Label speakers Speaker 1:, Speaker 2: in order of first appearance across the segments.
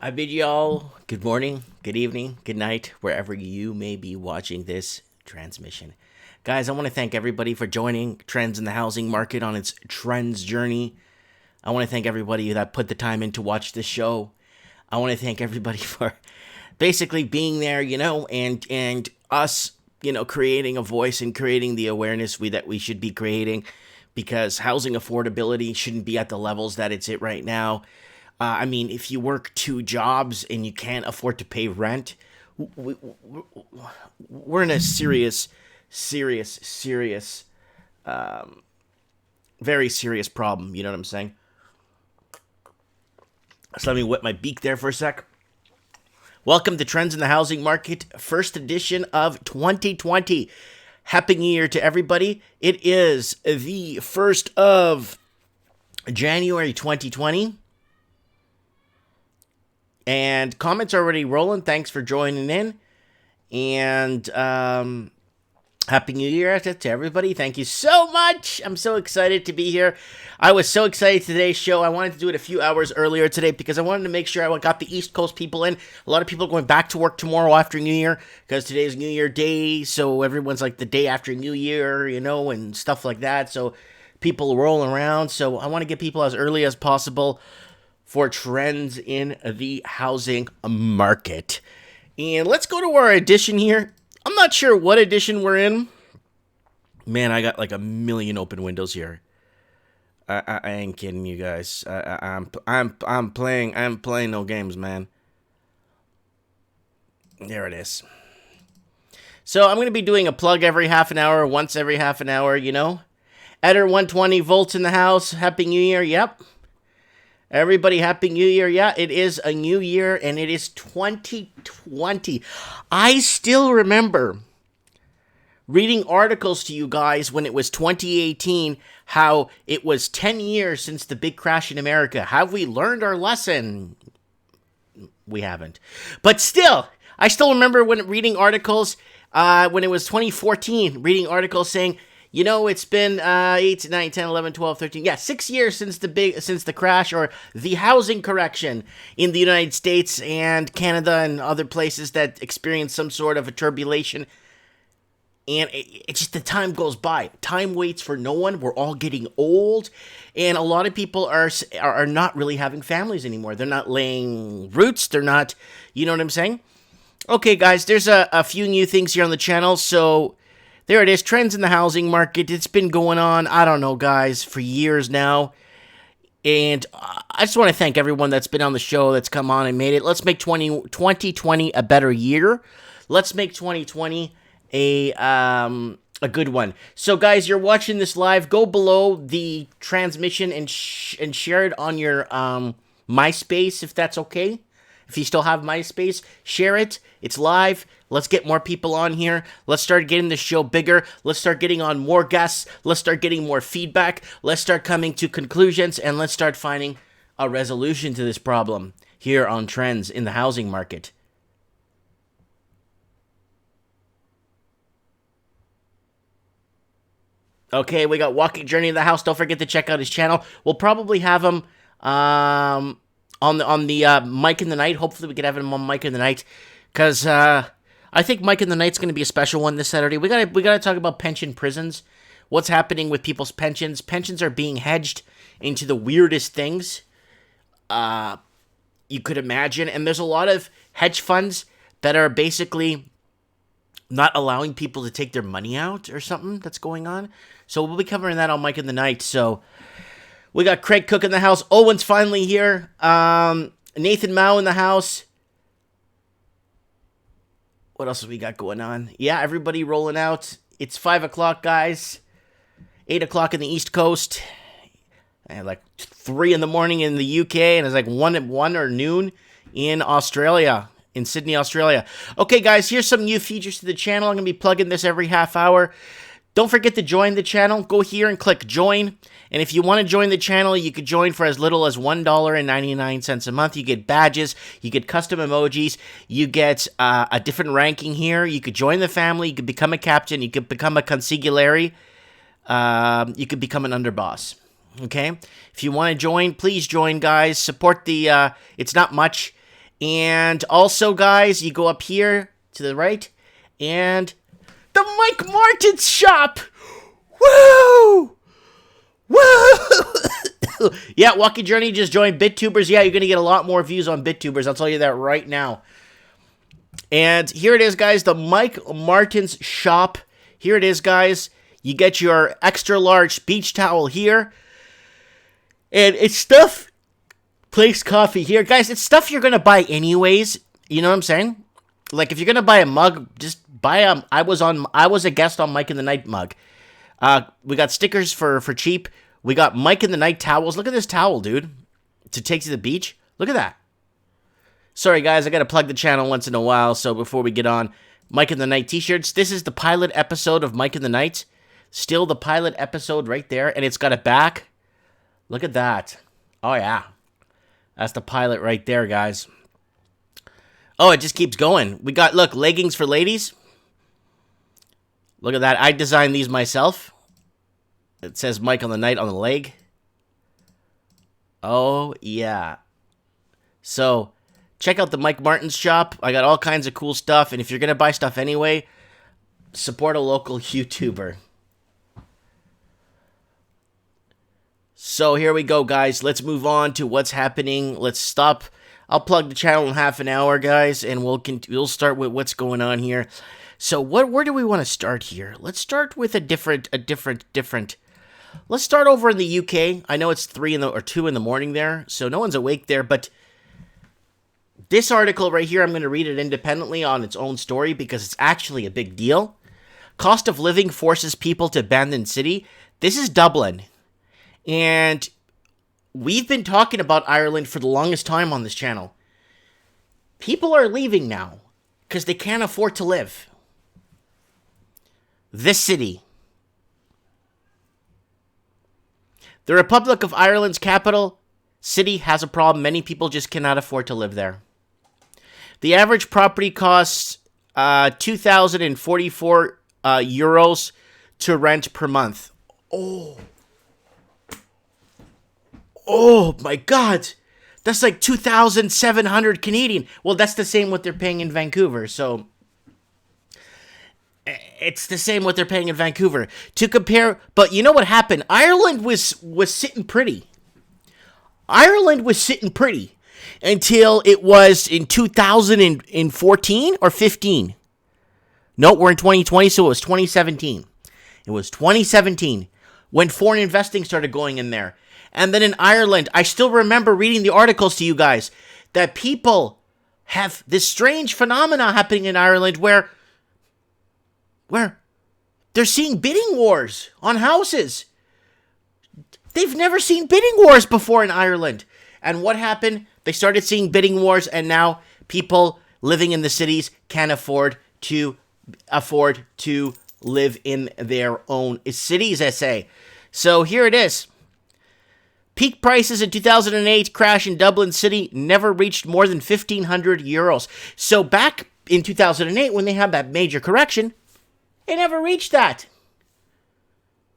Speaker 1: I bid you all good morning, good evening, good night, wherever you may be watching this transmission. Guys, I want to thank everybody for joining Trends in the Housing Market on its trends journey. I want to thank everybody that put the time in to watch this show. I want to thank everybody for basically being there, and us, creating a voice and creating the awareness that we should be creating, because housing affordability shouldn't be at the levels that it's at right now. If you work two jobs and you can't afford to pay rent, we're in a serious, very serious problem. You know what I'm saying? So let me wet my beak there for a sec. Welcome to Trends in the Housing Market, first edition of 2020. Happy New Year to everybody. It is the 1st of January 2020. And comments are already rolling. Thanks for joining in. And Happy New Year to everybody. Thank you so much. I'm so excited to be here. I was so excited today's show. I wanted to do it a few hours earlier today because I wanted to make sure I got the East Coast people in. A lot of people are going back to work tomorrow after New Year because today's New Year Day. So everyone's like the day after New Year, and stuff like that. So people rolling around. So I want to get people as early as possible for trends in the housing market. And let's go to our edition here. I'm not sure what edition we're in. Man, I got like a million open windows here. I ain't kidding you guys. I'm playing no games, man. There it is. So I'm gonna be doing a plug every half an hour, once every half an hour, Eder 120 volts in the house. Happy New Year. Yep. Everybody, Happy New Year. Yeah, it is a new year, and it is 2020. I still remember reading articles to you guys when it was 2018, how it was 10 years since the big crash in America. Have we learned our lesson? We haven't. But still, I still remember when reading articles when it was 2014, reading articles saying, it's been 8, 9, 10, 11, 12, 13. Yeah, 6 years since the crash or the housing correction in the United States and Canada and other places that experienced some sort of a turbulation. And it's just the time goes by. Time waits for no one. We're all getting old. And a lot of people are not really having families anymore. They're not laying roots. They're not, you know what I'm saying? Okay, guys, there's a few new things here on the channel. So there it is, trends in the housing market. It's been going on, I don't know, guys, for years now. And I just want to thank everyone that's been on the show, that's come on and made it. Let's make 2020 a better year. Let's make 2020 a good one. So, guys, you're watching this live. Go below the transmission and share it on your MySpace, if that's okay. If you still have MySpace, share it. It's live. Let's get more people on here. Let's start getting the show bigger. Let's start getting on more guests. Let's start getting more feedback. Let's start coming to conclusions, and let's start finding a resolution to this problem here on Trends in the Housing Market. Okay, we got Walking Journey in the House. Don't forget to check out his channel. We'll probably have him on the Mike in the Night. Hopefully we can have him on Mike in the Night, because I think Mike in the Night's going to be a special one this Saturday. We gotta talk about pension prisons. What's happening with people's pensions? Pensions are being hedged into the weirdest things you could imagine, and there's a lot of hedge funds that are basically not allowing people to take their money out or something that's going on. So we'll be covering that on Mike in the Night. So we got Craig Cook in the house. Owen's finally here. Nathan Mao in the house. What else have we got going on? Yeah, everybody rolling out. It's 5 o'clock, guys. 8 o'clock in the East Coast. And like 3 in the morning in the UK. And it's like 1 or noon in Australia. In Sydney, Australia. Okay, guys, here's some new features to the channel. I'm going to be plugging this every half hour. Don't forget to join the channel. Go here and click join. And if you want to join the channel, you could join for as little as $1.99 a month. You get badges. You get custom emojis. You get a different ranking here. You could join the family. You could become a captain. You could become a consigliere. You could become an underboss. Okay? If you want to join, please join, guys. Support the... it's not much. And also, guys, you go up here to the right, and the Mike Martin's shop. Woo! Woo! Yeah, Walkie Journey just joined BitTubers. Yeah, you're going to get a lot more views on BitTubers. I'll tell you that right now. And here it is, guys, the Mike Martin's shop. Here it is, guys. You get your extra large beach towel here. And it's stuff, place coffee here. Guys, it's stuff you're going to buy anyways. You know what I'm saying? Like, if you're going to buy a mug, just buy a, I was a guest on Mike in the Night mug. We got stickers for cheap. We got Mike in the Night towels. Look at this towel, dude. To take to the beach. Look at that. Sorry, guys, I got to plug the channel once in a while. So before we get on, Mike in the Night t-shirts. This is the pilot episode of Mike in the Night. Still the pilot episode right there. And it's got a back. Look at that. Oh, yeah. That's the pilot right there, guys. Oh, it just keeps going. We got, look, leggings for ladies. Look at that. I designed these myself. It says Mike on the Night on the leg. Oh, yeah. So, check out the Mike Martin's shop. I got all kinds of cool stuff. And if you're going to buy stuff anyway, support a local YouTuber. So here we go, guys. Let's move on to what's happening. Let's stop. I'll plug the channel in half an hour, guys, and we'll start with what's going on here. So where do we want to start here? Let's start with a different. Let's start over in the UK. I know it's 2 in the morning there, so no one's awake there, but this article right here, I'm going to read it independently on its own story because it's actually a big deal. Cost of living forces people to abandon city. This is Dublin. And we've been talking about Ireland for the longest time on this channel. People are leaving now because they can't afford to live. This city. The Republic of Ireland's capital city has a problem. Many people just cannot afford to live there. The average property costs 2,044 euros to rent per month. Oh my God, that's like 2,700 Canadian. Well, that's the same what they're paying in Vancouver. So it's the same what they're paying in Vancouver. To compare, but you know what happened? Ireland was sitting pretty. Ireland was sitting pretty until it was in 2014 or 15. No, we're in 2020, so it was 2017. It was 2017 when foreign investing started going in there. And then in Ireland, I still remember reading the articles to you guys that people have this strange phenomena happening in Ireland where they're seeing bidding wars on houses. They've never seen bidding wars before in Ireland. And what happened? They started seeing bidding wars, and now people living in the cities can't afford to live in their own cities, I say. So here it is. Peak prices in 2008 crash in Dublin City never reached more than 1,500 euros. So back in 2008, when they had that major correction, it never reached that.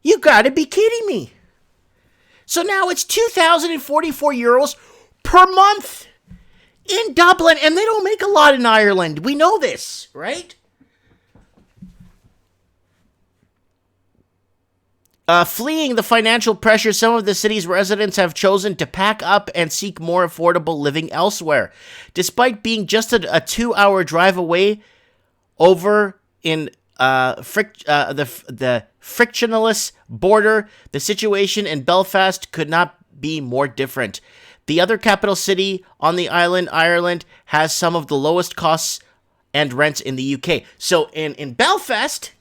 Speaker 1: You gotta be kidding me. So now it's 2,044 euros per month in Dublin, and they don't make a lot in Ireland. We know this, right? Fleeing the financial pressure, some of the city's residents have chosen to pack up and seek more affordable living elsewhere. Despite being just a 2-hour drive away, over in the frictionless border, the situation in Belfast could not be more different. The other capital city on the island, Ireland, has some of the lowest costs and rents in the UK. So in Belfast,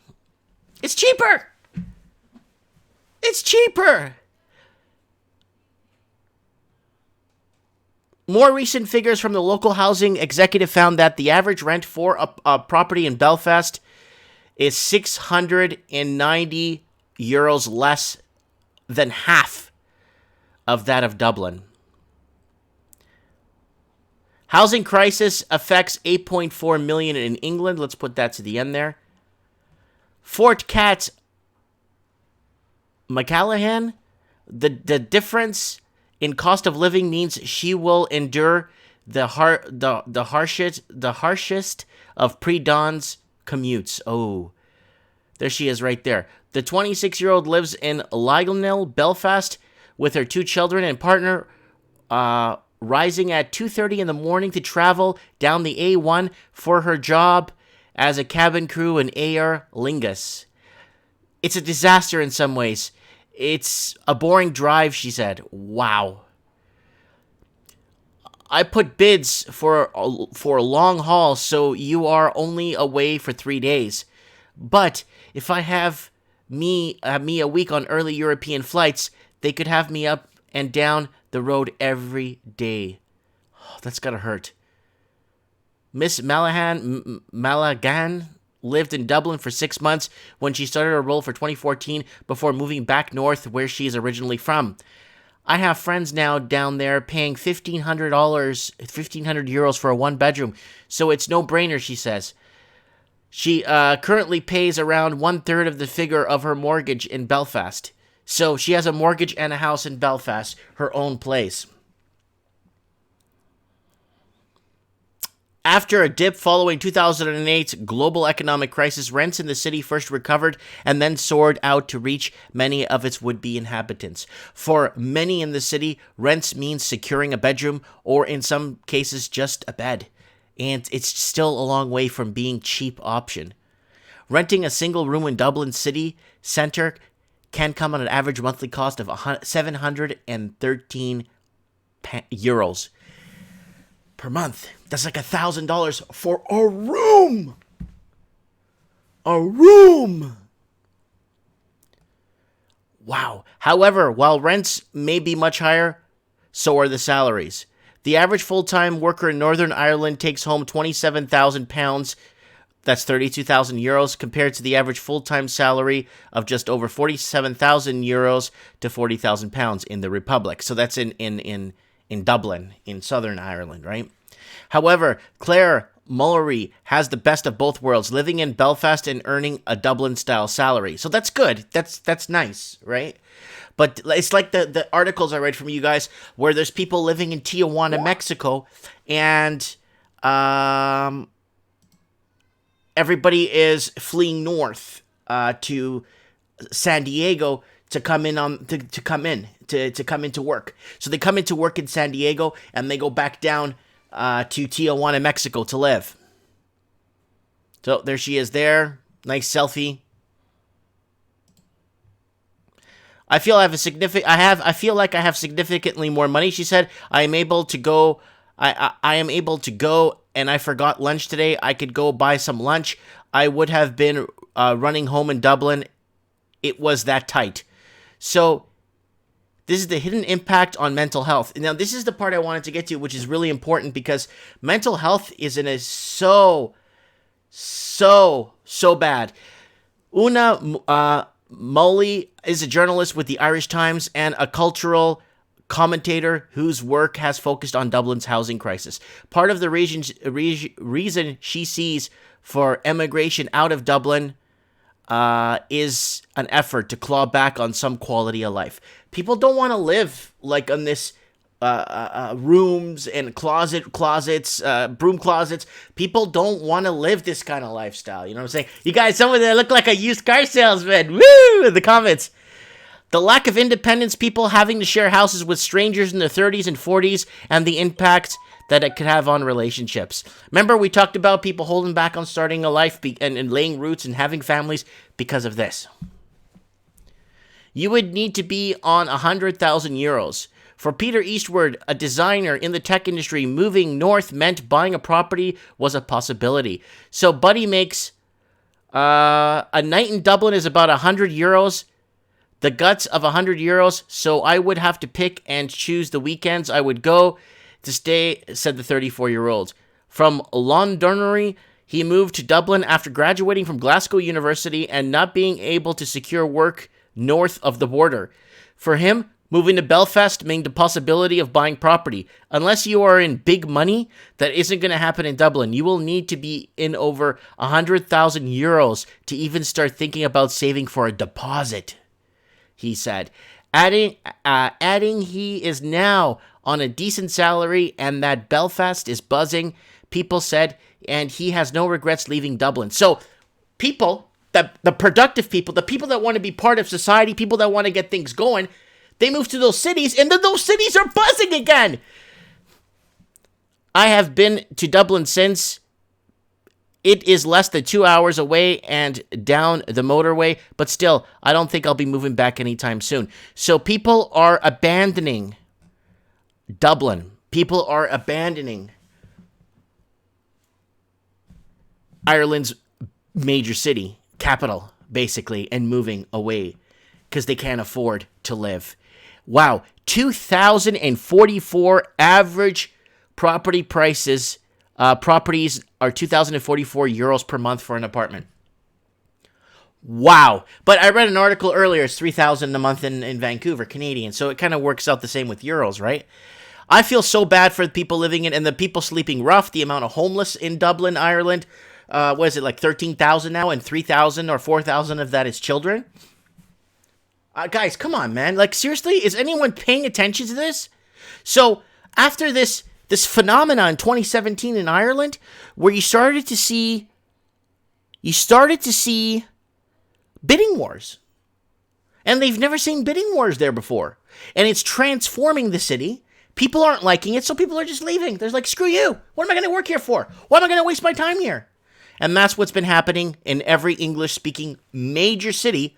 Speaker 1: it's cheaper. It's cheaper. More recent figures from the local housing executive found that the average rent for a property in Belfast is 690 euros less than half of that of Dublin. Housing crisis affects 8.4 million in England. Let's put that to the end there. Fort Cat McCallahan, the difference in cost of living means she will endure the harshest of pre-dawn's commutes. Oh, there she is right there. The 26-year-old lives in Lionel, Belfast, with her 2 children and partner, rising at 2:30 in the morning to travel down the A1 for her job as a cabin crew in Aer Lingus. It's a disaster in some ways. It's a boring drive, she said. Wow. I put bids for a long haul, so you are only away for 3 days. But if I have me a week on early European flights, they could have me up and down the road every day. Oh, that's gotta hurt. Miss Malagan lived in Dublin for 6 months when she started her role for 2014 before moving back north where she is originally from. I have friends now down there paying €1,500 for a 1-bedroom, so it's no brainer, she says. She currently pays around 1/3 of the figure of her mortgage in Belfast. So she has a mortgage and a house in Belfast, her own place. After a dip following 2008's global economic crisis, rents in the city first recovered and then soared out to reach many of its would-be inhabitants. For many in the city, rents means securing a bedroom or in some cases just a bed. And it's still a long way from being cheap option. Renting a single room in Dublin city centre can come at an average monthly cost of €713 per month. That's like $1,000 for a room. A room. Wow. However, while rents may be much higher, so are the salaries. The average full-time worker in Northern Ireland takes home £27,000. That's €32,000 compared to the average full-time salary of just over €47,000 to £40,000 in the Republic. So that's in Dublin, in Southern Ireland, right? However, Claire Mullery has the best of both worlds, living in Belfast and earning a Dublin-style salary. So that's good. That's nice, right? But it's like the articles I read from you guys where there's people living in Tijuana, Mexico, and everybody is fleeing north to San Diego to come into work. So they come into work in San Diego and they go back down to Tijuana, Mexico to live. So there she is there. Nice selfie. I feel like I have significantly more money, she said. I am able to go, and I forgot lunch today. I could go buy some lunch. I would have been running home in Dublin. It was that tight. So this is the hidden impact on mental health. Now, this is the part I wanted to get to, which is really important because mental health is so bad. Una Molly is a journalist with the Irish Times and a cultural commentator whose work has focused on Dublin's housing crisis. Part of the reason she sees for emigration out of Dublin is an effort to claw back on some quality of life. People don't want to live like on this rooms and closets, broom closets. People don't want to live this kind of lifestyle. You know what I'm saying? You guys, some of them look like a used car salesman. Woo! In the comments. The lack of independence, people having to share houses with strangers in their 30s and 40s, and the impact that it could have on relationships. Remember, we talked about people holding back on starting a life and laying roots and having families because of this. You would need to be on €100,000. For Peter Eastwood, a designer in the tech industry, moving north meant buying a property was a possibility. So Buddy makes a night in Dublin is about €100. The guts of €100. So I would have to pick and choose the weekends I would go to stay, said the 34-year-old. From Londonderry, he moved to Dublin after graduating from Glasgow University and not being able to secure work north of the border. For him, moving to Belfast meant the possibility of buying property. Unless you are in big money, that isn't going to happen in Dublin. You will need to be in over €100,000 to even start thinking about saving for a deposit, he said. Adding he is now on a decent salary and that Belfast is buzzing, people said, and he has no regrets leaving Dublin. So people, the productive people, the people that want to be part of society, people that want to get things going, they move to those cities, and then those cities are buzzing again. I have been to Dublin since. It is less than 2 hours away and down the motorway, but still, I don't think I'll be moving back anytime soon. So people are abandoning Dublin. People are abandoning Ireland's major city, capital, basically, and moving away because they can't afford to live. Wow, 2,044 average property prices. Properties are 2,044 euros per month for an apartment. Wow. But I read an article earlier, it's 3,000 a month in Vancouver, Canadian. So it kind of works out the same with euros, right? I feel so bad for the people living in, and the people sleeping rough, the amount of homeless in Dublin, Ireland. What is it, like 13,000 now, and 3,000 or 4,000 of that is children? Guys, come on, man. Like, seriously, is anyone paying attention to this? So, after this phenomenon in 2017 in Ireland, where you started to see bidding wars. And they've never seen bidding wars there before. And it's transforming the city. People aren't liking it, so people are just leaving. They're like, screw you. What am I going to work here for? Why am I going to waste my time here? And that's what's been happening in every English-speaking major city,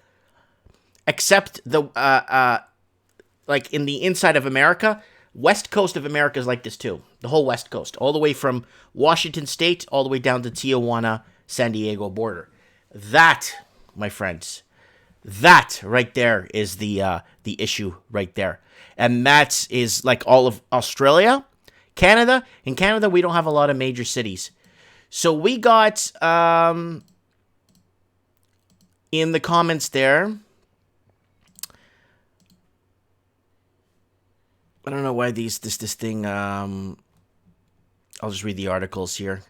Speaker 1: except like in the inside of America. West coast of America is like this too. The whole west coast. All the way from Washington State, all the way down to Tijuana, San Diego border. That, my friends, that right there is the issue right there. And that is like all of Australia, Canada. In Canada, we don't have a lot of major cities. So we got, in the comments there, I don't know why this thing, I'll just read the articles here.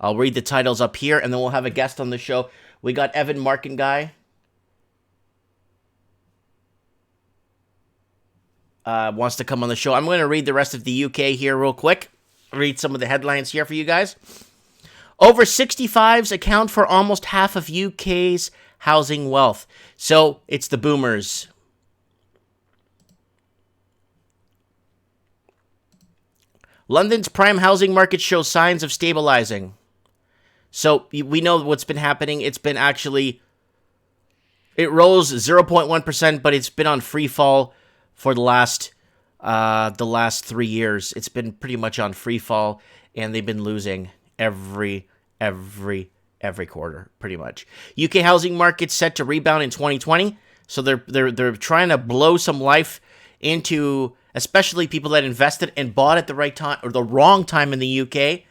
Speaker 1: I'll read the titles up here, and then we'll have a guest on the show. We got Evan Markin guy. Wants to come on the show. I'm going to read the rest of the UK here real quick. Read some of the headlines here for you guys. Over 65s account for almost half of UK's housing wealth. So, it's the boomers. London's prime housing market shows signs of stabilizing. So, we know what's been happening. It's been actually, it rose 0.1%, but it's been on free fall for the last 3 years. It's been pretty much on free fall, and they've been losing every quarter, pretty much. UK housing market set to rebound in 2020, so they're trying to blow some life into, especially people that invested and bought at the right time or the wrong time in the UK.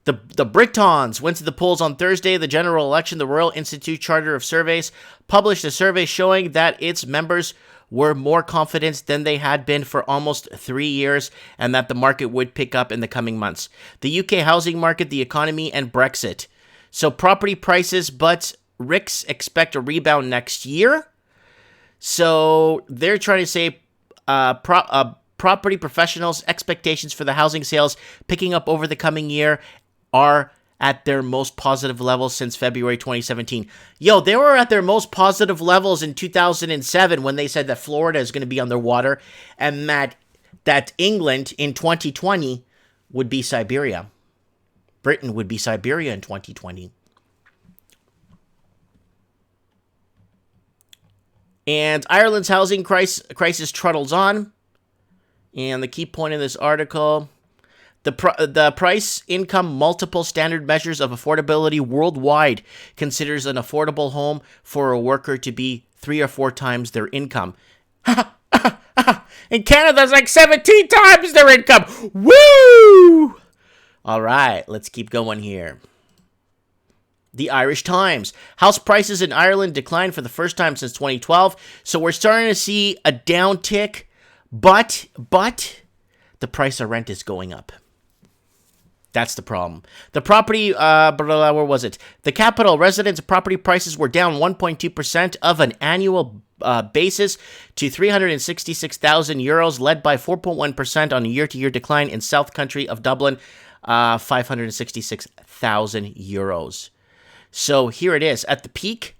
Speaker 1: The Britons went to the polls on Thursday, the general election. The Royal Institute Charter of Surveys published a survey showing that its members were more confident than they had been for almost 3 years, and that the market would pick up in the coming months. The UK housing market, the economy, and Brexit. So property prices, but RICS expect a rebound next year. So they're trying to say property professionals' expectations for the housing sales picking up over the coming year are at their most positive levels since February 2017. Yo, they were at their most positive levels in 2007 when they said that Florida is going to be underwater and that England in 2020 would be Siberia. Britain would be Siberia in 2020. And Ireland's housing crisis trundles on. And the key point in this article, the price income multiple standard measures of affordability worldwide considers an affordable home for a worker to be 3 or 4 times their income. In Canada, it's like 17 times their income. Woo! All right, let's keep going here. The Irish Times. House prices in Ireland declined for the first time since 2012. So we're starting to see a downtick, but the price of rent is going up. That's the problem. The property, where was it? The capital residence property prices were down 1.2% of an annual basis to 366,000 euros, led by 4.1% on a year-to-year decline in South Country of Dublin, 566,000 euros. So here it is. At the peak,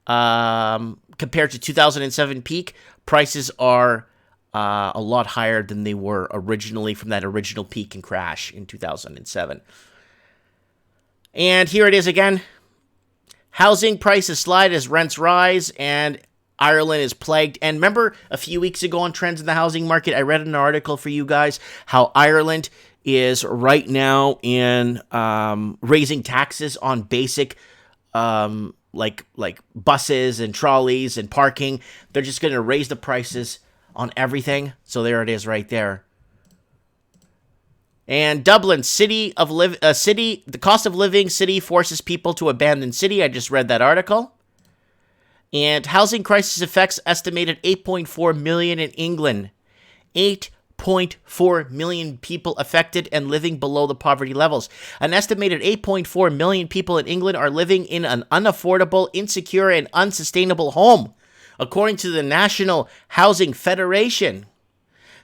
Speaker 1: compared to 2007 peak, prices are a lot higher than they were originally from that original peak and crash in 2007. And here it is again. Housing prices slide as rents rise, and Ireland is plagued. And remember a few weeks ago on Trends in the Housing Market, I read an article for you guys how Ireland is right now in raising taxes on basic like buses and trolleys and parking. They're just going to raise the prices on everything. So there it is right there. And Dublin, the cost of living city forces people to abandon city. I just read that article. And housing crisis affects estimated 8.4 million in England. 8.4 million people affected and living below the poverty levels. An estimated 8.4 million people in England are living in an unaffordable, insecure, and unsustainable home, according to the National Housing Federation.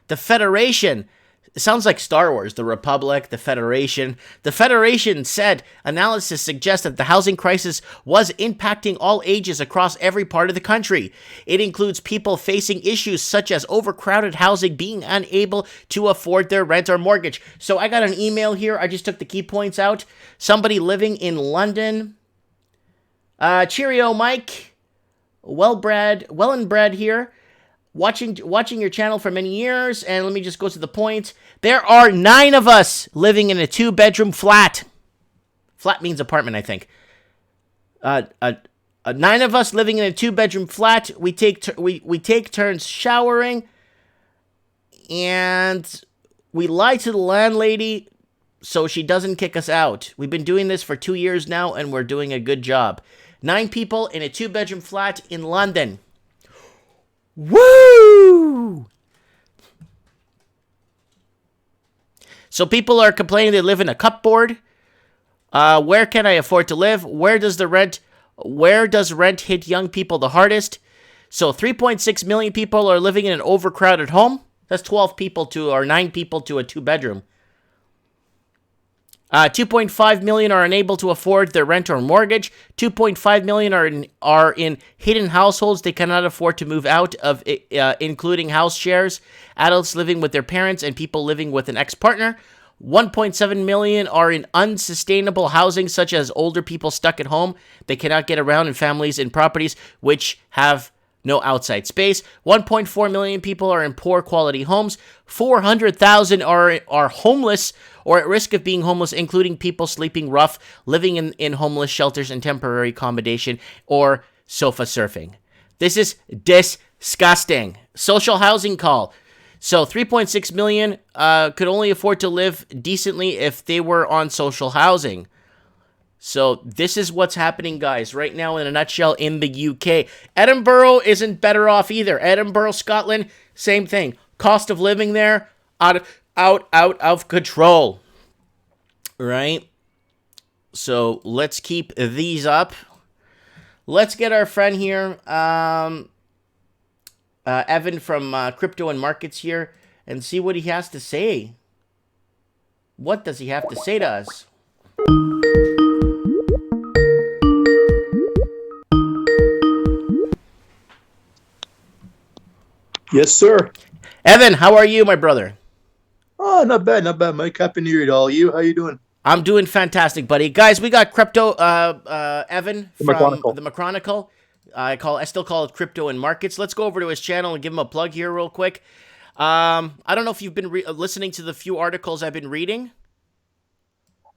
Speaker 1: The Federation, it sounds like Star Wars, the Republic, the Federation. The Federation said analysis suggests that the housing crisis was impacting all ages across every part of the country. It includes people facing issues such as overcrowded housing, being unable to afford their rent or mortgage. So I got an email here. I just took the key points out. Somebody living in London. Cheerio, Mike. Well and bred here. Watching your channel for many years, and let me just go to the point. There are 9 of us living in a 2-bedroom flat. Flat means apartment, I think. 9 of us living in a 2-bedroom flat. We take turns showering, and we lie to the landlady so she doesn't kick us out. We've been doing this for 2 years now, and we're doing a good job. 9 people in a 2-bedroom flat in London. Woo! So people are complaining they live in a cupboard. Where can I afford to live? Where does rent hit young people the hardest? So 3.6 million people are living in an overcrowded home. That's 9 people to a 2-bedroom. 2.5 million are unable to afford their rent or mortgage. 2.5 million are in hidden households they cannot afford to move out of, including house shares, adults living with their parents, and people living with an ex-partner. 1.7 million are in unsustainable housing, such as older people stuck at home. They cannot get around, and families in properties which have no outside space. 1.4 million people are in poor quality homes. 400,000 are homeless or at risk of being homeless, including people sleeping rough, living in homeless shelters and temporary accommodation, or sofa surfing. This is disgusting. Social housing call. So 3.6 million could only afford to live decently if they were on social housing. So this is what's happening, guys, right now in a nutshell in the UK. Edinburgh isn't better off either. Edinburgh, Scotland, same thing. Cost of living there, out of control. Right? So let's keep these up. Let's get our friend here, Evan from Crypto and Markets here, and see what he has to say. What does he have to say to us?
Speaker 2: Yes, sir.
Speaker 1: Evan, how are you, my brother?
Speaker 2: Oh, not bad, Mike. Happy New Year to all you. How you doing?
Speaker 1: I'm doing fantastic, buddy. Guys, we got Crypto Evan from the McChronicle. I still call it Crypto and Markets. Let's go over to his channel and give him a plug here real quick. I don't know if you've been listening to the few articles I've been reading.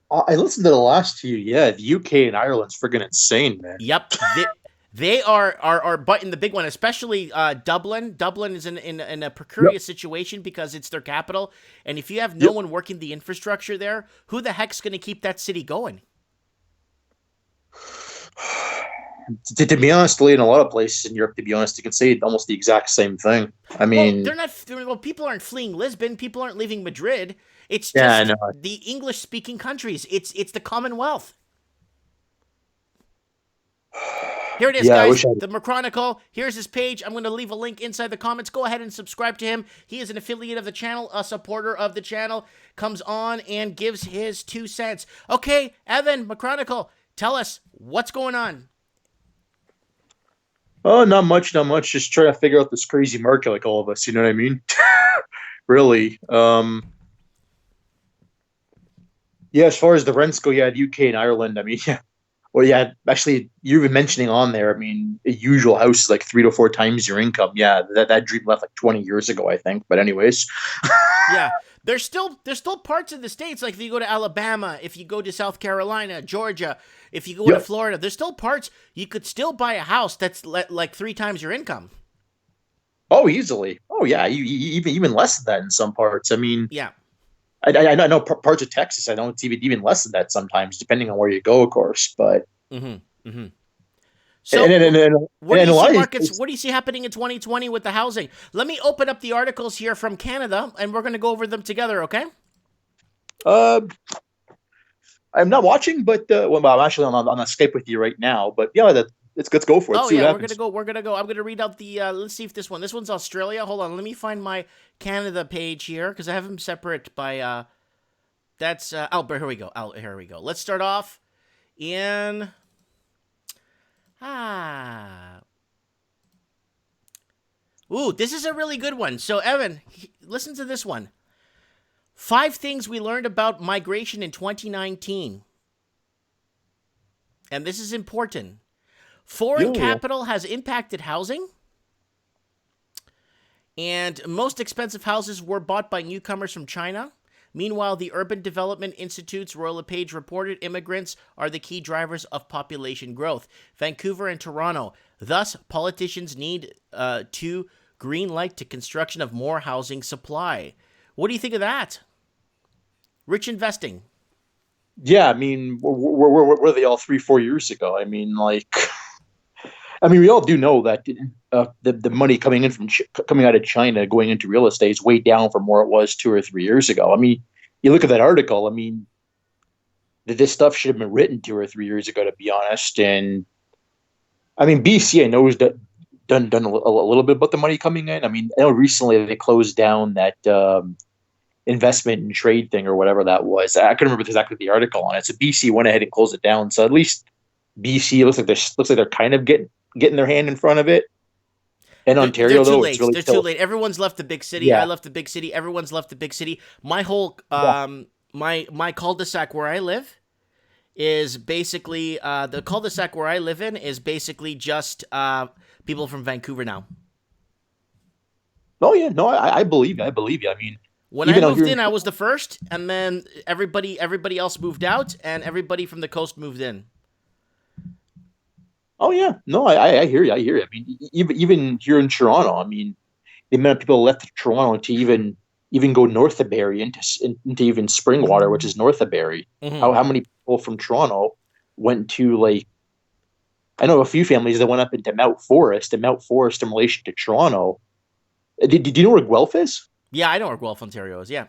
Speaker 2: I listened to the last few. Yeah, the UK and Ireland's friggin' insane, man.
Speaker 1: Yep. They are biting the big one, especially Dublin. Dublin is in a precarious situation because it's their capital. And if you have no one working the infrastructure there, who the heck's going to keep that city going?
Speaker 2: To be honest, in a lot of places in Europe, to be honest, you can say almost the exact same thing. I mean,
Speaker 1: people aren't fleeing Lisbon. People aren't leaving Madrid. It's just the English-speaking countries. It's the Commonwealth. Here it is,
Speaker 2: Yeah, I
Speaker 1: guys.
Speaker 2: wish I.
Speaker 1: The McChronicle. Here's his page. I'm going to leave a link inside the comments. Go ahead and subscribe to him. He is an affiliate of the channel, a supporter of the channel. Comes on and gives his 2 cents. Okay, Evan, McChronicle, tell us what's going on.
Speaker 2: Oh, not much, not much. Just trying to figure out this crazy market, like all of us. You know what I mean? Really. Yeah. As far as the rents go, yeah, the UK and Ireland. I mean, yeah. Well, yeah. Actually, you're even mentioning on there. I mean, a usual house is like 3 to 4 times your income. Yeah, that dream left like 20 years ago, I think. But anyways.
Speaker 1: Yeah, there's still parts of the states, like if you go to Alabama, if you go to South Carolina, Georgia, if you go to
Speaker 2: Yep.
Speaker 1: Florida, there's still parts you could still buy a house that's like 3 times your income.
Speaker 2: Oh, easily. Oh, yeah. Even less than that in some parts. I mean,
Speaker 1: Yeah.
Speaker 2: I know parts of Texas. I know it's even less than that sometimes, depending on where you go, of course. But
Speaker 1: Mm-hmm. Mm-hmm.
Speaker 2: and
Speaker 1: So,
Speaker 2: and and, and,
Speaker 1: what do
Speaker 2: and
Speaker 1: you
Speaker 2: a
Speaker 1: see
Speaker 2: lot of
Speaker 1: markets? What do you see happening in 2020 with the housing? Let me open up the articles here from Canada, and we're going to go over them together. Okay?
Speaker 2: uh, I'm not watching, but well, I'm actually on a Skype with you right now. But yeah, let's go for it.
Speaker 1: Oh
Speaker 2: See what
Speaker 1: yeah, we're gonna
Speaker 2: happens.
Speaker 1: go. We're gonna go. I'm gonna read out the. Let's see if this one. This one's Australia. Hold on. Let me find my Canada page here because I have them separate by. That's Albert. Here we go. Here we go. Let's start off in. Ooh, this is a really good one. So Evan, listen to this one. 5 things we learned about migration in 2019, and this is important. Foreign
Speaker 2: Yeah, yeah.
Speaker 1: capital has impacted housing. And most expensive houses were bought by newcomers from China. Meanwhile, the Urban Development Institute's Royal LePage reported immigrants are the key drivers of population growth. Vancouver and Toronto. Thus, politicians need to green light to construction of more housing supply. What do you think of that? Rich investing.
Speaker 2: Yeah, I mean, where were they all 3 4 years ago? I mean, like, I mean, we all do know that the money coming in coming out of China going into real estate is way down from where it was 2 or 3 years ago. I mean, you look at that article. I mean, this stuff should have been written 2 or 3 years ago, to be honest. And I mean, BC, I know has done a little bit about the money coming in. I mean, I know recently they closed down that investment and trade thing or whatever that was. I couldn't remember exactly the article on it. So BC went ahead and closed it down. So at least BC looks like they're kind of getting their hand in front of it. In
Speaker 1: They're
Speaker 2: Ontario,
Speaker 1: too
Speaker 2: though, it's
Speaker 1: late.
Speaker 2: really
Speaker 1: They're too
Speaker 2: still.
Speaker 1: late. Everyone's left the big city. I
Speaker 2: Yeah,
Speaker 1: left the big city. Everyone's left the big city. My whole
Speaker 2: yeah.
Speaker 1: my cul-de-sac where I live is basically the cul-de-sac where I live in is basically just people from Vancouver now.
Speaker 2: Oh yeah, no, I believe you. I believe you. I mean,
Speaker 1: When I
Speaker 2: even out
Speaker 1: moved
Speaker 2: here.
Speaker 1: in, I was the first, and then everybody else moved out, and everybody from the coast moved in.
Speaker 2: Oh yeah, no, I hear you. I hear you. I mean, even here in Toronto, I mean, the amount of people left Toronto to even go north of Barrie into even Springwater, which is north of Barrie.
Speaker 1: Hmm.
Speaker 2: How many people from Toronto went to, like, I know a few families that went up into Mount Forest, and Mount Forest in relation to Toronto. Did you know where Guelph is?
Speaker 1: Yeah, I know where Guelph, Ontario is. Yeah.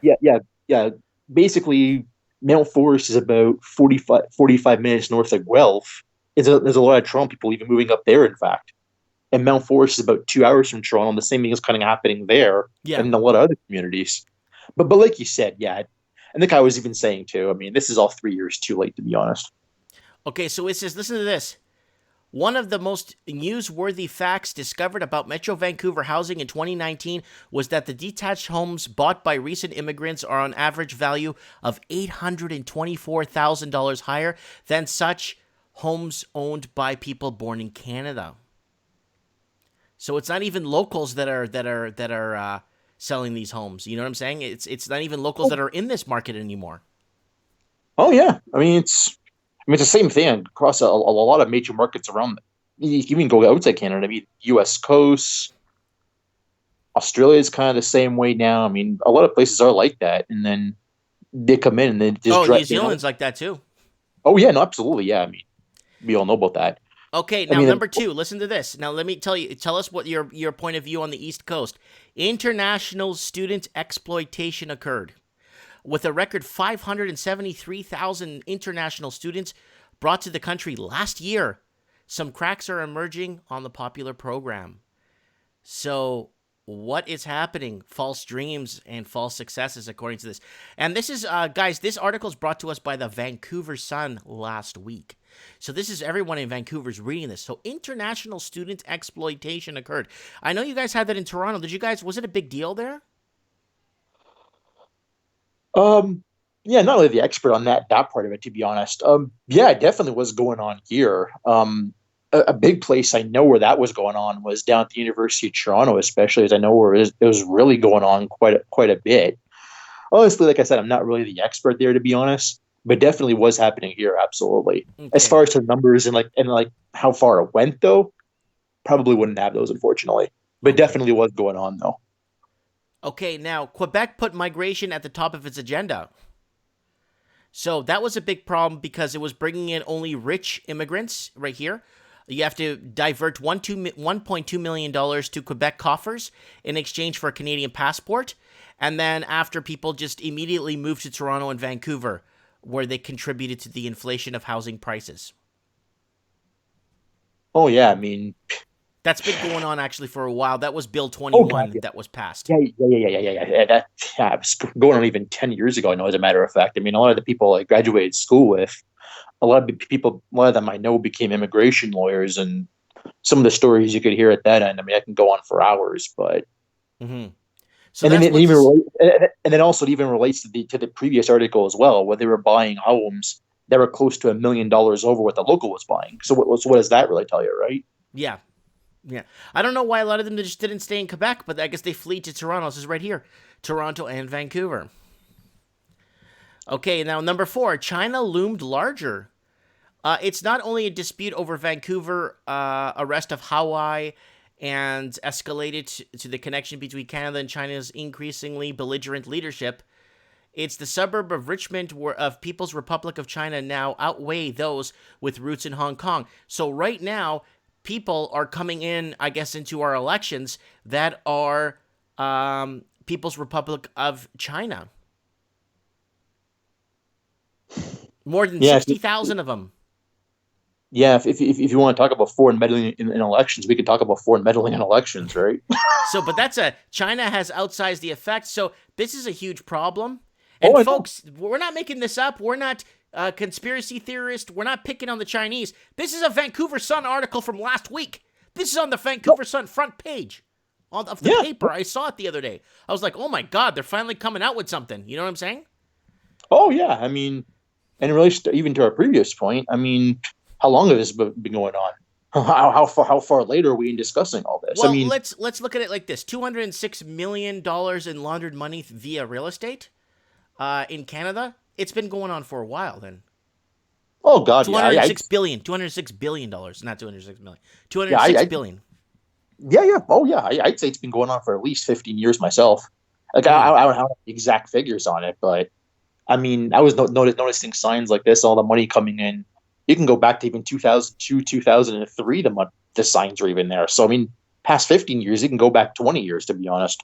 Speaker 2: Yeah. Basically, Mount Forest is about 45 minutes north of Guelph. There's a lot of Toronto people even moving up there, in fact. And Mount Forest is about 2 hours from Toronto, and the same thing is kind of happening there
Speaker 1: Yeah.
Speaker 2: and in a lot of other communities. But like you said, yeah, I think I was even saying too. I mean, this is all 3 years too late, to be honest.
Speaker 1: Okay, so it says, listen to this. One of the most newsworthy facts discovered about Metro Vancouver housing in 2019 was that the detached homes bought by recent immigrants are on average value of $824,000 higher than such homes owned by people born in Canada. So it's not even locals that are selling these homes. You know what I'm saying? It's not even locals
Speaker 2: Oh,
Speaker 1: that are in this market anymore.
Speaker 2: oh yeah, I mean, it's the same thing across a lot of major markets around. You can even go outside Canada. I mean, U.S. coast, Australia is kind of the same way now. I mean, a lot of places are like that, and then they come in and they just
Speaker 1: Oh, New
Speaker 2: drive.
Speaker 1: Zealand's like that too.
Speaker 2: Oh yeah, no, absolutely, yeah. I mean, we all know about that.
Speaker 1: Okay,
Speaker 2: I
Speaker 1: now
Speaker 2: mean,
Speaker 1: number 2, listen to this. Now let me tell us what your point of view on the East Coast. International student exploitation occurred. With a record 573,000 international students brought to the country last year, some cracks are emerging on the popular program. So, what is happening? False dreams and false successes, according to this. And this is, guys, this article is brought to us by the Vancouver Sun last week. So, this is everyone in Vancouver's reading this. So, international student exploitation occurred. I know you guys had that in Toronto. Did you guys, was it a big deal there?
Speaker 2: Um, yeah, not really the expert on that part of it, to be honest. Yeah, it definitely was going on here. A big place I know where that was going on was down at the University of Toronto, especially as I know where it was really going on quite a bit. Honestly, like I said, I'm not really the expert there, to be honest, but definitely was happening here, absolutely. As
Speaker 1: Okay.
Speaker 2: far as the numbers and how far it went, though, probably wouldn't have those, unfortunately. But
Speaker 1: Okay.
Speaker 2: definitely was going on, though.
Speaker 1: Okay, now Quebec put migration at the top of its agenda. So that was a big problem because it was bringing in only rich immigrants right here. You have to divert $1.2 million to Quebec coffers in exchange for a Canadian passport. And then after people just immediately moved to Toronto and Vancouver, where they contributed to the inflation of housing prices.
Speaker 2: Oh, yeah, I mean,
Speaker 1: That's been going on actually for a while. That was Bill
Speaker 2: oh, God,
Speaker 1: 21
Speaker 2: yeah.
Speaker 1: that was passed.
Speaker 2: Yeah. That was going on even 10 years ago, I know, as a matter of fact. I mean, a lot of the people I graduated school with, a lot of them I know became immigration lawyers, and some of the stories you could hear at that end. I mean, I can go on for hours, but
Speaker 1: Hmm. So
Speaker 2: and then
Speaker 1: that's
Speaker 2: it
Speaker 1: what's
Speaker 2: even
Speaker 1: this.
Speaker 2: and then also it even relates to the previous article as well, where they were buying homes that were close to $1 million over what the local was buying. So what does that really tell you, right?
Speaker 1: Yeah, yeah. I don't know why a lot of them just didn't stay in Quebec, but I guess they flee to Toronto. This is right here, Toronto and Vancouver. Okay, now number 4, China loomed larger. It's not only a dispute over Vancouver arrest of Hawaii and escalated to the connection between Canada and China's increasingly belligerent leadership. It's the suburb of Richmond of People's Republic of China now outweigh those with roots in Hong Kong. So right now, people are coming in, I guess, into our elections that are People's Republic of China. More than
Speaker 2: Yeah,
Speaker 1: 60,000 of them.
Speaker 2: yeah. If you want to talk about foreign meddling in elections, we could talk about foreign meddling in elections, right?
Speaker 1: So, but China has outsized the effect. So this is a huge problem.
Speaker 2: Oh,
Speaker 1: And
Speaker 2: I know.
Speaker 1: folks, we're not making this up. We're not conspiracy theorists. We're not picking on the Chinese. This is a Vancouver Sun article from last week. This is on the
Speaker 2: No,
Speaker 1: Vancouver Sun front page of the
Speaker 2: yeah.
Speaker 1: paper. I saw it the other day. I was like, oh my God, they're finally coming out with something. You know what I'm saying?
Speaker 2: Oh, yeah. I mean, and in relation to, even to our previous point, I mean, how long has this been going on? How far later are we in discussing all this? I
Speaker 1: Well,
Speaker 2: mean,
Speaker 1: let's look at it like this: $206 million in laundered money via real estate in Canada. It's been going on for a while. Then
Speaker 2: oh God,
Speaker 1: Two
Speaker 2: yeah,
Speaker 1: hundred six billion, $206 billion, not 206 million,
Speaker 2: yeah,
Speaker 1: 206 billion.
Speaker 2: yeah. Oh, yeah. I'd say it's been going on for at least 15 years myself. Like
Speaker 1: Mm-hmm.
Speaker 2: I don't have the exact figures on it, but I mean, I was noticing signs like this, all the money coming in. You can go back to even 2002, 2003. The signs were even there. So I mean, past 15 years, you can go back 20 years, to be honest.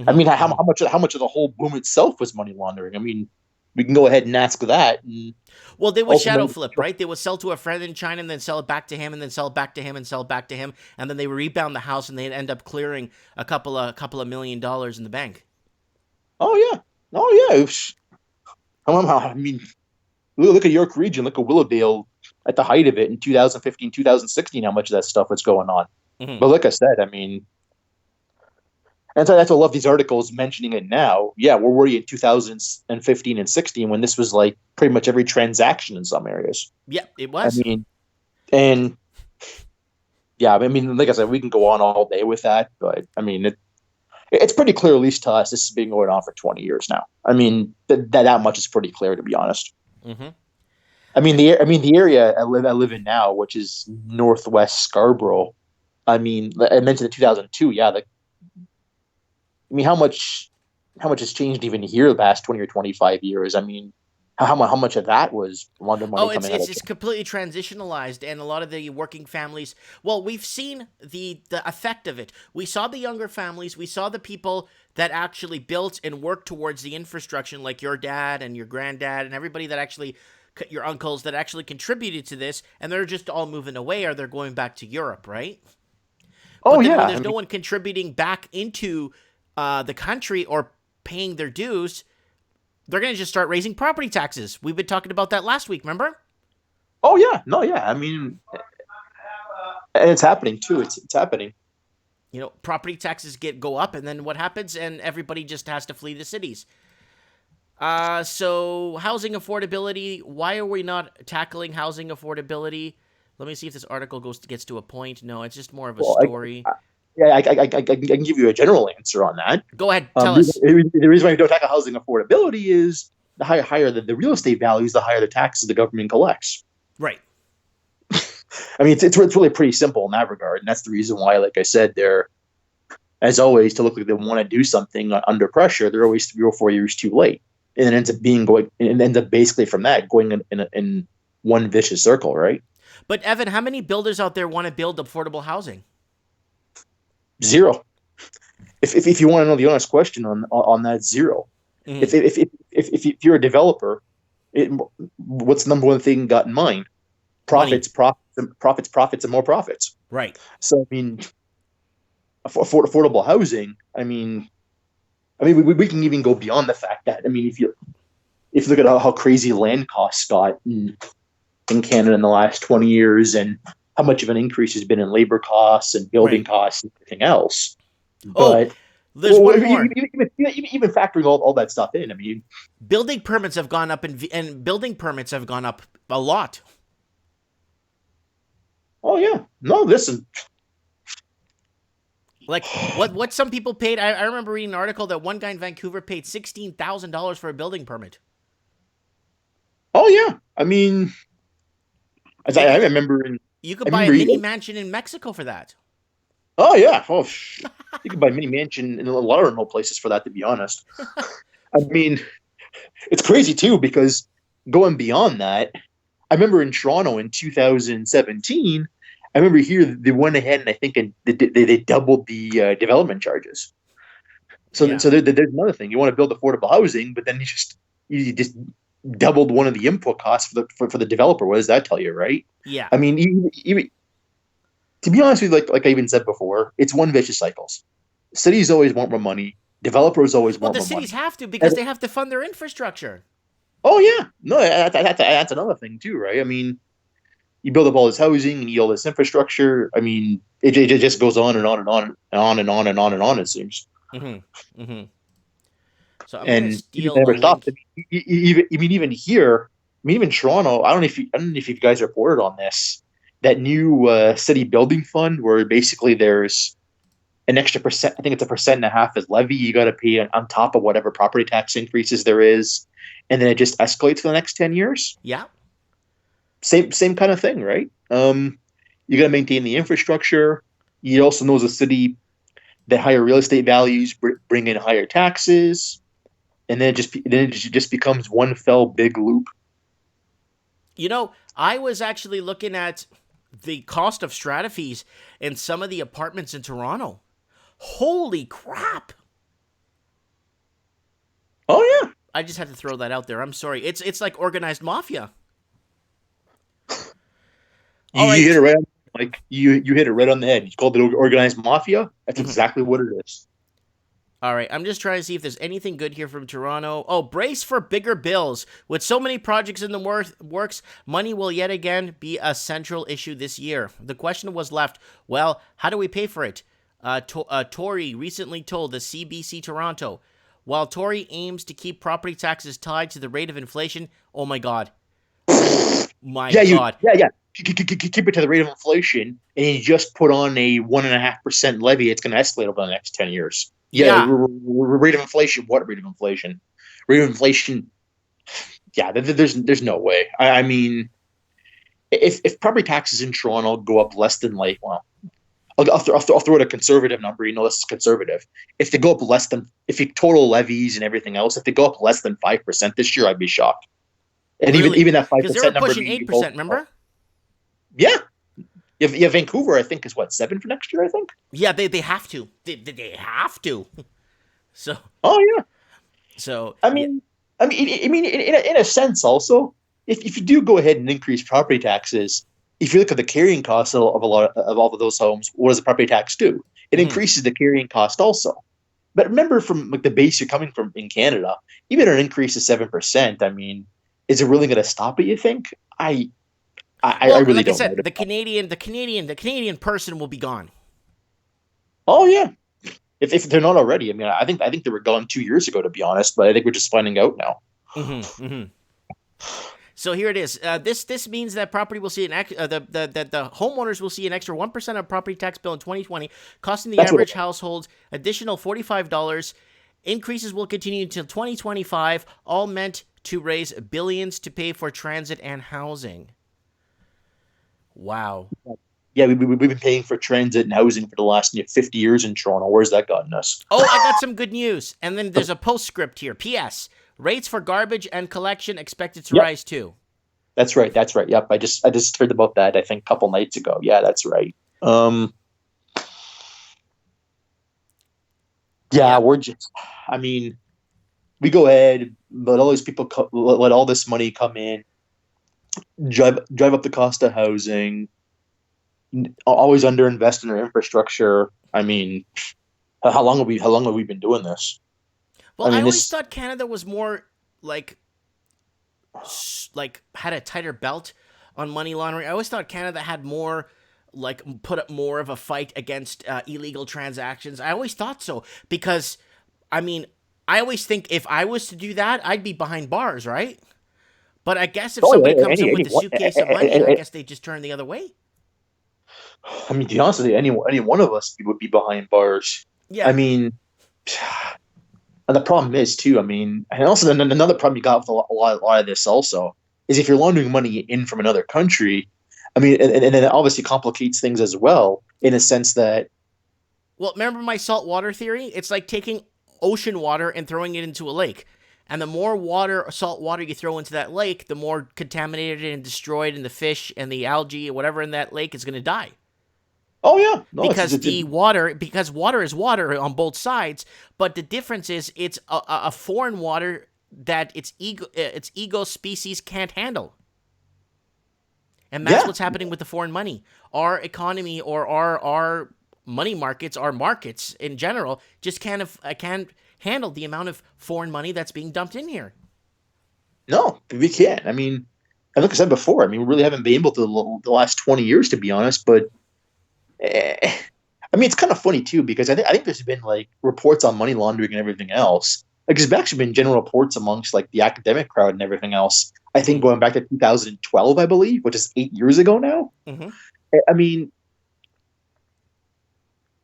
Speaker 2: I mean,
Speaker 1: Mm-hmm. Mm-hmm.
Speaker 2: how much of the whole boom itself was money laundering? I mean, we can go ahead and ask that, and
Speaker 1: Well, they would shadow
Speaker 2: ultimately,
Speaker 1: flip, right? They would sell to a friend in China and then sell it back to him, and then sell it back to him, and sell it back to him, and then they would rebound the house, and they'd end up clearing a couple of $1 million in the bank.
Speaker 2: oh yeah, oh yeah. I mean, look at York Region, look at Willowdale at the height of it in 2015, 2016. How much of that stuff was going on?
Speaker 1: Mm-hmm.
Speaker 2: But like I said, I mean, and so that's why I love these articles mentioning it now. Yeah, where were you in 2015 and 16 when this was like pretty much every transaction in some areas?
Speaker 1: Yeah, it
Speaker 2: I
Speaker 1: was.
Speaker 2: mean, and yeah, I mean, like I said, we can go on all day with that, but I mean, it's pretty clear, at least to us, this has been going on for 20 years now. I mean, that much is pretty clear, to be honest.
Speaker 1: Mm-hmm.
Speaker 2: I mean, the area I live in now, which is northwest Scarborough. I mean, I mentioned the 2002. Yeah, I mean, how much has changed even here the past 20 or 25 years? I mean, how much of that was London money
Speaker 1: Oh, it's
Speaker 2: coming out
Speaker 1: it's
Speaker 2: of
Speaker 1: it's
Speaker 2: China?
Speaker 1: completely transitionalized, and a lot of the working families. Well, we've seen the effect of it. We saw the younger families. We saw the people that actually built and worked towards the infrastructure, like your dad and your granddad and everybody that actually your uncles that actually contributed to this, and they're just all moving away, or they're going back to Europe, right?
Speaker 2: Oh
Speaker 1: But then when
Speaker 2: yeah,
Speaker 1: there's no one contributing back into the country or paying their dues, they're going to just start raising property taxes. We've been talking about that last week, remember?
Speaker 2: oh yeah, no, yeah. I mean, and it's happening too. It's happening.
Speaker 1: You know, property taxes go up, and then what happens? And everybody just has to flee the cities. So housing affordability. Why are we not tackling housing affordability? Let me see if this article gets to a point. No, it's just more of a
Speaker 2: Well,
Speaker 1: story.
Speaker 2: yeah, I can give you a general answer on that.
Speaker 1: Go ahead, tell us.
Speaker 2: The reason why we don't tackle housing affordability is the higher the real estate values, the higher the taxes the government collects.
Speaker 1: Right.
Speaker 2: I mean, it's really pretty simple in that regard, and that's the reason why, like I said, they're, as always, to look like they want to do something under pressure, they're always 3 or 4 years too late, and it ends up basically from that going in one vicious circle, right?
Speaker 1: But Evan, how many builders out there want to build affordable housing?
Speaker 2: Zero. If you want to know the honest question on that, zero.
Speaker 1: Mm-hmm.
Speaker 2: If you're a developer, what's the number one thing you got in mind? Profits, and more profits.
Speaker 1: Right.
Speaker 2: So I mean, affordable housing. I mean, we can even go beyond the fact that, I mean, if you look at how crazy land costs got in Canada in the last 20 years, and how much of an increase has been in labor costs and building costs and everything else. But
Speaker 1: there's one more.
Speaker 2: Even factoring all that stuff in, I mean,
Speaker 1: building permits have gone up, and building permits have gone up a lot.
Speaker 2: Oh yeah, no, listen.
Speaker 1: Like what some people paid. I remember reading an article that one guy in Vancouver paid $16,000 for a building permit.
Speaker 2: Oh yeah, I mean, I remember.
Speaker 1: You could buy a mini mansion in Mexico for that.
Speaker 2: Oh yeah, you could buy a mini mansion in a lot of remote places for that. To be honest, I mean, it's crazy too, because going beyond that, I remember in Toronto in 2017. I remember here they went ahead and I think they doubled the development charges. So there's another thing. You want to build affordable housing, but then you just doubled one of the input costs for the developer. What does that tell you, right?
Speaker 1: Yeah.
Speaker 2: I mean, even to be honest with you, like I even said before, it's one vicious cycle. Cities always want more money. Developers always want more money.
Speaker 1: Well, the cities have to, because they have to fund their infrastructure.
Speaker 2: Oh yeah, no, that's another thing too, right? I mean, you build up all this housing and you all this infrastructure. I mean, it just goes on and on and on and on and on and on and on. It seems.
Speaker 1: Mm-hmm. Mm-hmm. So I'm
Speaker 2: and steal never stopped. Even here, even Toronto. I don't know if you guys reported on this. That new city building fund, where basically there's an extra percent. I think it's 1.5% as levy you got to pay on top of whatever property tax increases there is, and then it just escalates for the next 10 years.
Speaker 1: Yeah.
Speaker 2: Same kind of thing, right? You got to maintain the infrastructure. You also know as a city that higher real estate values bring in higher taxes, and then it just becomes one fell big loop.
Speaker 1: You know, I was actually looking at the cost of strata fees in some of the apartments in Toronto. Holy crap!
Speaker 2: Oh yeah,
Speaker 1: I just had to throw that out there. I'm sorry. It's like organized mafia.
Speaker 2: You hit it right on, you hit it right on the head. You called it organized mafia. That's exactly what it is.
Speaker 1: All right, I'm just trying to see if there's anything good here from Toronto. Oh, brace for bigger bills. With so many projects in the works, money will yet again be a central issue this year. The question was left, well, how do we pay for it? Tory recently told the CBC Toronto, while Tory aims to keep property taxes tied to the rate of inflation, oh my God. My God.
Speaker 2: Keep it to the rate of inflation, and you just put on a 1.5% levy. It's going to escalate over the next 10 years. Yeah. Rate of inflation. What rate of inflation? Rate of inflation. Yeah, there's no way. I mean, if property taxes in Toronto go up less than I'll throw out a conservative number. You know, this is conservative. If they go up less than, if you total levies and everything else, if they go up less than 5% this year, I'd be shocked. And
Speaker 1: really?
Speaker 2: even that 5%
Speaker 1: because they were
Speaker 2: number
Speaker 1: pushing 8%. Remember?
Speaker 2: Yeah. Yeah, Vancouver, I think, is 7 for next year, I think?
Speaker 1: Yeah, they have to. They have to. So.
Speaker 2: Oh, yeah.
Speaker 1: So.
Speaker 2: I mean, in a sense also, if you do go ahead and increase property taxes, if you look at the carrying cost of a lot of all of those homes, what does the property tax do? It
Speaker 1: Hmm.
Speaker 2: increases the carrying cost also. But remember, from like the base you're coming from in Canada, even an increase of 7%. I mean, is it really going to stop it? You think? I
Speaker 1: Well,
Speaker 2: really
Speaker 1: like I
Speaker 2: don't
Speaker 1: said,
Speaker 2: know.
Speaker 1: the Canadian person will be gone.
Speaker 2: Oh yeah, if they're not already, I mean, I think they were gone 2 years ago, to be honest. But I think we're just finding out now.
Speaker 1: Hmm. Hmm. So here it is. This means that property will see the homeowners will see an extra 1% of property tax bill in 2020, costing the
Speaker 2: That's what.
Speaker 1: average household additional $45. Increases will continue until 2025, all meant to raise billions to pay for transit and housing. Wow.
Speaker 2: Yeah, we've been paying for transit and housing for the last 50 years in Toronto. Where's that gotten us?
Speaker 1: Oh, I got some good news. And then there's a postscript here. P.S. Rates for garbage and collection expected to
Speaker 2: Yep,
Speaker 1: rise too.
Speaker 2: that's right. That's right. Yep, I just heard about that. I think a couple nights ago. Yeah, that's right. Yeah,
Speaker 1: Yep.
Speaker 2: we're just. I mean, we go ahead, let all these people let all this money come in, drive up the cost of housing, always underinvest in our infrastructure. I mean, how long have we been doing this?
Speaker 1: Well,
Speaker 2: I
Speaker 1: I
Speaker 2: mean,
Speaker 1: always
Speaker 2: this.
Speaker 1: thought Canada was more like had a tighter belt on money laundering. I always thought Canada had more put up more of a fight against illegal transactions. I always thought so because I mean, I always think if I was to do that, I'd be behind bars, right? But I guess if
Speaker 2: Oh
Speaker 1: somebody
Speaker 2: yeah,
Speaker 1: comes in with a suitcase of money, I guess they just turn the other way.
Speaker 2: I mean, to be honest with you, any one of us would be behind bars. I
Speaker 1: Yeah.
Speaker 2: mean, and the problem is too. I mean, and also then another problem you got with a lot of this also is if you're laundering money in from another country. I mean, and it obviously complicates things as well in a sense that.
Speaker 1: Well, remember my salt water theory? It's like taking ocean water and throwing it into a lake. And the more water, salt water you throw into that lake, the more contaminated and destroyed, and the fish and the algae or whatever in that lake is going to die.
Speaker 2: Oh yeah, no,
Speaker 1: Because water is water on both sides, but the difference is it's a foreign water that its ego species can't handle. And that's
Speaker 2: yeah,
Speaker 1: what's happening with the foreign money. Our economy or our money markets, our markets in general, just can't handle the amount of foreign money that's being dumped in here.
Speaker 2: no, we can't. I mean, and like I said before, I mean, we really haven't been able to the last 20 years, to be honest. But eh, I mean, it's kind of funny too because I think there's been like reports on money laundering and everything else. Like, there's actually been general reports amongst like the academic crowd and everything else. I think
Speaker 1: Mm-hmm.
Speaker 2: going back to 2012, I believe, which is 8 years ago now.
Speaker 1: Mm-hmm.
Speaker 2: I mean,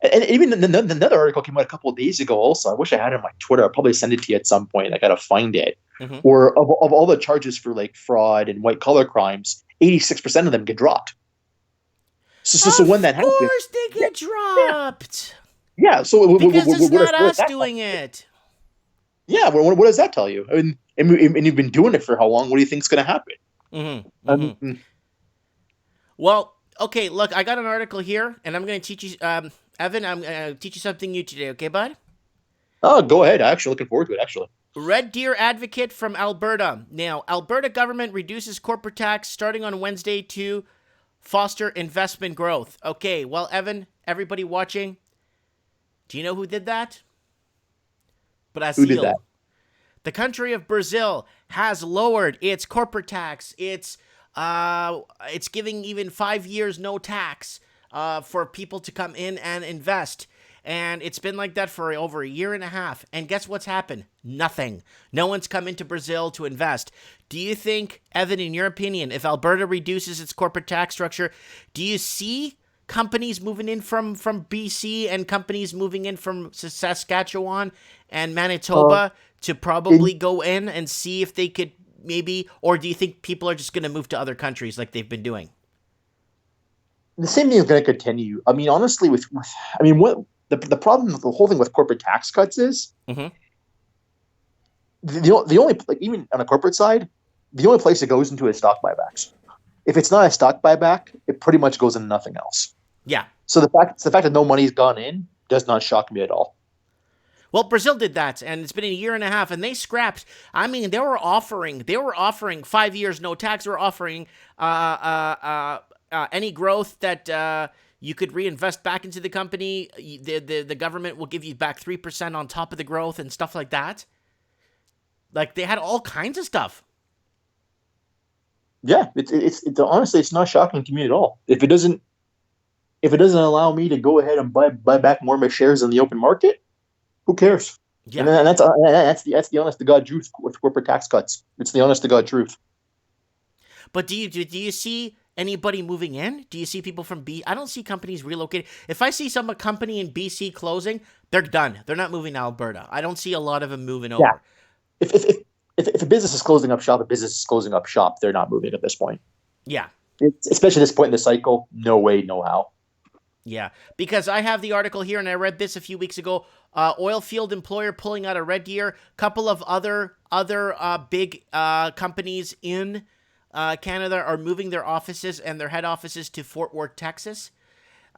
Speaker 2: and even another article came out a couple of days ago. Also, I wish I had it on my Twitter. I'll probably send it to you at some point. I gotta find it.
Speaker 1: Mm-hmm.
Speaker 2: Where of all the charges for like fraud and white collar crimes, 86% of them get dropped. So when
Speaker 1: Of
Speaker 2: that happens,
Speaker 1: course they
Speaker 2: yeah,
Speaker 1: get
Speaker 2: yeah,
Speaker 1: dropped
Speaker 2: yeah. So
Speaker 1: because it's
Speaker 2: what
Speaker 1: not
Speaker 2: does
Speaker 1: us
Speaker 2: that tell
Speaker 1: doing it.
Speaker 2: you? Yeah, what does that tell you? I mean, and you've been doing it for how long? What do you think's going to happen?
Speaker 1: Mm-hmm.
Speaker 2: I
Speaker 1: Mm-hmm.
Speaker 2: mean,
Speaker 1: Well, okay. Look, I got an article here, and I'm going to teach you, Evan. I'm going to teach you something new today. Okay, bud?
Speaker 2: oh, go ahead. I'm actually looking forward to it. Actually,
Speaker 1: Red Deer advocate from Alberta. Now, Alberta government reduces corporate tax starting on Wednesday to foster investment growth. Okay, well, Evan, everybody watching, do you know who did that?
Speaker 2: who did that?
Speaker 1: Brazil. The country of Brazil has lowered its corporate tax. It's giving even 5 years no tax for people to come in and invest. And it's been like that for over a year and a half. And guess what's happened? Nothing. No one's come into Brazil to invest. Do you think, Evan, in your opinion, if Alberta reduces its corporate tax structure, do you see companies moving in from BC and companies moving in from Saskatchewan and
Speaker 2: Uh,
Speaker 1: Manitoba to probably
Speaker 2: in
Speaker 1: go in and see if they could maybe, or do you think people are just going to move to other countries like they've been doing?
Speaker 2: the same thing is going to continue. I mean, honestly, I mean, what the problem with the whole thing with corporate tax cuts is
Speaker 1: Mm-hmm.
Speaker 2: the only like even on a corporate side, the only place it goes into is stock buybacks. If it's not a stock buyback, it pretty much goes into nothing else.
Speaker 1: Yeah.
Speaker 2: So the fact that no money's gone in does not shock me at all.
Speaker 1: Well, Brazil did that, and it's been a year and a half, and they scrapped. I mean, they were offering 5 years no tax. They were offering any growth that you could reinvest back into the company. The government will give you back 3% on top of the growth and stuff like that. Like they had all kinds of stuff.
Speaker 2: Yeah, it's honestly, it's not shocking to me at all. If it doesn't allow me to go ahead and buy back more of my shares in the open market, who cares? And
Speaker 1: Yeah.
Speaker 2: then that's the honest to God truth with corporate tax cuts. It's the honest to God truth.
Speaker 1: But do you see anybody moving in? Do you see people from B? I don't see companies relocating. If I see some company in BC closing, they're done. They're not moving to Alberta. I don't see a lot of them moving
Speaker 2: Yeah,
Speaker 1: over.
Speaker 2: if a business is closing up shop, a business is closing up shop. They're not moving at this point.
Speaker 1: Yeah.
Speaker 2: Especially at this point in the cycle. No way, no how.
Speaker 1: Yeah, because I have the article here, and I read this a few weeks ago. Oil field employer pulling out of Red Deer. Couple of other big companies in Canada are moving their offices and their head offices to Fort Worth, Texas.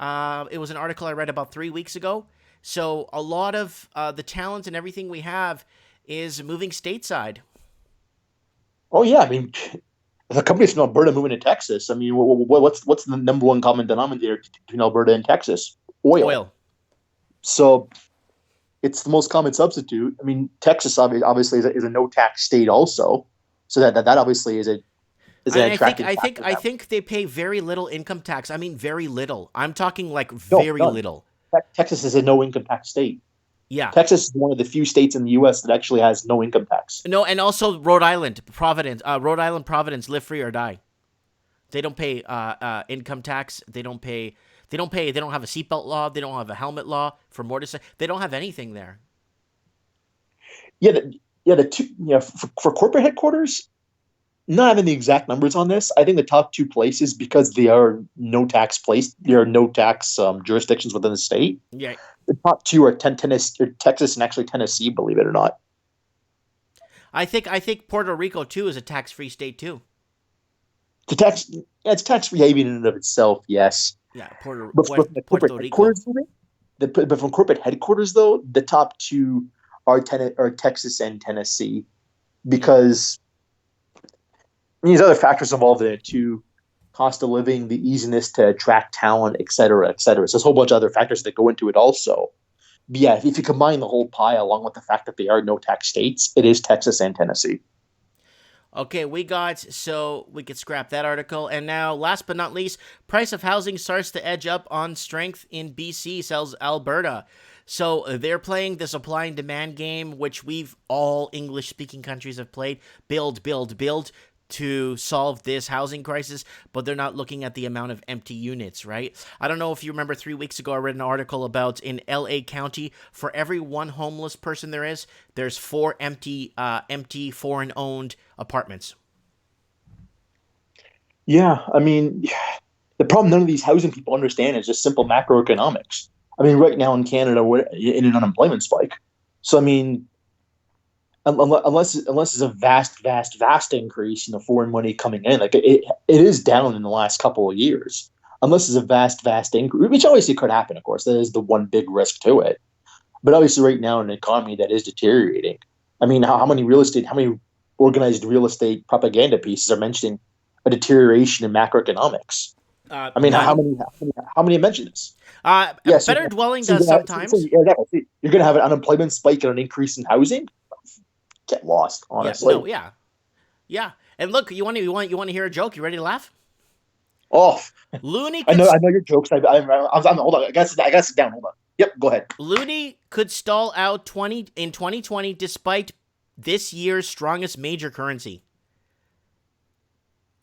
Speaker 1: It was an article I read about 3 weeks ago. So a lot of the talent and everything we have is moving stateside.
Speaker 2: Oh yeah, I mean, the companies from Alberta moving to Texas. I mean, what's the number one common denominator between Alberta and Texas? Oil.
Speaker 1: Oil.
Speaker 2: So it's the most common substitute. I mean, Texas obviously is a no tax state also, so that obviously is
Speaker 1: And
Speaker 2: an
Speaker 1: I think
Speaker 2: attractive
Speaker 1: I think
Speaker 2: factor.
Speaker 1: I think they pay very little income tax. I mean, very little. I'm talking like
Speaker 2: No,
Speaker 1: very
Speaker 2: none.
Speaker 1: little.
Speaker 2: Texas is a no income tax state.
Speaker 1: Yeah.
Speaker 2: Texas is one of the few states in the U.S. that actually has no income tax.
Speaker 1: No, and also Rhode Island, Providence, Rhode Island, Providence, live free or die. They don't pay income tax. They don't pay. They don't pay. They don't have a seatbelt law. They don't have a helmet law for motorcycle. They don't have anything there.
Speaker 2: Yeah, the two, for corporate headquarters, not having the exact numbers on this, I think the top two places, because they are no tax place, there are no tax jurisdictions within the state.
Speaker 1: Yeah,
Speaker 2: The top two are Tennessee, or Texas, and actually Tennessee, believe it or not.
Speaker 1: I think Puerto Rico too is a tax free state too.
Speaker 2: It's tax free haven in and of itself, yes.
Speaker 1: Yeah,
Speaker 2: But from the corporate
Speaker 1: Puerto Rico.
Speaker 2: headquarters, but from corporate headquarters though, the top two are Texas and Tennessee, because these other factors involved in it too: cost of living, the easiness to attract talent, et cetera, et cetera. So there's a whole bunch of other factors that go into it also. But yeah, if you combine the whole pie along with the fact that they are no tax states, it is Texas and Tennessee.
Speaker 1: Okay, so we could scrap that article. And now, last but not least, price of housing starts to edge up on strength in BC, sells Alberta. So they're playing the supply and demand game, which we've all English-speaking countries have played. Build, build, build to solve this housing crisis, but they're not looking at the amount of empty units, right? I don't know if you remember 3 weeks ago, I read an article about in LA County, for every one homeless person there's four empty foreign-owned apartments.
Speaker 2: Yeah, I mean, the problem none of these housing people understand is just simple macroeconomics. I mean, right now in Canada, we're in an unemployment spike. So, I mean, unless there's a vast increase in the foreign money coming in, like it is down in the last couple of years. Unless there's a vast increase, which obviously could happen, of course, that is the one big risk to it. But obviously, right now in an economy that is deteriorating, I mean, how many organized real estate propaganda pieces are mentioning a deterioration in macroeconomics? I mean,
Speaker 1: None.
Speaker 2: how many mention this?
Speaker 1: Uh,
Speaker 2: Yes,
Speaker 1: Better dwelling
Speaker 2: so
Speaker 1: does sometimes.
Speaker 2: yeah, exactly. You're going to have an unemployment spike and an increase in housing. Get lost,
Speaker 1: Yeah,
Speaker 2: honestly.
Speaker 1: no, yeah. Yeah. And look, you want to hear a joke? You ready to laugh?
Speaker 2: Oh,
Speaker 1: Looney
Speaker 2: I
Speaker 1: could
Speaker 2: know, I know your jokes. Hold on. I got to sit down. Hold on. Yep, go ahead.
Speaker 1: Looney could stall out 2020 despite this year's strongest major currency.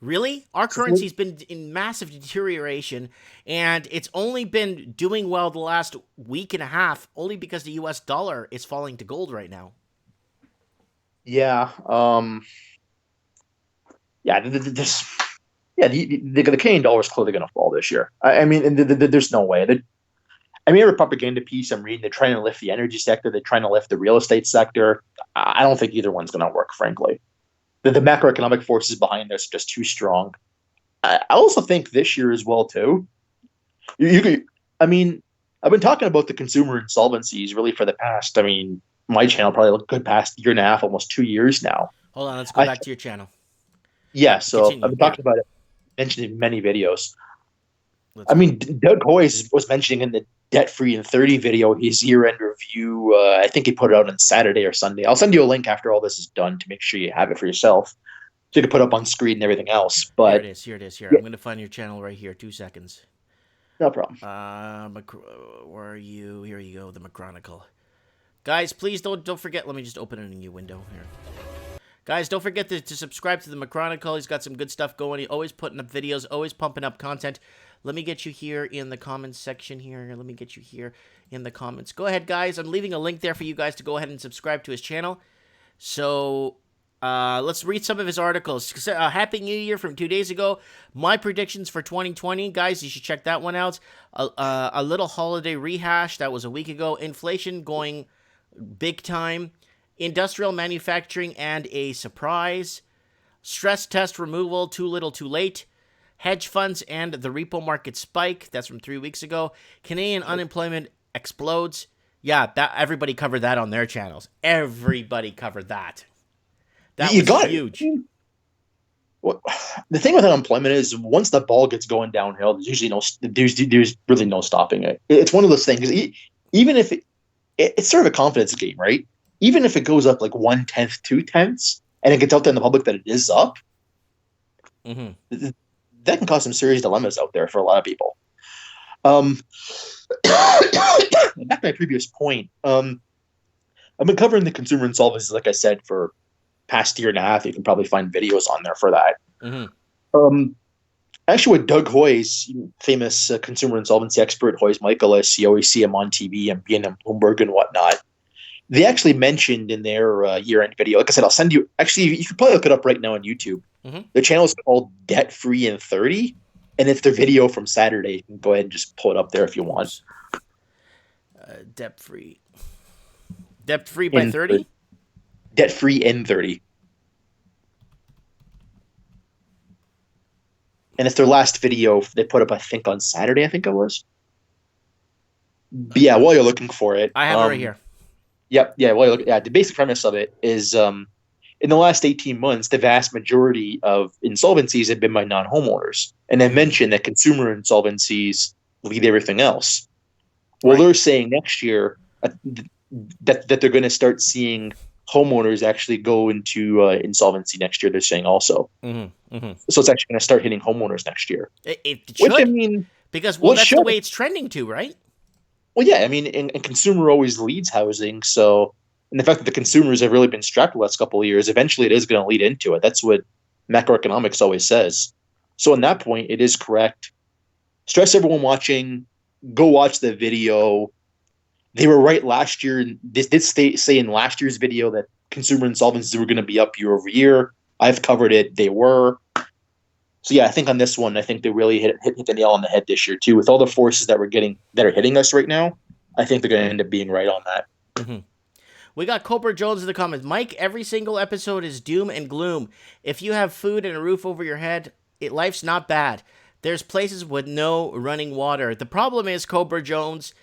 Speaker 1: Really? Our currency's been in massive deterioration, and it's only been doing well the last week and a half, only because the US dollar is falling to gold right now.
Speaker 2: Yeah. Yeah. This. Yeah. The Canadian dollar is clearly going to fall this year. I mean, there's no way. I mean, every propaganda piece I'm reading, they're trying to lift the energy sector. They're trying to lift the real estate sector. I don't think either one's going to work, frankly. The macroeconomic forces behind this are just too strong. I also think this year as well too. I mean, I've been talking about the consumer insolvencies really for the past, I mean, my channel probably a good past year and a half, almost 2 years now.
Speaker 1: Hold on, let's go
Speaker 2: I
Speaker 1: back to your channel.
Speaker 2: Yeah, so I've
Speaker 1: Continue.
Speaker 2: been
Speaker 1: Yeah.
Speaker 2: talking about it, mentioned in many videos.
Speaker 1: Let's
Speaker 2: I
Speaker 1: go.
Speaker 2: mean, Doug Hoyes was mentioning in the Debt Free in 30 video his year-end review. I think he put it out on Saturday or Sunday. I'll send you a link after all this is done to make sure you have it for yourself, so you can put up on screen and everything else.
Speaker 1: Here it
Speaker 2: But
Speaker 1: is. Here it is. Here.
Speaker 2: yeah,
Speaker 1: I'm going to find your channel right here. 2 seconds.
Speaker 2: no problem.
Speaker 1: Where are you? Here you go. The McChronicle. Guys, please don't forget. Let me just open a new window here. Guys, don't forget to subscribe to the McChronicle. He's got some good stuff going. He's always putting up videos, always pumping up content. Let me get you here in the comments section here. Let me get you here in the comments. Go ahead, guys. I'm leaving a link there for you guys to go ahead and subscribe to his channel. So, let's read some of his articles. Happy New Year from 2 days ago. My predictions for 2020. Guys, you should check that one out. A little holiday rehash. That was a week ago. Inflation going big time. Industrial manufacturing and a surprise. Stress test removal, too little too late. Hedge funds and the repo market spike. That's from 3 weeks ago. Canadian unemployment explodes. Yeah, that everybody covered that on their channels. Everybody covered that. That
Speaker 2: You
Speaker 1: was
Speaker 2: got
Speaker 1: huge.
Speaker 2: it. Well, the thing with unemployment is once the ball gets going downhill, there's usually there's really no stopping it. It's one of those things. Even if it's sort of a confidence game, right? Even if it goes up like 1/10, 2/10, and it gets out there in the public that it is up, that can cause some serious dilemmas out there for a lot of people. Back to my previous point, I've been covering the consumer insolvencies, like I said, for past year and a half. You can probably find videos on there for that. Actually, with Doug Hoyes, famous consumer insolvency expert, Hoyes Michaelis, you always see him on TV and being in Bloomberg and whatnot. They actually mentioned in their year-end video, like I said, I'll send you, actually, you can probably look it up right now on YouTube. Their channel is called Debt Free in 30, and it's their video from Saturday. You can go ahead and just pull it up there if you want.
Speaker 1: Debt Free. Debt Free by 30?
Speaker 2: Debt Free in 30. And it's their last video they put up, I think, on Saturday, I think it was. But yeah, while you're looking for it.
Speaker 1: I have it right here.
Speaker 2: Yep. Yeah. Well, the basic premise of it is in the last 18 months, the vast majority of insolvencies have been by non-homeowners. And they mentioned that consumer insolvencies lead everything else. Well, they're saying next year that they're going to start seeing homeowners actually go into insolvency next year, they're saying also. So it's actually going to start hitting homeowners next year.
Speaker 1: It should.
Speaker 2: Which, I mean,
Speaker 1: because, well, that's the way it's trending to, right?
Speaker 2: Well, yeah, I mean, and consumer always leads housing, so, and the fact that the consumers have really been strapped the last couple of years, eventually it is going to lead into it. That's what macroeconomics always says. So on that point, it is correct. Stress everyone watching, go watch the video. They were right last year. This did say in last year's video that consumer insolvencies were going to be up year over year. I've covered it. They were. So yeah, I think on this one, I think they really hit the nail on the head this year too. With all the forces that are hitting us right now, I think they're going to end up being right on that.
Speaker 1: We got Cobra Jones in the comments. Mike, every single episode is doom and gloom. If you have food and a roof over your head, life's not bad. There's places with no running water. The problem is, Cobra Jones,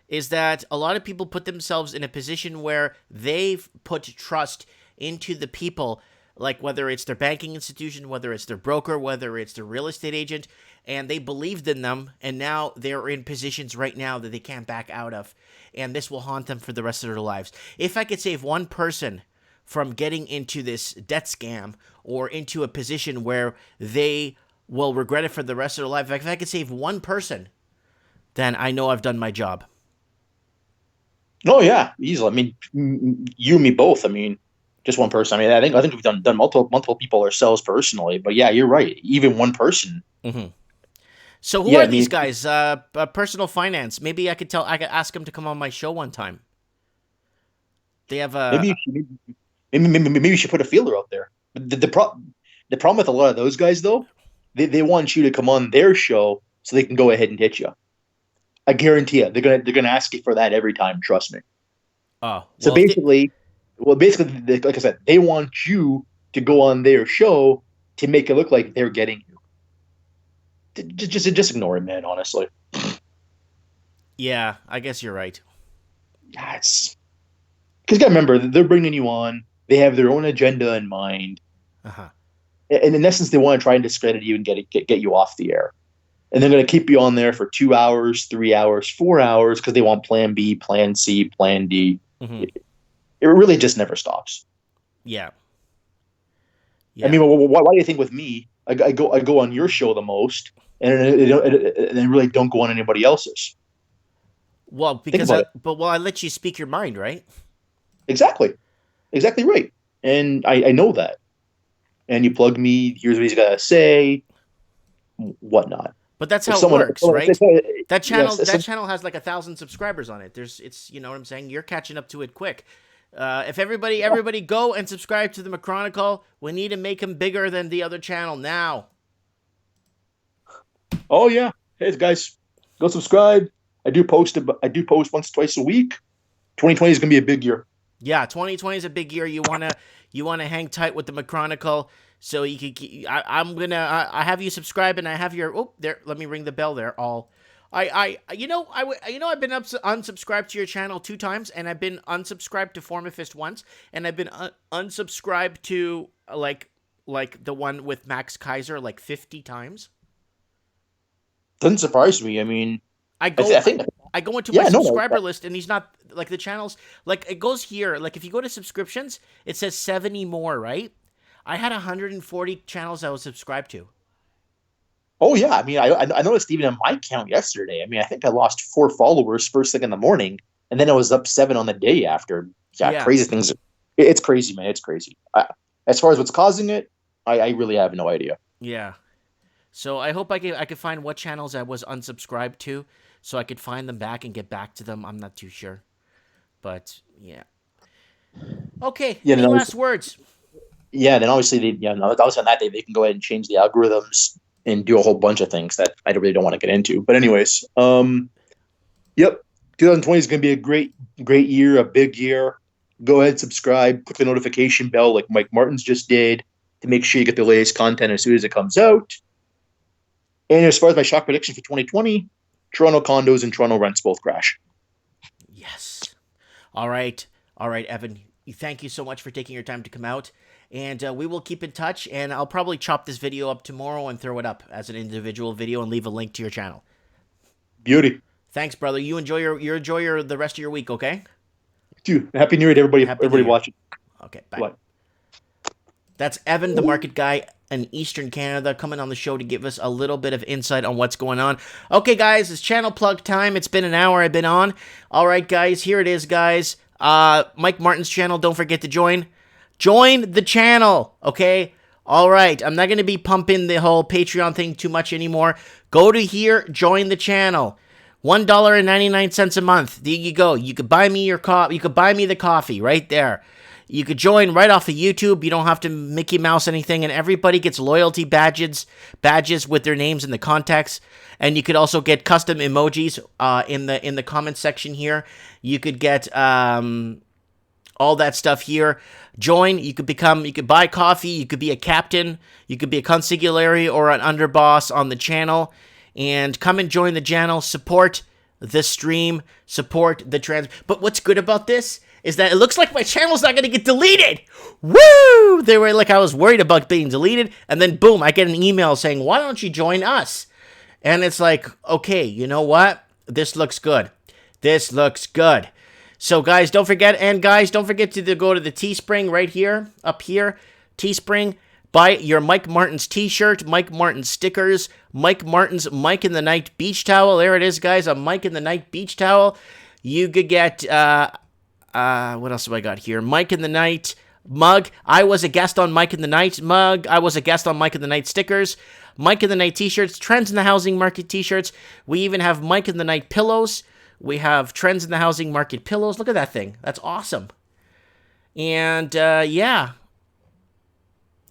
Speaker 1: is that a lot of people put themselves in a position where they've put trust into the people, like whether it's their banking institution, whether it's their broker, whether it's their real estate agent, and they believed in them, and now they're in positions right now that they can't back out of, and this will haunt them for the rest of their lives. If I could save one person from getting into this debt scam or into a position where they will regret it for the rest of their life, if I could save one person, then I know I've done my job.
Speaker 2: Oh yeah, easily. I mean, you and me both. I mean, just one person. I mean, I think we've done multiple people ourselves personally. But yeah, you're right. Even one person.
Speaker 1: So who are these guys? Personal finance. Maybe I could ask them to come on my show one time. They have a.
Speaker 2: Maybe you should put a feeler out there. The problem with a lot of those guys though, they want you to come on their show so they can go ahead and hit you. I guarantee you, they're gonna ask you for that every time. Trust me.
Speaker 1: Oh,
Speaker 2: so basically, like I said, they want you to go on their show to make it look like they're getting you. Just ignore it, man. Honestly.
Speaker 1: Yeah, I guess you're right.
Speaker 2: Yeah, it's because you gotta remember they're bringing you on. They have their own agenda in mind,
Speaker 1: Uh-huh.
Speaker 2: and in essence, they want to try and discredit you and get you off the air. And they're going to keep you on there for 2 hours, 3 hours, 4 hours because they want Plan B, Plan C, Plan D.
Speaker 1: Hmm.
Speaker 2: It really just never stops.
Speaker 1: Yeah.
Speaker 2: I
Speaker 1: Yeah.
Speaker 2: mean, why do you think with me, I go on your show the most, and I really don't go on anybody else's?
Speaker 1: Well,
Speaker 2: Think about it.
Speaker 1: I let you speak your mind, right?
Speaker 2: Exactly, exactly right. And I know that. And you plug me. Here's what he's got to say, whatnot.
Speaker 1: But that's
Speaker 2: If
Speaker 1: how it
Speaker 2: someone,
Speaker 1: works, right?
Speaker 2: yes,
Speaker 1: That channel has like 1,000 subscribers on it. It's, you know what I'm saying? You're catching up to it quick. If everybody go and subscribe to the McChronicle. We need to make him bigger than the other channel now.
Speaker 2: oh yeah, hey guys, go subscribe. I do post once, twice a week. 2020 is gonna be a big year.
Speaker 1: Yeah, 2020 is a big year. You wanna hang tight with the McChronicle, so you could. I have you subscribe, and I have your. Oh, there. Let me ring the bell. There. All. I've been unsubscribed to your channel 2 times, and I've been unsubscribed to Formafist once, and I've been unsubscribed to like the one with Max Kaiser like 50 times.
Speaker 2: Doesn't surprise me. I mean,
Speaker 1: I
Speaker 2: I,
Speaker 1: go
Speaker 2: think
Speaker 1: I go into my
Speaker 2: yeah, no,
Speaker 1: subscriber list, and he's not like the channels. Like it goes here. Like if you go to subscriptions, it says 70 more, right? I had 140 channels I was subscribed to.
Speaker 2: oh yeah. I mean, I noticed even in my count yesterday. I mean, I think I lost 4 followers first thing in the morning, and then I was up 7 on the day after. Yeah,
Speaker 1: Yeah,
Speaker 2: crazy things. It's crazy, man. It's crazy. As far as what's causing it, I really have no idea.
Speaker 1: yeah. So I hope I could find what channels I was unsubscribed to, so I could find them back and get back to them. I'm not too sure, but yeah. Okay.
Speaker 2: Yeah,
Speaker 1: Any
Speaker 2: no,
Speaker 1: last words?
Speaker 2: yeah. Then obviously, obviously on that day they can go ahead and change the algorithms and do a whole bunch of things that I really don't want to get into. But anyways, yep, 2020 is going to be a great year, a big year. Go ahead, subscribe, click the notification bell like Mike Martins just did to make sure you get the latest content as soon as it comes out. And as far as my shock prediction for 2020, Toronto condos and Toronto rents both crash.
Speaker 1: Yes. All right. All right, Evan. Thank you so much for taking your time to come out. And we will keep in touch. And I'll probably chop this video up tomorrow and throw it up as an individual video and leave a link to your channel.
Speaker 2: Beauty.
Speaker 1: Thanks, brother. You enjoy the rest of your week, okay?
Speaker 2: Dude, Happy New Year to everybody,
Speaker 1: Happy New Year.
Speaker 2: watching.
Speaker 1: Okay, bye.
Speaker 2: Bye.
Speaker 1: That's Evan, the market guy in Eastern Canada, coming on the show to give us a little bit of insight on what's going on. Okay, guys, it's channel plug time. It's been an hour I've been on. All right, guys, here it is, guys. Mike Martin's channel, don't forget to join. Join the channel, okay? All right, I'm not going to be pumping the whole Patreon thing too much anymore. Go to here, join the channel. $1.99 a month. There you go. You could buy me your you could buy me the coffee right there. You could join right off of YouTube. You don't have to Mickey Mouse anything, and everybody gets loyalty badges with their names in the context. And you could also get custom emojis in the comment section here. You could get all that stuff here. Join. You could buy coffee. You could be a captain. You could be a consigliere or an underboss on the channel. And come and join the channel. Support the stream. Support the But what's good about this is that it looks like my channel's not going to get deleted. Woo! They were like, I was worried about being deleted. And then boom, I get an email saying, why don't you join us? And it's like, okay, you know what? This looks good. This looks good. So guys, don't forget to go to the Teespring right here, up here, Teespring. Buy your Mike Martins t-shirt, Mike Martins stickers, Mike Martins Mike in the Night beach towel. There it is, guys, a Mike in the Night beach towel. You could get, what else have I got here? Mike in the Night mug. I was a guest on Mike in the Night mug. I was a guest on Mike in the Night stickers. Mike in the Night t-shirts, Trends in the Housing Market t-shirts. We even have Mike in the Night pillows. We have Trends in the Housing Market pillows. Look at that thing. That's awesome. And, yeah.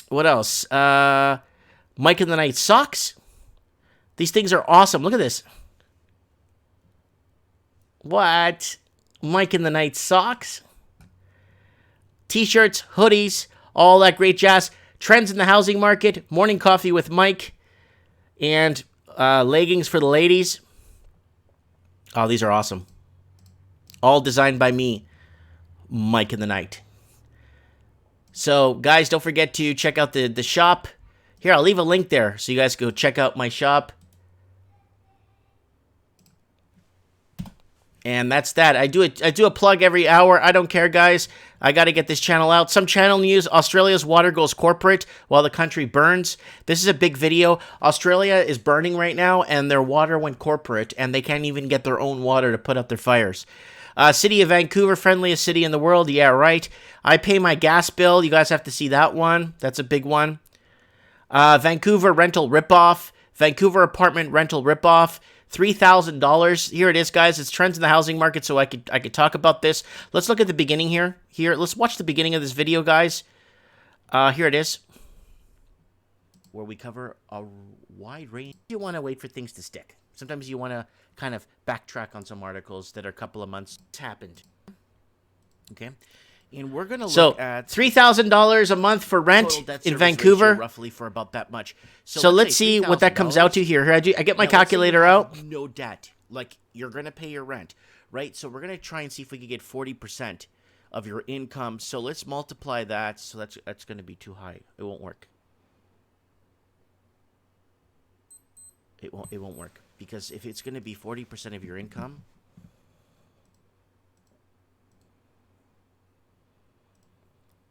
Speaker 1: What else? Mike in the Night socks. These things are awesome. Look at this. What? Mike in the Night socks. T-shirts, hoodies, all that great jazz. Trends in the Housing Market. Morning coffee with Mike. And leggings for the ladies. Oh, these are awesome. All designed by me, Mike in the Night. So, guys, don't forget to check out the shop. Here, I'll leave a link there so you guys go check out my shop. And that's that. I do a plug every hour. I don't care, guys. I got to get this channel out. Some channel news. Australia's water goes corporate while the country burns. This is a big video. Australia is burning right now, and their water went corporate, and they can't even get their own water to put out their fires. City of Vancouver, friendliest city in the world. Yeah, right. I pay my gas bill. You guys have to see that one. That's a big one. Vancouver rental ripoff. Vancouver apartment rental ripoff. $3,000. Here it is, guys. It's trends in the housing market, so I could talk about this. Let's look at the beginning here. Let's watch the beginning of this video, guys. Here it is, where we cover a wide range. You want to wait for things to stick. Sometimes you want to kind of backtrack on some articles that are a couple of months happened. Okay. And we're going to look at $3,000 a month for rent in Vancouver. Roughly for about that much. So let's see what that comes out to here. I get my calculator out. No debt. Like, you're going to pay your rent, right? So we're going to try and see if we can get 40% of your income. So let's multiply that. So that's going to be too high. It won't work. It won't work. Because if it's going to be 40% of your income,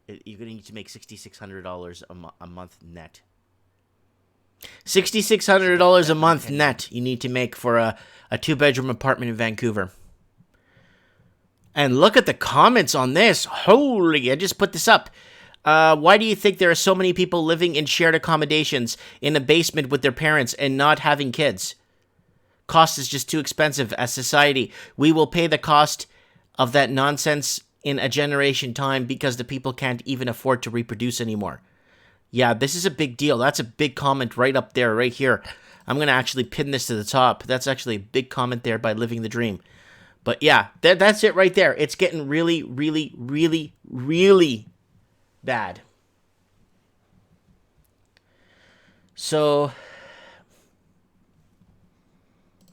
Speaker 1: you're going to need to make $6,600 a month net. $6,600 a month net you need to make for a two-bedroom apartment in Vancouver. And look at the comments on this. Holy, I just put this up. Why do you think there are so many people living in shared accommodations in a basement with their parents and not having kids? Cost is just too expensive as society. We will pay the cost of that nonsense in a generation time because the people can't even afford to reproduce anymore. Yeah, this is a big deal. That's a big comment right up there, right here. I'm going to actually pin this to the top. That's actually a big comment there by Living the Dream. But yeah, that's it right there. It's getting really, really, really, really bad. So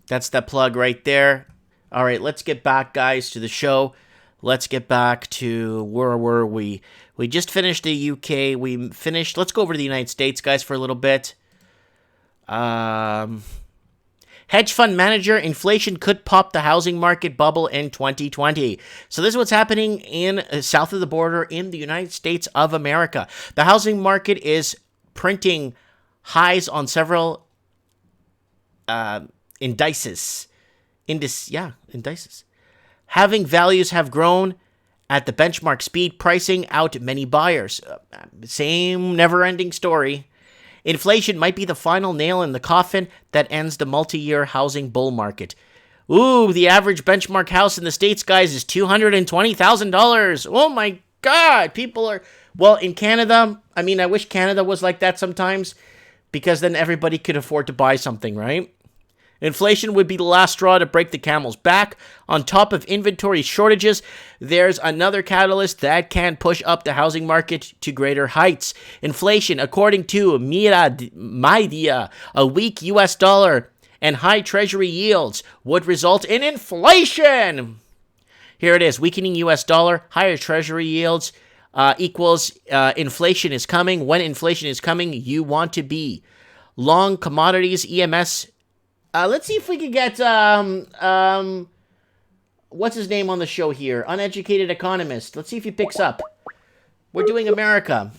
Speaker 1: that's that plug right there. All right, let's get back, guys, to the show. Let's get back to where were we? We just finished the UK. Let's go over to the United States, guys, for a little bit. Hedge fund manager, inflation could pop the housing market bubble in 2020. So this is what's happening in south of the border in the United States of America. The housing market is printing highs on several indices. Indices. Having values have grown at the benchmark speed, pricing out many buyers. Same never-ending story. Inflation might be the final nail in the coffin that ends the multi-year housing bull market. Ooh, the average benchmark house in the States, guys, is $220,000. Oh my God, people are... Well, in Canada, I mean, I wish Canada was like that sometimes, because then everybody could afford to buy something, right? Inflation would be the last straw to break the camel's back. On top of inventory shortages, there's another catalyst that can push up the housing market to greater heights. Inflation, according to Media, a weak U.S. dollar and high treasury yields would result in inflation. Here it is, weakening U.S. dollar, higher treasury yields equals inflation is coming. When inflation is coming, you want to be long commodities, EMS. Let's see if we can get, what's his name on the show here? Uneducated economist. Let's see if he picks up. We're doing America.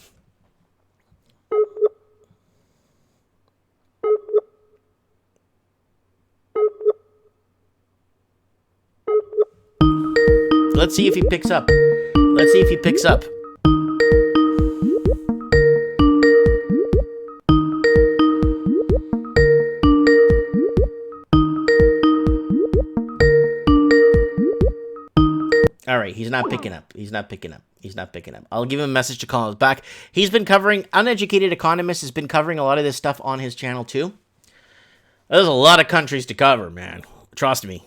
Speaker 1: Let's see if he picks up. Let's see if he picks up. All right, he's not picking up. He's not picking up. I'll give him a message to call us back. He's been covering, Uneducated Economist has been covering a lot of this stuff on his channel too. There's a lot of countries to cover, man. Trust me.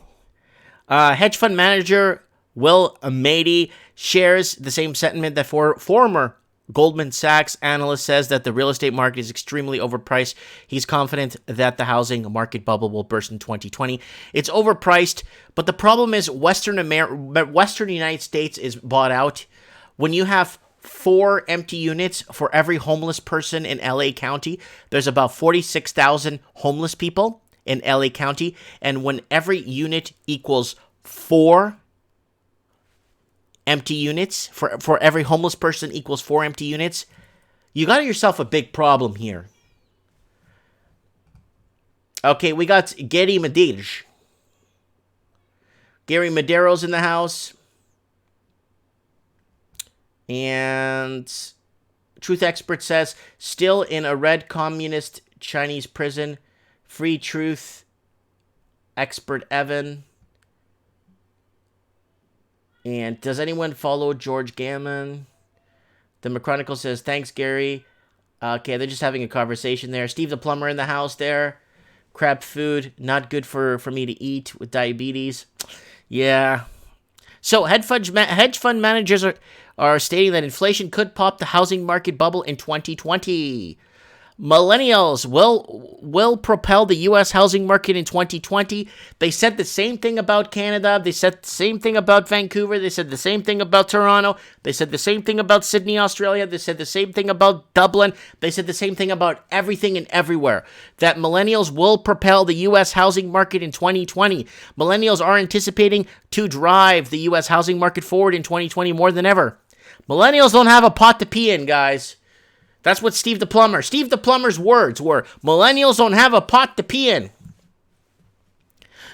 Speaker 1: Hedge fund manager Will Mady shares the same sentiment that former Goldman Sachs analyst says that the real estate market is extremely overpriced. He's confident that the housing market bubble will burst in 2020. It's overpriced, but the problem is Western United States is bought out. When you have 4 empty units for every homeless person in LA County, there's about 46,000 homeless people in LA County, and when every unit equals 4 empty units, for every homeless person equals 4 empty units, you got yourself a big problem here. Okay, we got Gary Medeiros. Gary Medeiros in the house. And Truth Expert says, still in a red communist Chinese prison. Free Truth Expert Evan. And does anyone follow George Gammon? The McChronicle says, thanks, Gary. Okay, they're just having a conversation there. Steve the Plumber in the house there. Crab food, not good for me to eat with diabetes. Yeah. So hedge fund managers are stating that inflation could pop the housing market bubble in 2020. Millennials will propel the U.S. housing market in 2020. They said the same thing about Canada. They said the same thing about Vancouver. They said the same thing about Toronto. They said the same thing about Sydney, Australia. They said the same thing about Dublin. They said the same thing about everything and everywhere. That millennials will propel the U.S. housing market in 2020. Millennials are anticipating to drive the U.S. housing market forward in 2020 more than ever. Millennials don't have a pot to pee in, guys. That's what Steve the Plumber's words were. Millennials don't have a pot to pee in.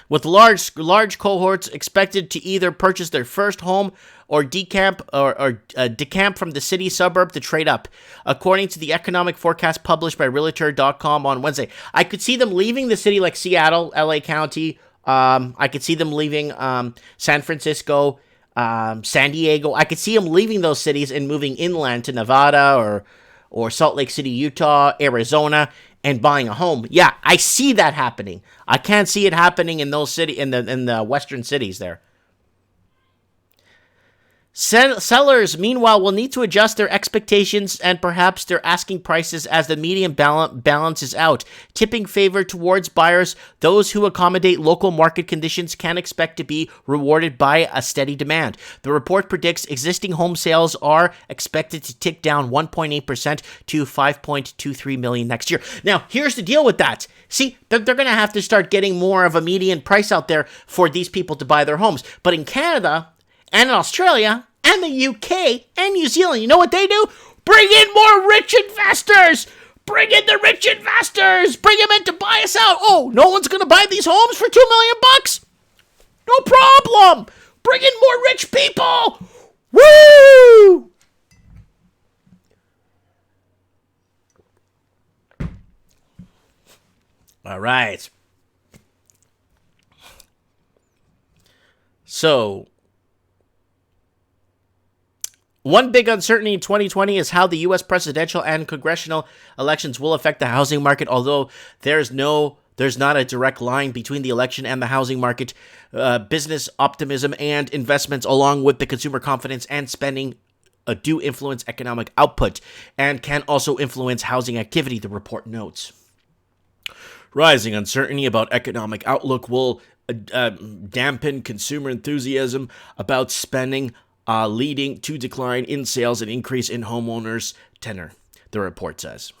Speaker 1: With large cohorts expected to either purchase their first home or decamp from the city suburb to trade up, according to the economic forecast published by Realtor.com on Wednesday. I could see them leaving the city like Seattle, LA County. I could see them leaving San Francisco, San Diego. I could see them leaving those cities and moving inland to Nevada or Salt Lake City, Utah, Arizona, and buying a home. Yeah, I see that happening. I can't see it happening in those in the western cities there. Sellers, meanwhile, will need to adjust their expectations and perhaps their asking prices as the median balances out, tipping favor towards buyers. Those who accommodate local market conditions can expect to be rewarded by a steady demand. The report predicts existing home sales are expected to tick down 1.8% to 5.23 million next year. Now, here's the deal with that. See, they're going to have to start getting more of a median price out there for these people to buy their homes. But in Canada and in Australia, and the UK, and New Zealand, you know what they do? Bring in more rich investors! Bring in the rich investors! Bring them in to buy us out! Oh, no one's gonna buy these homes for $2 million? No problem! Bring in more rich people! Woo! All right. So, one big uncertainty in 2020 is how the U.S. presidential and congressional elections will affect the housing market. Although there's not a direct line between the election and the housing market, business optimism and investments, along with the consumer confidence and spending, do influence economic output and can also influence housing activity, the report notes. Rising uncertainty about economic outlook will dampen consumer enthusiasm about spending, leading to decline in sales and increase in homeowners' tenure, the report says.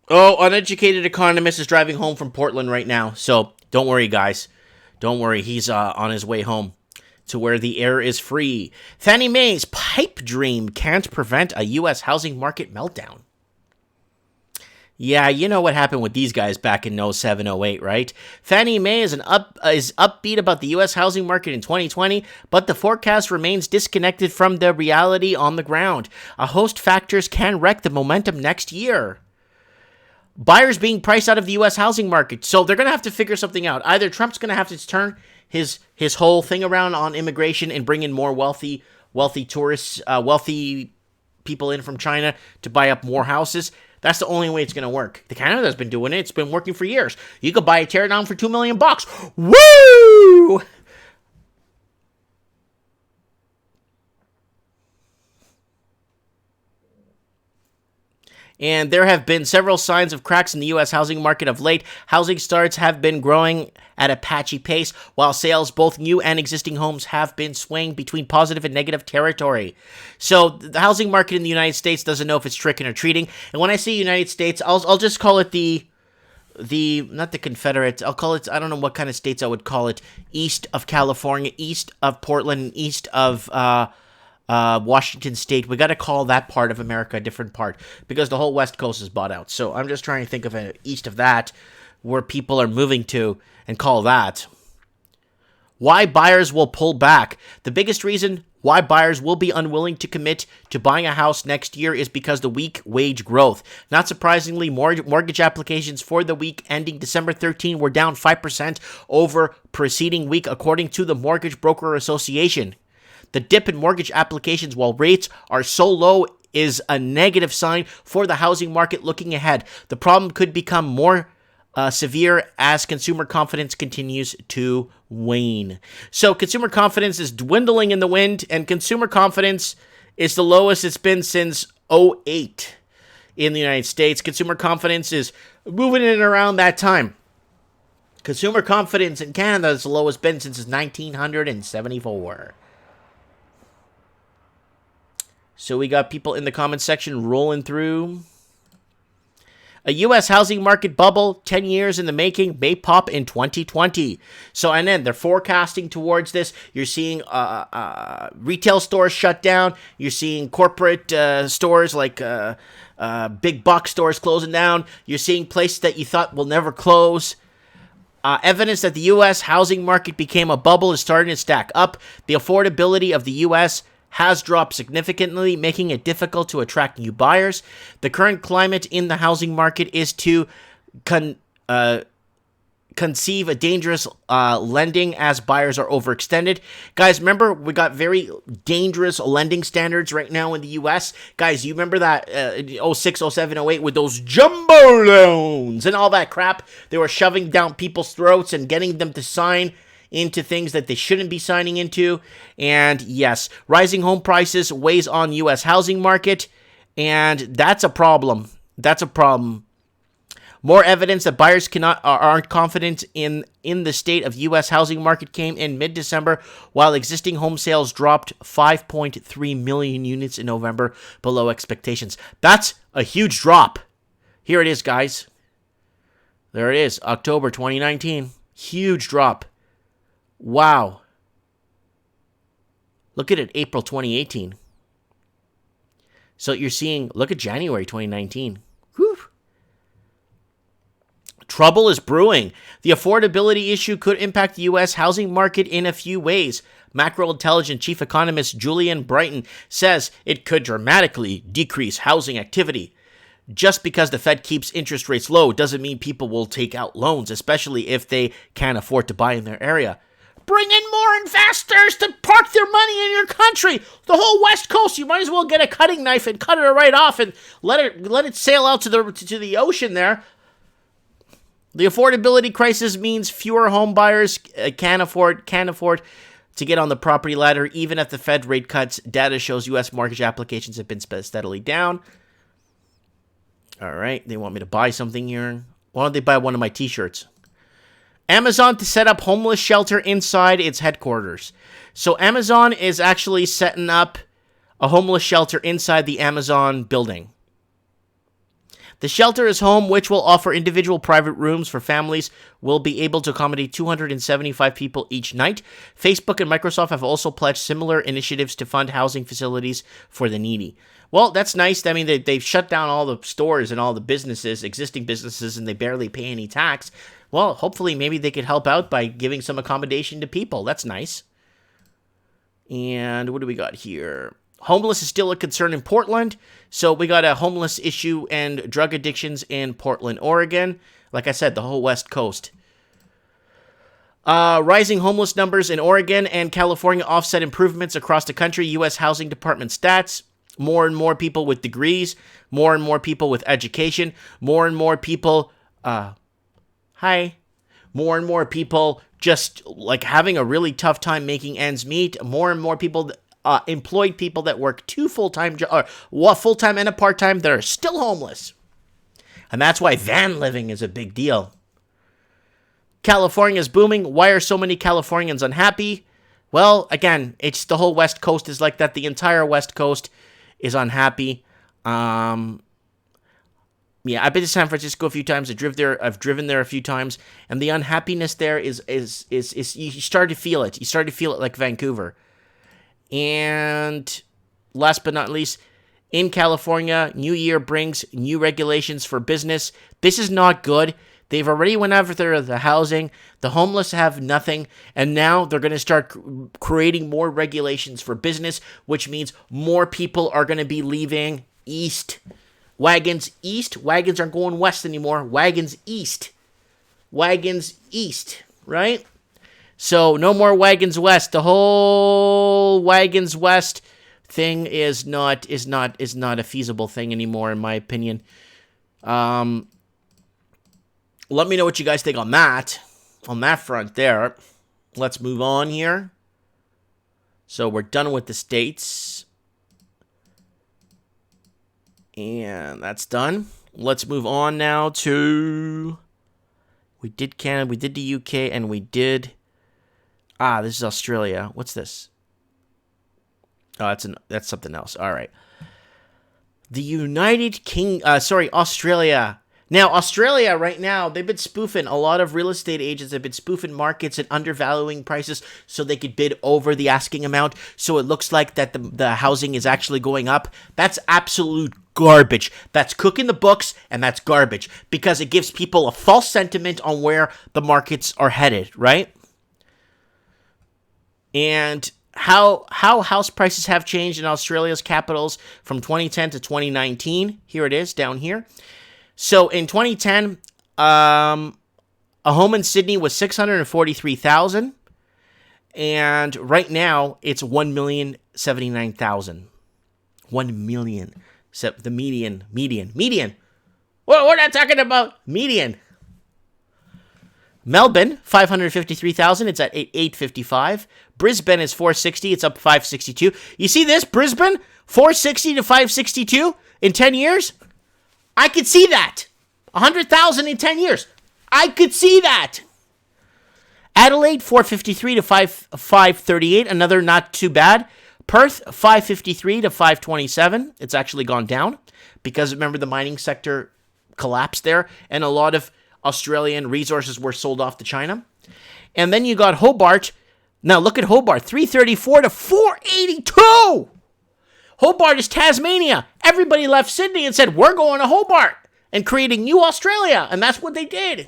Speaker 1: Oh, uneducated economist is driving home from Portland right now, so don't worry, guys. Don't worry, he's on his way home to where the air is free. Fannie Mae's pipe dream can't prevent a U.S. housing market meltdown. Yeah, you know what happened with these guys back in 07, 08, right? Fannie Mae is upbeat about the U.S. housing market in 2020, but the forecast remains disconnected from the reality on the ground. A host factors can wreck the momentum next year. Buyers being priced out of the U.S. housing market, so they're going to have to figure something out. Either Trump's going to have to turn his whole thing around on immigration and bring in more wealthy tourists, wealthy people in from China to buy up more houses. That's the only way it's going to work. The Canada's been doing it. It's been working for years. You could buy a teardown for $2 million. Woo! And there have been several signs of cracks in the U.S. housing market of late. Housing starts have been growing at a patchy pace, while sales, both new and existing homes, have been swaying between positive and negative territory. So the housing market in the United States doesn't know if it's tricking or treating. And when I say United States, I'll just call it the not the Confederate, I'll call it, I don't know what kind of states I would call it, east of California, east of Portland, east of Washington State. We got to call that part of America a different part because the whole West Coast is bought out. So I'm just trying to think of an east of that where people are moving to and call that. Why buyers will pull back. The biggest reason why buyers will be unwilling to commit to buying a house next year is because the weak wage growth. Not surprisingly, mortgage applications for the week ending December 13 were down 5% over preceding week, according to the Mortgage Broker Association. The dip in mortgage applications while rates are so low is a negative sign for the housing market looking ahead. The problem could become more severe as consumer confidence continues to wane. So consumer confidence is dwindling in the wind, and consumer confidence is the lowest it's been since '08 in the United States. Consumer confidence is moving in and around that time. Consumer confidence in Canada is the lowest been since 1974. So we got people in the comments section rolling through. A U.S. housing market bubble, 10 years in the making, may pop in 2020. So, and then they're forecasting towards this. You're seeing retail stores shut down. You're seeing corporate stores like big box stores closing down. You're seeing places that you thought will never close. Evidence that the U.S. housing market became a bubble is starting to stack up. The affordability of the U.S. has dropped significantly, making it difficult to attract new buyers. The current climate in the housing market is to conceive a dangerous lending as buyers are overextended. Guys, remember, we got very dangerous lending standards right now in the U.S. Guys, you remember that 06, 07, 08 with those jumbo loans and all that crap? They were shoving down people's throats and getting them to sign into things that they shouldn't be signing into. And yes, rising home prices weighs on U.S. housing market, and that's a problem. That's a problem. More evidence that buyers aren't confident in the state of U.S. housing market came in mid-December, while existing home sales dropped 5.3 million units in November, below expectations. That's a huge drop. Here it is, guys. There it is, October 2019. Huge drop. Wow. Look at it, April 2018. So you're seeing, look at January 2019. Whew. Trouble is brewing. The affordability issue could impact the U.S. housing market in a few ways. Macro Intelligence chief economist Julian Brighton says it could dramatically decrease housing activity. Just because the Fed keeps interest rates low doesn't mean people will take out loans, especially if they can't afford to buy in their area. Bring in more investors to park their money in your country. The whole West Coast, you might as well get a cutting knife and cut it right off and let it sail out to the ocean there. The affordability crisis means fewer home buyers can't afford to get on the property ladder, even if the Fed rate cuts. Data shows U.S. mortgage applications have been steadily down. All right, they want me to buy something here. Why don't they buy one of my t-shirts? Amazon to set up homeless shelter inside its headquarters. So Amazon is actually setting up a homeless shelter inside the Amazon building. The shelter is home, which will offer individual private rooms for families, will be able to accommodate 275 people each night. Facebook and Microsoft have also pledged similar initiatives to fund housing facilities for the needy. Well, that's nice. I mean, they've shut down all the stores and all the businesses, existing businesses, and they barely pay any tax. Well, hopefully maybe they could help out by giving some accommodation to people. That's nice. And what do we got here? Homeless is still a concern in Portland. So we got a homeless issue and drug addictions in Portland, Oregon. Like I said, the whole West Coast. Rising homeless numbers in Oregon and California offset improvements across the country. U.S. Housing Department stats. More and more people with degrees. More and more people with education. More and more people... More and more people just like having a really tough time making ends meet. More and more people employed people that work 2 full-time jobs, or full-time and a part-time, that are still homeless. And that's why van living is a big deal. California is booming. Why are so many Californians unhappy? Well, again, it's the whole West Coast is like that. The entire West Coast is unhappy. Yeah, I've been to San Francisco a few times. I've driven there a few times, and the unhappiness there is you start to feel it. You start to feel it like Vancouver. And last but not least, in California, New Year brings new regulations for business. This is not good. They've already went after the housing. The homeless have nothing, and now they're going to start creating more regulations for business, which means more people are going to be leaving east. Wagons east. Wagons aren't going west anymore. Wagons east. Wagons east, right? So no more wagons west. The whole wagons west thing is not a feasible thing anymore, in my opinion. Let me know what you guys think on that front there. Let's move on here. So we're done with the States. And that's done. Let's move on now to... We did Canada, we did the UK, and we did... this is Australia. What's this? Oh, that's something else. All right. Australia. Now, Australia right now, they've been spoofing. A lot of real estate agents have been spoofing markets and undervaluing prices so they could bid over the asking amount. So it looks like that the housing is actually going up. That's absolute garbage. That's cooking the books, and that's garbage because it gives people a false sentiment on where the markets are headed, right? And how house prices have changed in Australia's capitals from 2010 to 2019. Here it is, down here. So in 2010, a home in Sydney was $643,000, and right now it's $1,079,000. $1 million. The median. Well, we're not talking about median. Melbourne, $553,000. It's at $855. Brisbane is $460. It's up $562. You see this, Brisbane, $460 to $562 in 10 years. I could see that. $100,000 in 10 years. I could see that. Adelaide, $453 to $538. Another not too bad. Perth, $553 to $527. It's actually gone down because, remember, the mining sector collapsed there, and a lot of Australian resources were sold off to China. And then you got Hobart. Now look at Hobart, $334 to $482. Hobart is Tasmania. Everybody left Sydney and said, we're going to Hobart and creating new Australia. And that's what they did.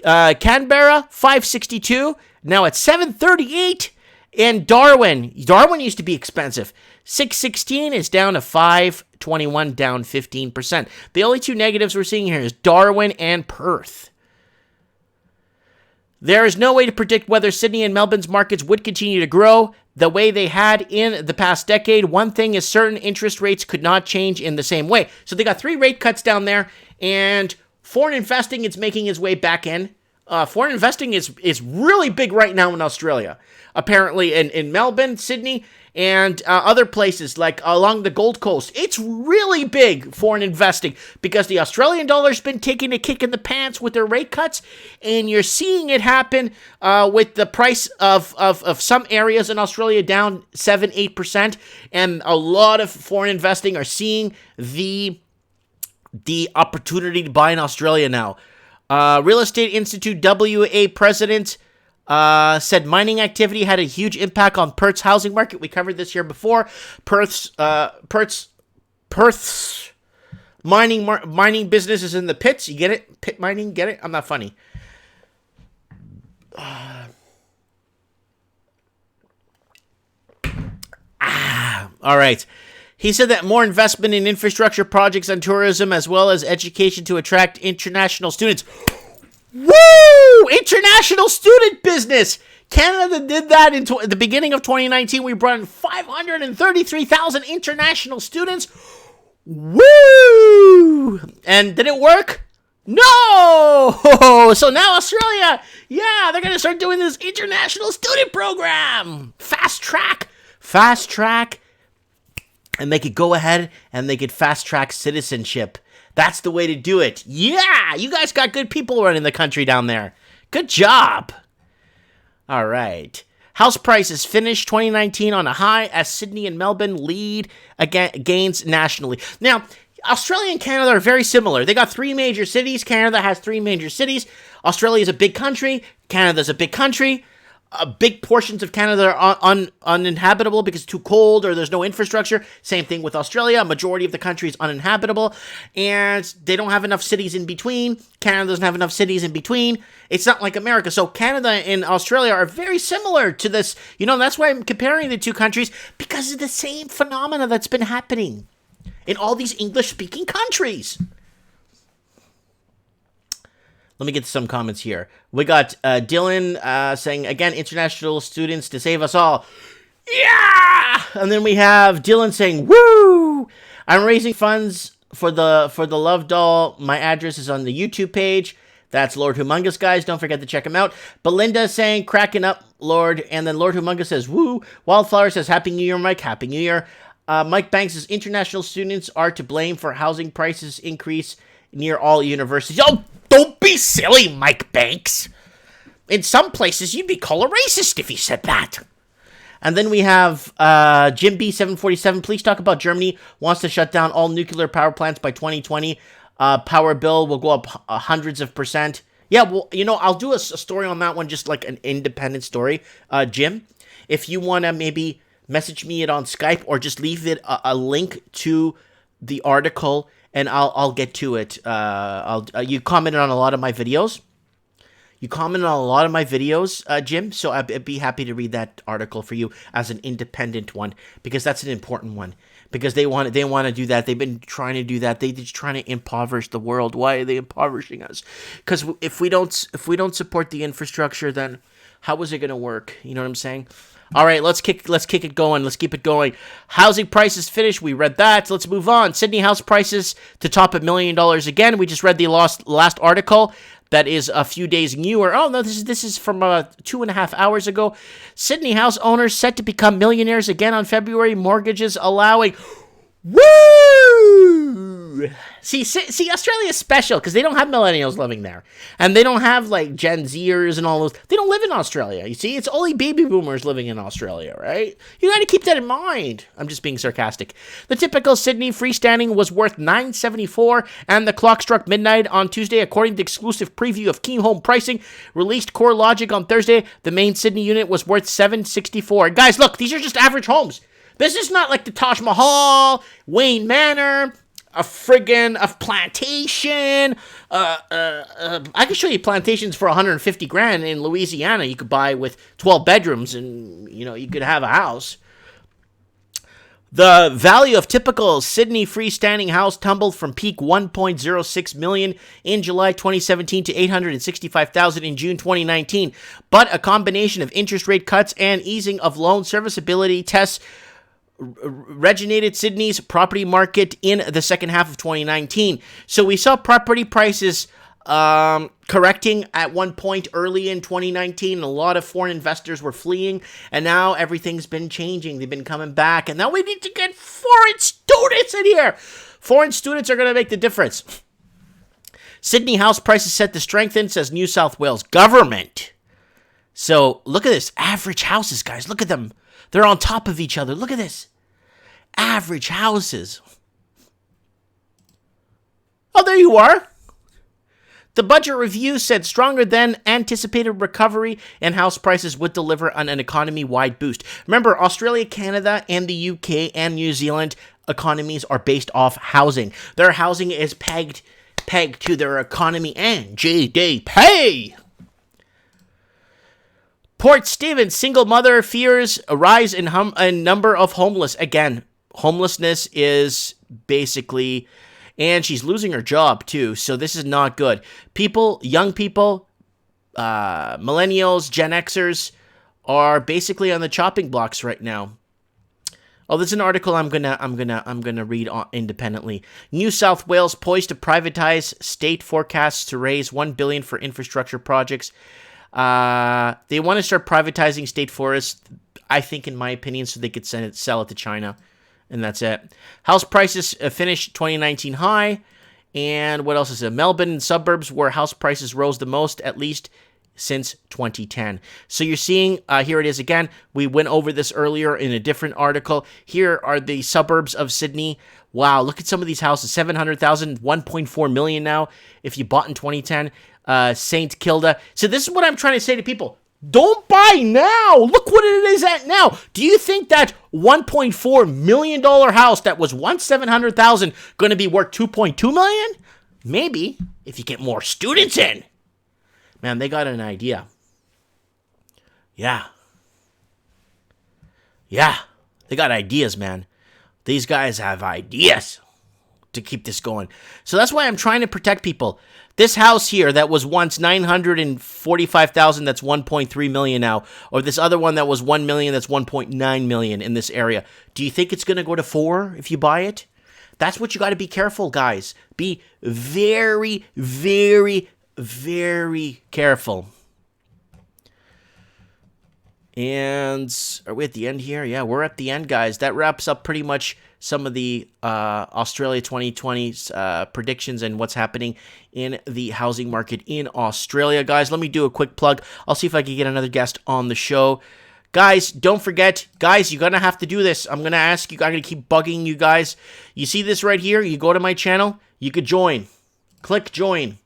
Speaker 1: Canberra, $562. Now it's $738. And Darwin used to be expensive. $616 is down to $521, down 15%. The only two negatives we're seeing here is Darwin and Perth. There is no way to predict whether Sydney and Melbourne's markets would continue to grow the way they had in the past decade. One thing is certain, interest rates could not change in the same way. So they got 3 rate cuts down there, and foreign investing is making its way back in. Foreign investing is really big right now in Australia. Apparently in Melbourne, Sydney, and other places like along the Gold Coast. It's really big foreign investing because the Australian dollar's been taking a kick in the pants with their rate cuts, and you're seeing it happen with the price of some areas in Australia down 7-8%, and a lot of foreign investing are seeing the opportunity to buy in Australia now. Real Estate Institute WA president said mining activity had a huge impact on Perth's housing market. We covered this here before. Perth's mining business is in the pits. You get it? Pit mining, get it? I'm not funny. All right. He said that more investment in infrastructure projects and tourism as well as education to attract international students. Woo! International student business! Canada did that in the beginning of 2019. We brought in 533,000 international students. Woo! And did it work? No! So now Australia, yeah, they're going to start doing this international student program. Fast track fast track, and they could go ahead and they could fast track citizenship. That's the way to do it. Yeah, you guys got good people running the country down there. Good job. All right. House prices finished 2019 on a high as Sydney and Melbourne lead gains nationally. Now, Australia and Canada are very similar. They got 3 major cities. Canada has 3 major cities. Australia is a big country. Canada's a big country. Big portions of Canada are uninhabitable because it's too cold or there's no infrastructure. Same thing with Australia. A majority of the country is uninhabitable, and they don't have enough cities in between. Canada doesn't have enough cities in between. It's not like America. So Canada and Australia are very similar to this. You know, that's why I'm comparing the two countries, because of the same phenomena that's been happening in all these English-speaking countries. Let me get some comments here. We got Dylan saying, again, international students to save us all. Yeah! And then we have Dylan saying, woo! I'm raising funds for the Love Doll. My address is on the YouTube page. That's Lord Humongous, guys. Don't forget to check him out. Belinda saying, cracking up, Lord. And then Lord Humongous says, woo. Wildflower says, Happy New Year, Mike. Happy New Year. Mike Banks says, international students are to blame for housing prices increase near all universities. Oh, don't be silly, Mike Banks. In some places, you'd be called a racist if you said that. And then we have Jim B747. Please talk about Germany wants to shut down all nuclear power plants by 2020. Power bill will go up hundreds of %. Yeah, well, you know, I'll do a story on that one, just like an independent story. Jim, if you want to maybe message me it on Skype or just leave it a link to the article, and I'll get to it. You commented on a lot of my videos. Jim, so I'd be happy to read that article for you as an independent one, because that's an important one. Because they want to do that. They've been trying to do that. They're just trying to impoverish the world. Why are they impoverishing us? Because if we don't support the infrastructure, then how is it going to work? You know what I'm saying? All right, let's kick it going. Let's keep it going. Housing prices finished. We read that. Let's move on. Sydney house prices to top $1 million again. We just read the last article that is a few days newer. Oh no, this is from 2.5 hours ago. Sydney house owners set to become millionaires again on February. Mortgages allowing. Woo! See, Australia's special because they don't have millennials living there. And they don't have, like, Gen Zers and all those. They don't live in Australia, you see? It's only baby boomers living in Australia, right? You gotta keep that in mind. I'm just being sarcastic. The typical Sydney freestanding was worth $974, and the clock struck midnight on Tuesday, according to exclusive preview of Key Home Pricing, released Core Logic on Thursday. The main Sydney unit was worth $764. Guys, look, these are just average homes. This is not like the Taj Mahal, Wayne Manor, a plantation. I can show you plantations for $150,000 in Louisiana. You could buy with 12 bedrooms, and you could have a house. The value of typical Sydney freestanding house tumbled from peak $1.06 million in July 2017 to $865,000 in June 2019. But a combination of interest rate cuts and easing of loan serviceability tests regenerated Sydney's property market in the second half of 2019. So we saw property prices correcting at one point early in 2019. A lot of foreign investors were fleeing, and now everything's been changing. They've been coming back, and now we need to get foreign students in here. Foreign students are going to make the difference. Sydney house prices set to strengthen, says New South Wales government. So look at this. Average houses, guys. Look at them. They're on top of each other. Look at this. Average houses. Oh, there you are. The budget review said stronger than anticipated recovery in house prices would deliver an economy-wide boost. Remember, Australia, Canada, and the UK and New Zealand economies are based off housing. Their housing is pegged to their economy and GDP. Port Stephens, single mother fears a rise in number of homeless. Again, homelessness is basically, and she's losing her job too, so this is not good. Young people, millennials, Gen Xers are basically on the chopping blocks right now. Oh, there's an article I'm gonna read independently. New South Wales poised to privatize. State forecasts to raise $1 billion for infrastructure projects. They want to start privatizing state forests. I think, in my opinion, so they could sell it to China, and that's it. House prices finished 2019 high, and what else is it? Melbourne and suburbs where house prices rose the most, at least since 2010. So you're seeing, here it is again. We went over this earlier in a different article. Here are the suburbs of Sydney. Wow, look at some of these houses. 700,000, 1.4 million now if you bought in 2010. St. Kilda. So this is what I'm trying to say to people. Don't buy now. Look what it is at now. Do you think that $1.4 million house that was once 700,000 going to be worth 2.2 million? Maybe, if you get more students in. Man, they got an idea. Yeah. They got ideas, man. These guys have ideas to keep this going. So that's why I'm trying to protect people. This house here that was once 945,000, that's 1.3 million now. Or this other one that was 1 million, that's 1.9 million in this area. Do you think it's going to go to 4 if you buy it? That's what you got to be careful, guys. Be very, very, very careful. And are we at the end here? Yeah, we're at the end, guys. That wraps up pretty much some of the Australia 2020's predictions and what's happening in the housing market in Australia. Guys, let me do a quick plug. I'll see if I can get another guest on the show. Guys, don't forget, guys, you're going to have to do this. I'm going to ask you, I'm going to keep bugging you guys. You see this right here? You go to my channel, you could join. Click join.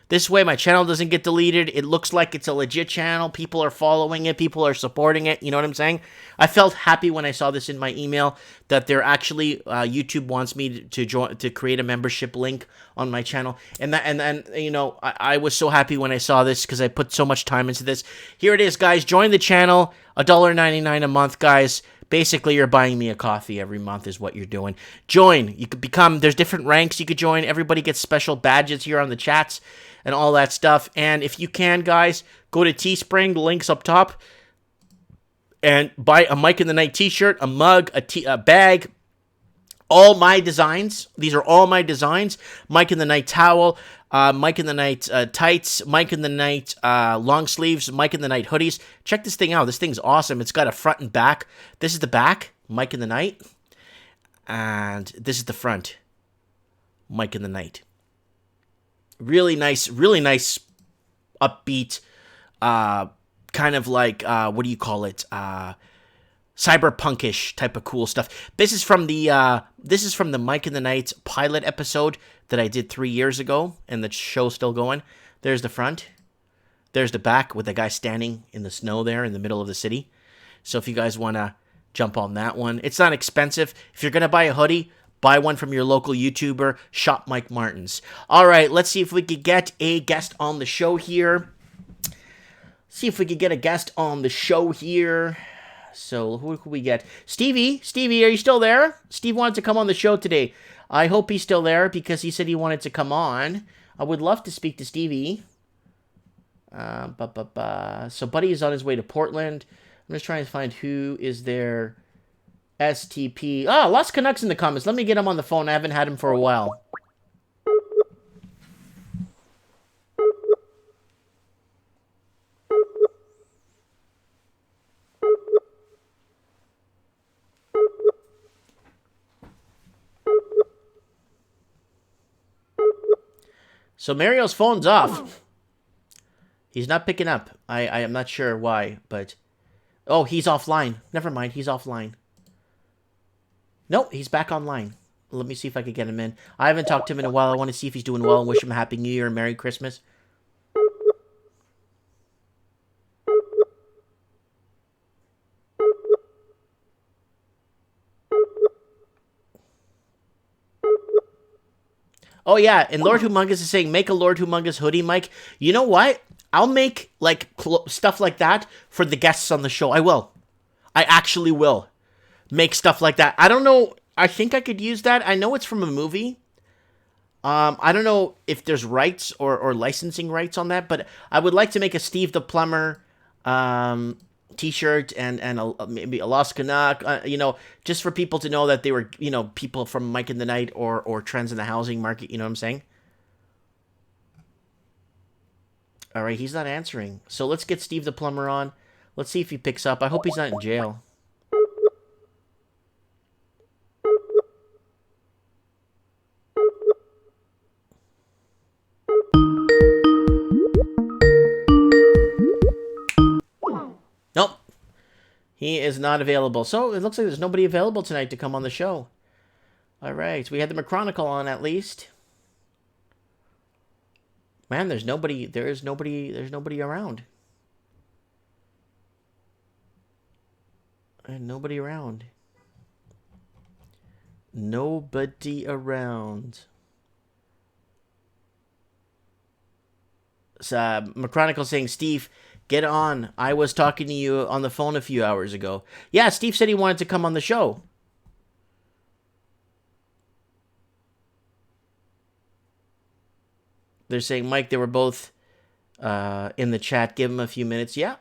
Speaker 1: This way, my channel doesn't get deleted. It looks like it's a legit channel. People are following it. People are supporting it. You know what I'm saying? I felt happy when I saw this in my email that they're actually YouTube wants me to join, to create a membership link on my channel. And you know, I was so happy when I saw this because I put so much time into this. Here it is, guys. Join the channel. $1.99 a month, guys. Basically, you're buying me a coffee every month is what you're doing. Join. You could become, there's different ranks you could join. Everybody gets special badges here on the chats and all that stuff. And if you can, guys, go to Teespring, the link's up top, and buy a Mike in the Night t-shirt, a mug, a bag, all my designs. These are all my designs. Mike in the Night towel, Mike in the Night tights, Mike in the Night long sleeves, Mike in the Night hoodies. Check this thing out. This thing's awesome. It's got a front and back. This is the back, Mike in the Night. And this is the front, Mike in the Night. Really nice, upbeat, kind of like, what do you call it? Cyberpunkish type of cool stuff. This is from the Mike in the Night pilot episode that I did 3 years ago, and the show's still going. There's the front. There's the back with the guy standing in the snow there in the middle of the city. So if you guys want to jump on that one, it's not expensive. If you're going to buy a hoodie, buy one from your local YouTuber, Shop Mike Martins. All right, let's see if we could get a guest on the show here. So who could we get? Stevie, are you still there? Steve wanted to come on the show today. I hope he's still there because he said he wanted to come on. I would love to speak to Stevie. So Buddy is on his way to Portland. I'm just trying to find who is there. STP. Lost Canucks in the comments. Let me get him on the phone. I haven't had him for a while. So Mario's phone's off. He's not picking up. I am not sure why, but... Oh, he's offline. Never mind, he's offline. Nope, he's back online. Let me see if I can get him in. I haven't talked to him in a while. I want to see if he's doing well and wish him a Happy New Year and Merry Christmas. Oh, yeah, and Lord Humongous is saying, make a Lord Humongous hoodie, Mike. You know what? I'll make, like, stuff like that for the guests on the show. I will. I actually will make stuff like that. I don't know. I think I could use that. I know it's from a movie. I don't know if there's rights or licensing rights on that, but I would like to make a Steve the Plumber t-shirt and maybe a Lost Canuck, you know, just for people to know that they were, you know, people from Mike in the Night or trends in the housing market, you know what I'm saying? All right, he's not answering. So let's get Steve the Plumber on. Let's see if he picks up. I hope he's not in jail. Nope. He is not available. So it looks like there's nobody available tonight to come on the show. All right. We had the McChronicle on at least. Man, there's nobody around. And nobody around. Nobody around. So, McChronicle saying, Steve, get on. I was talking to you on the phone a few hours ago. Yeah, Steve said he wanted to come on the show. They're saying, Mike, they were both in the chat. Give him a few minutes. Yeah.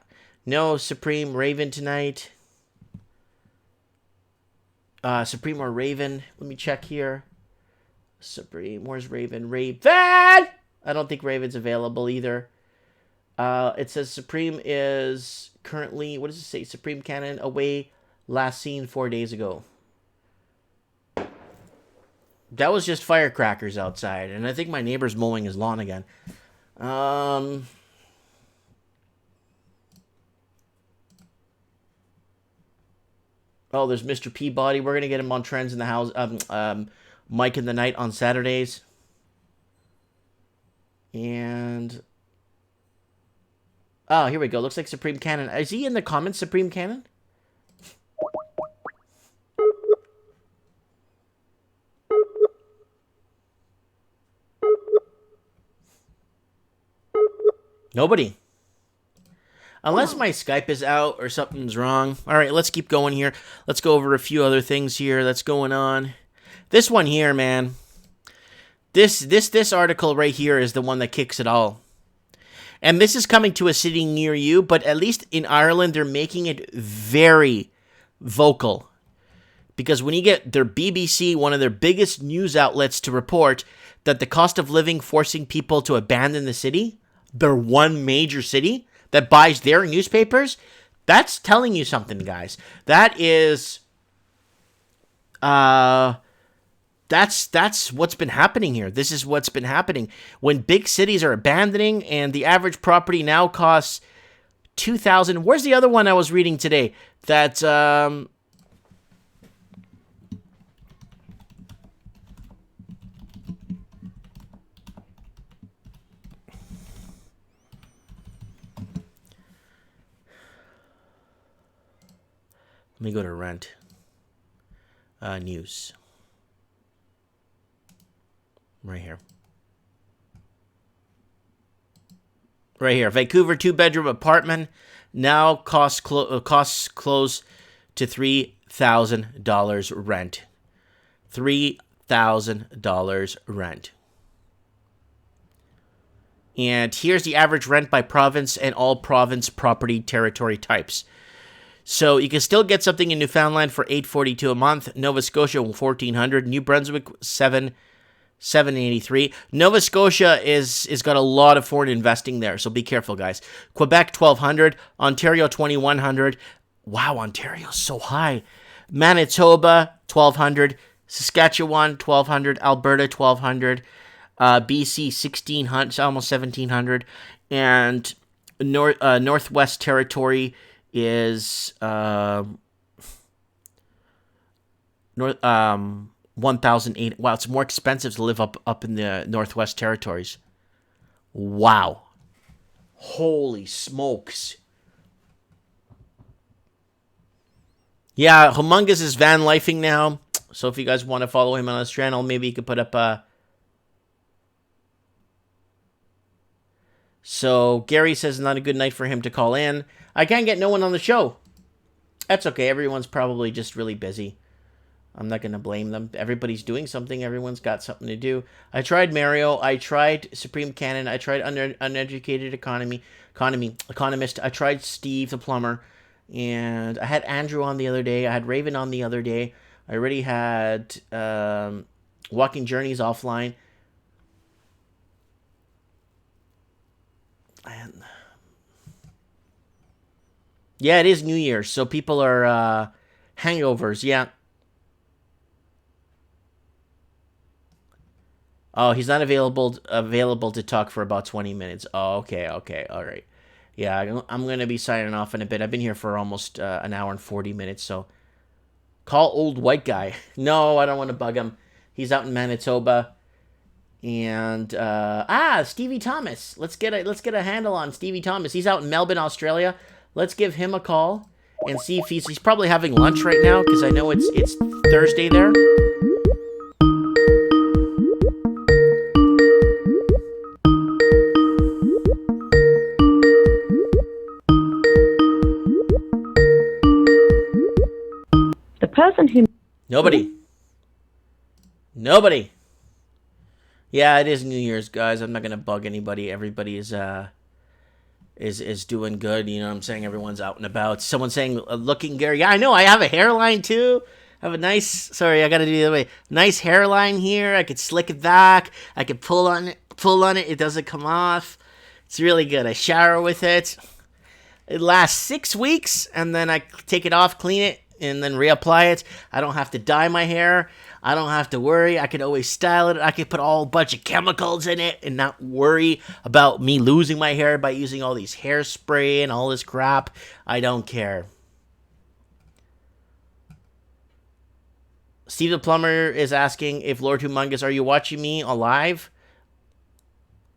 Speaker 1: No, Supreme Raven tonight. Supreme or Raven? Let me check here. Supreme, where's Raven? Raven! I don't think Raven's available either. It says Supreme is currently, what does it say? Supreme Cannon away, last seen 4 days ago. That was just firecrackers outside, and I think my neighbor's mowing his lawn again. Oh, there's Mr. Peabody. We're gonna get him on Trends in the House. Mike in the Night on Saturdays. And oh, here we go. Looks like Supreme Cannon. Is he in the comments, Supreme Cannon? Nobody. Unless my Skype is out or something's wrong. All right, let's keep going here. Let's go over a few other things here that's going on. This one here, man. This article right here is the one that kicks it all. And this is coming to a city near you, but at least in Ireland, they're making it very vocal. Because when you get their BBC, one of their biggest news outlets, to report that the cost of living forcing people to abandon the city, their one major city that buys their newspapers, that's telling you something, guys. That is, that's what's been happening here. This is what's been happening. When big cities are abandoning and the average property now costs $2,000. Where's the other one I was reading today? That, let me go to rent. News. Right here. Right here. Vancouver 2-bedroom apartment now costs close to $3,000 rent. $3,000 rent. And here's the average rent by province and all province property territory types. So you can still get something in Newfoundland for $842 a month, Nova Scotia $1,400, New Brunswick $783. Nova Scotia is got a lot of foreign investing there, so be careful, guys. Quebec $1,200, Ontario $2,100. Wow, Ontario's so high. Manitoba $1,200, Saskatchewan $1,200, Alberta $1,200, BC $1,600, almost $1,700, and Northwest Territory is 1,008. Wow, it's more expensive to live up in the Northwest Territories. Wow. Holy smokes. Yeah, Humongous is van lifing now. So if you guys want to follow him on his channel, maybe you could put up a... So Gary says not a good night for him to call in. I can't get no one on the show. That's okay. Everyone's probably just really busy. I'm not going to blame them. Everybody's doing something. Everyone's got something to do. I tried Mario. I tried Supreme Cannon. I tried Uneducated Economist. I tried Steve the Plumber. And I had Andrew on the other day. I had Raven on the other day. I already had Walking Journeys offline. And Yeah, it is New Year's, so people are hangovers. Yeah. Oh, he's not available to talk for about 20 minutes. Oh, okay, okay, all right. Yeah, I'm gonna be signing off in a bit. I've been here for almost an hour and 40 minutes. So call old white guy. No, I don't want to bug him. He's out in Manitoba. And Stevie Thomas. Let's get a handle on Stevie Thomas. He's out in Melbourne, Australia. Let's give him a call and see if he's probably having lunch right now because I know it's Thursday there.
Speaker 3: The person who
Speaker 1: Nobody. Yeah, it is New Year's, guys. I'm not gonna bug anybody. Everybody is doing good. You know what I'm saying? Everyone's out and about. Someone saying looking Gary. Yeah, I know. I have a hairline too. I have a nice. Sorry, I gotta do it the other way. Nice hairline here. I could slick it back. I could pull on it. It doesn't come off. It's really good. I shower with it. It lasts 6 weeks, and then I take it off, clean it, and then reapply it. I don't have to dye my hair. I don't have to worry. I can always style it. I can put a whole bunch of chemicals in it and not worry about me losing my hair by using all these hairspray and all this crap. I don't care. Steve the Plumber is asking if Lord Humongous, are you watching me live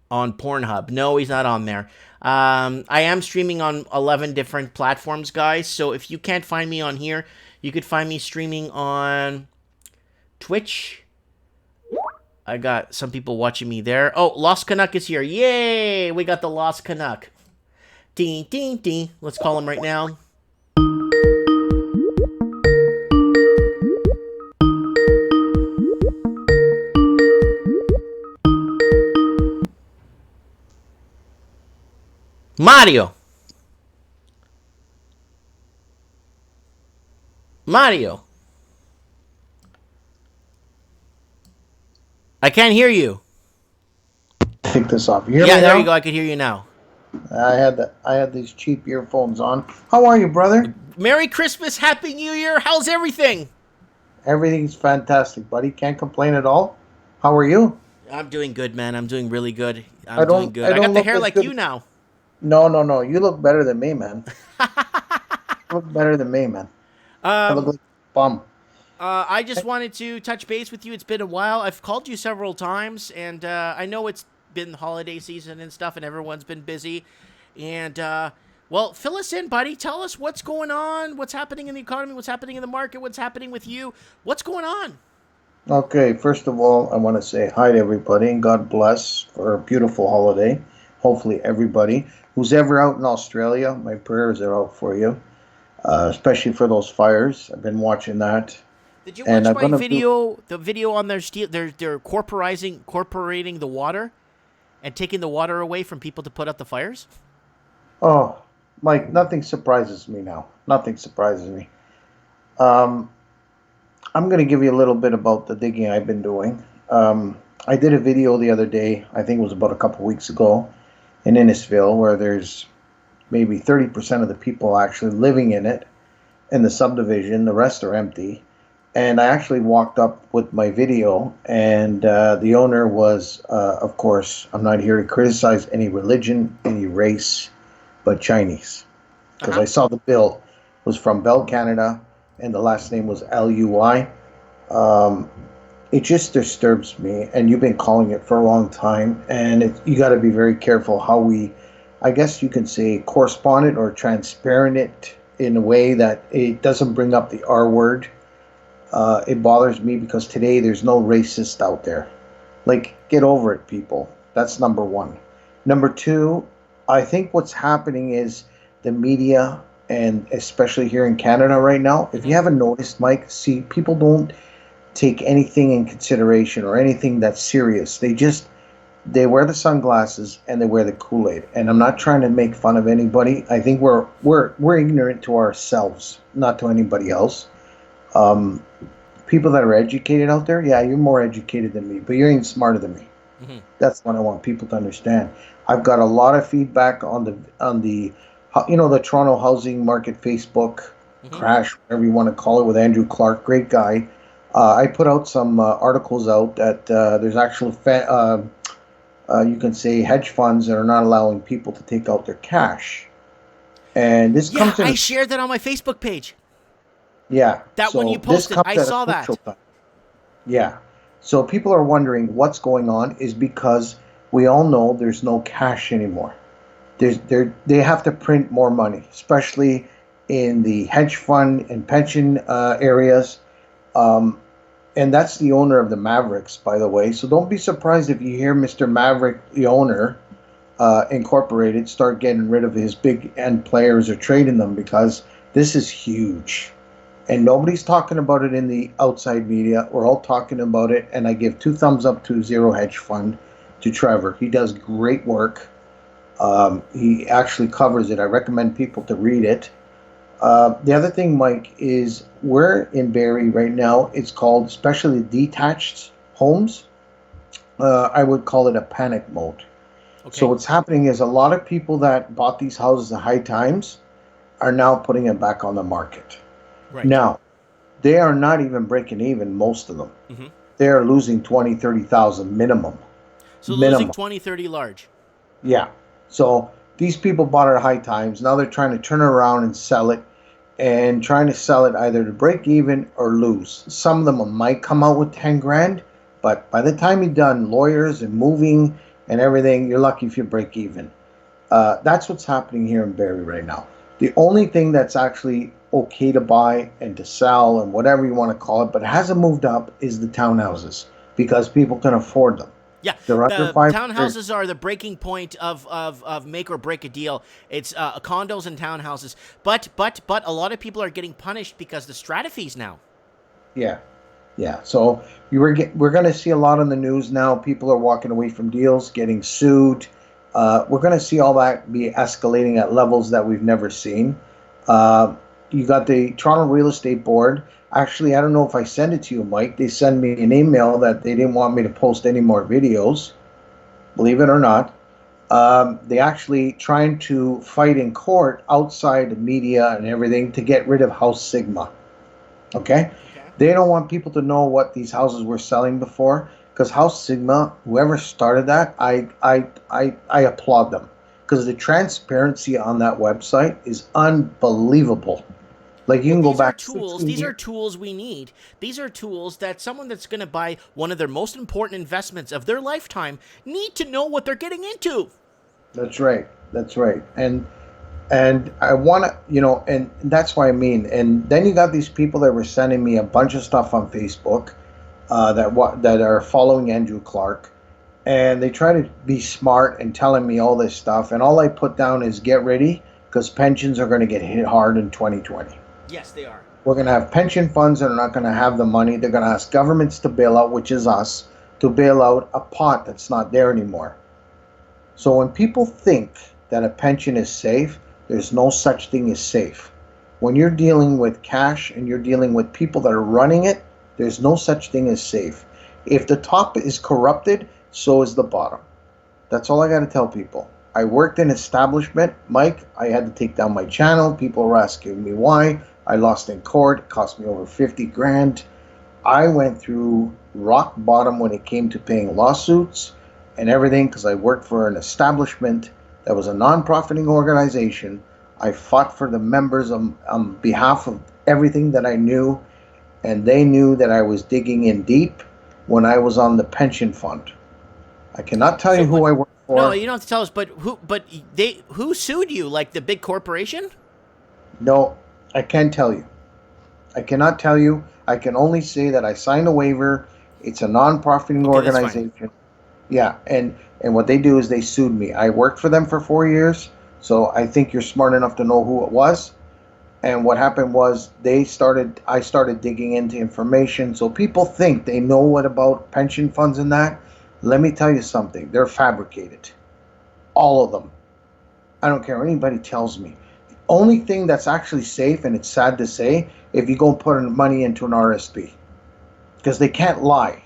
Speaker 1: on Pornhub? No, he's not on there. I am streaming on 11 different platforms, guys. So if you can't find me on here, you could find me streaming on Twitch. I got some people watching me there. Oh, Lost Canuck is here. Yay! We got the Lost Canuck. Ding, ding, ding. Let's call him right now. Mario. I can't hear you.
Speaker 4: Take this off. You hear me
Speaker 1: there
Speaker 4: now?
Speaker 1: you go. I can hear you now.
Speaker 4: I had these cheap earphones on. How are you, brother?
Speaker 1: Merry Christmas, Happy New Year. How's everything?
Speaker 4: Everything's fantastic, buddy. Can't complain at all. How are you?
Speaker 1: I'm doing good, man. I'm doing really good.
Speaker 4: I
Speaker 1: I got the hair like
Speaker 4: good.
Speaker 1: you now.
Speaker 4: No. You look better than me, man. You look better than me, man. I look like a bum.
Speaker 1: I just wanted to touch base with you. It's been a while. I've called you several times, and I know it's been holiday season and stuff, and everyone's been busy. And, well, fill us in, buddy. Tell us what's going on, what's happening in the economy, what's happening in the market, what's happening with you. What's going on?
Speaker 4: Okay, first of all, I want to say hi to everybody and God bless for a beautiful holiday. Hopefully everybody who's ever out in Australia, my prayers are out for you, especially for those fires. I've been watching that.
Speaker 1: Did you watch my video? The video on their steel, they're incorporating the water and taking the water away from people to put out the fires.
Speaker 4: Oh, Mike, nothing surprises me now. Nothing surprises me. I'm going to give you a little bit about the digging I've been doing. I did a video the other day, I think it was about a couple weeks ago, in Innisfil, where there's maybe 30% of the people actually living in it, in the subdivision. The rest are empty. And I actually walked up with my video, and the owner was, of course, I'm not here to criticize any religion, any race, but Chinese. Because I saw the bill was from Bell Canada, and the last name was Lui. It just disturbs me, and you've been calling it for a long time, and you got to be very careful how we, I guess you can say, correspond it or transparent it in a way that it doesn't bring up the R word. It bothers me because today there's no racist out there. Like, get over it, people. That's number one. Number two, I think what's happening is the media, and especially here in Canada right now, if you haven't noticed, Mike, see, people don't take anything in consideration or anything that's serious. They wear the sunglasses and they wear the Kool-Aid. And I'm not trying to make fun of anybody. I think we're ignorant to ourselves, not to anybody else. People that are educated out there, yeah, you're more educated than me, but you're even smarter than me. Mm-hmm. That's what I want people to understand. I've got a lot of feedback on the the Toronto housing market Facebook
Speaker 1: Mm-hmm.
Speaker 4: crash, whatever you want to call it, with Andrew Clark, great guy. I put out some articles out that there's actual, you can say, hedge funds that are not allowing people to take out their cash. And this
Speaker 1: Yeah,
Speaker 4: comes in,
Speaker 1: I shared that on my Facebook page.
Speaker 4: yeah.
Speaker 1: That one you
Speaker 4: So this
Speaker 1: posted,
Speaker 4: comes
Speaker 1: I
Speaker 4: at a
Speaker 1: saw
Speaker 4: crucial
Speaker 1: that.
Speaker 4: time. Yeah. So people are wondering what's going on is because we all know there's no cash anymore. They have to print more money, especially in the hedge fund and pension areas. Um, and that's the owner of the Mavericks, by the way. So don't be surprised if you hear Mr. Maverick, the owner, Incorporated, start getting rid of his big end players or trading them, because this is huge. And nobody's talking about it in the outside media. We're all talking about it. And I give 2 thumbs up to Zero Hedge Fund, to Trevor. He does great work. He actually covers it. I recommend people to read it. The other thing, Mike, is we're in Barrie right now. It's called, especially detached homes. I would call it a panic mode. So
Speaker 1: Okay.
Speaker 4: what's happening is a lot of people that bought these houses at high times are now putting it back on the market.
Speaker 1: Right.
Speaker 4: Now, they are not even breaking even, most of them.
Speaker 1: Mm-hmm.
Speaker 4: They are losing 20, 30,000 minimum.
Speaker 1: So losing
Speaker 4: Minimum.
Speaker 1: 20, 30 large.
Speaker 4: Yeah. So these people bought it at high times. Now they're trying to turn it around and sell it, and trying to sell it either to break even or lose. Some of them might come out with 10 grand, but by the time you're done, lawyers and moving and everything, you're lucky if you break even. That's what's happening here in Barrie right now. The only thing that's actually okay to buy and to sell and whatever you want to call it, but hasn't moved up, is the townhouses, because people can afford them.
Speaker 1: Yeah,
Speaker 4: They're under
Speaker 1: the
Speaker 4: 500.
Speaker 1: townhouses are the breaking point of make or break a deal. It's condos and townhouses, but a lot of people are getting punished because the strata fees now.
Speaker 4: Yeah, yeah. So we're going to see a lot in the news now. People are walking away from deals, getting sued. We're going to see all that be escalating at levels that we've never seen. Uh, you got the Toronto Real Estate Board. Actually, I don't know if I sent it to you, Mike. They sent me an email that they didn't want me to post any more videos, believe it or not. They actually trying to fight in court outside the media and everything to get rid of House Sigma. Okay?
Speaker 1: Okay.
Speaker 4: They don't want people to know what these houses were selling before, because House Sigma, whoever started that, I applaud them, because the transparency on that website is unbelievable. Like, you
Speaker 1: Well,
Speaker 4: can go
Speaker 1: these are
Speaker 4: back
Speaker 1: tools.
Speaker 4: 16
Speaker 1: These are
Speaker 4: years.
Speaker 1: tools we need. These are tools that someone that's going to buy one of their most important investments of their lifetime need to know what they're getting into.
Speaker 4: That's right. That's right. And I want to, and that's what I mean. And then you got these people that were sending me a bunch of stuff on Facebook, that are following Andrew Clark, and they try to be smart and telling me all this stuff. And all I put down is get ready, because pensions are going to get hit hard in 2020.
Speaker 1: Yes, they are.
Speaker 4: We're going to have pension funds that are not going to have the money. They're going to ask governments to bail out, which is us, to bail out a pot that's not there anymore. So when people think that a pension is safe, there's no such thing as safe. When you're dealing with cash and you're dealing with people that are running it, there's no such thing as safe. If the top is corrupted, so is the bottom. That's all I got to tell people. I worked in establishment, Mike. I had to take down my channel. People were asking me why. I lost in court. It cost me over 50 grand. I went through rock bottom when it came to paying lawsuits and everything, because I worked for an establishment that was a non-profiting organization. I fought for the members on behalf of everything that I knew, and they knew that I was digging in deep when I was on the pension fund. I cannot tell you who I worked for.
Speaker 1: No, you don't have to tell us. But who sued you? Like the big corporation?
Speaker 4: No, I can't tell you. I cannot tell you. I can only say that I signed a waiver. It's a non-profiting
Speaker 1: Okay, that's fine.
Speaker 4: organization. Yeah, and what they do is they sued me. I worked for them for 4 years, so I think you're smart enough to know who it was. And what happened was I started digging into information. So people think they know what about pension funds and that. Let me tell you something. They're fabricated. All of them. I don't care what anybody tells me. The only thing that's actually safe, and it's sad to say, if you go and put money into an RSP, because they can't lie.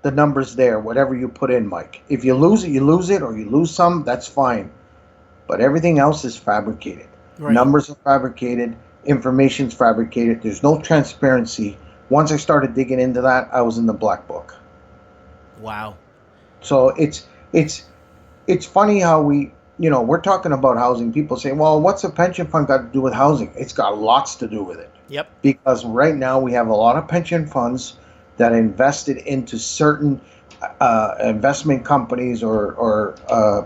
Speaker 4: The number's there, whatever you put in, Mike. If you lose it, or you lose some, that's fine. But everything else is fabricated.
Speaker 1: Right.
Speaker 4: Numbers are fabricated, information's fabricated. There's no transparency. Once I started digging into that, I was in the black book.
Speaker 1: Wow.
Speaker 4: So it's funny how we're talking about housing. People say, well, what's a pension fund got to do with housing? It's got lots to do with it.
Speaker 1: Yep.
Speaker 4: Because right now we have a lot of pension funds that invested into certain investment companies or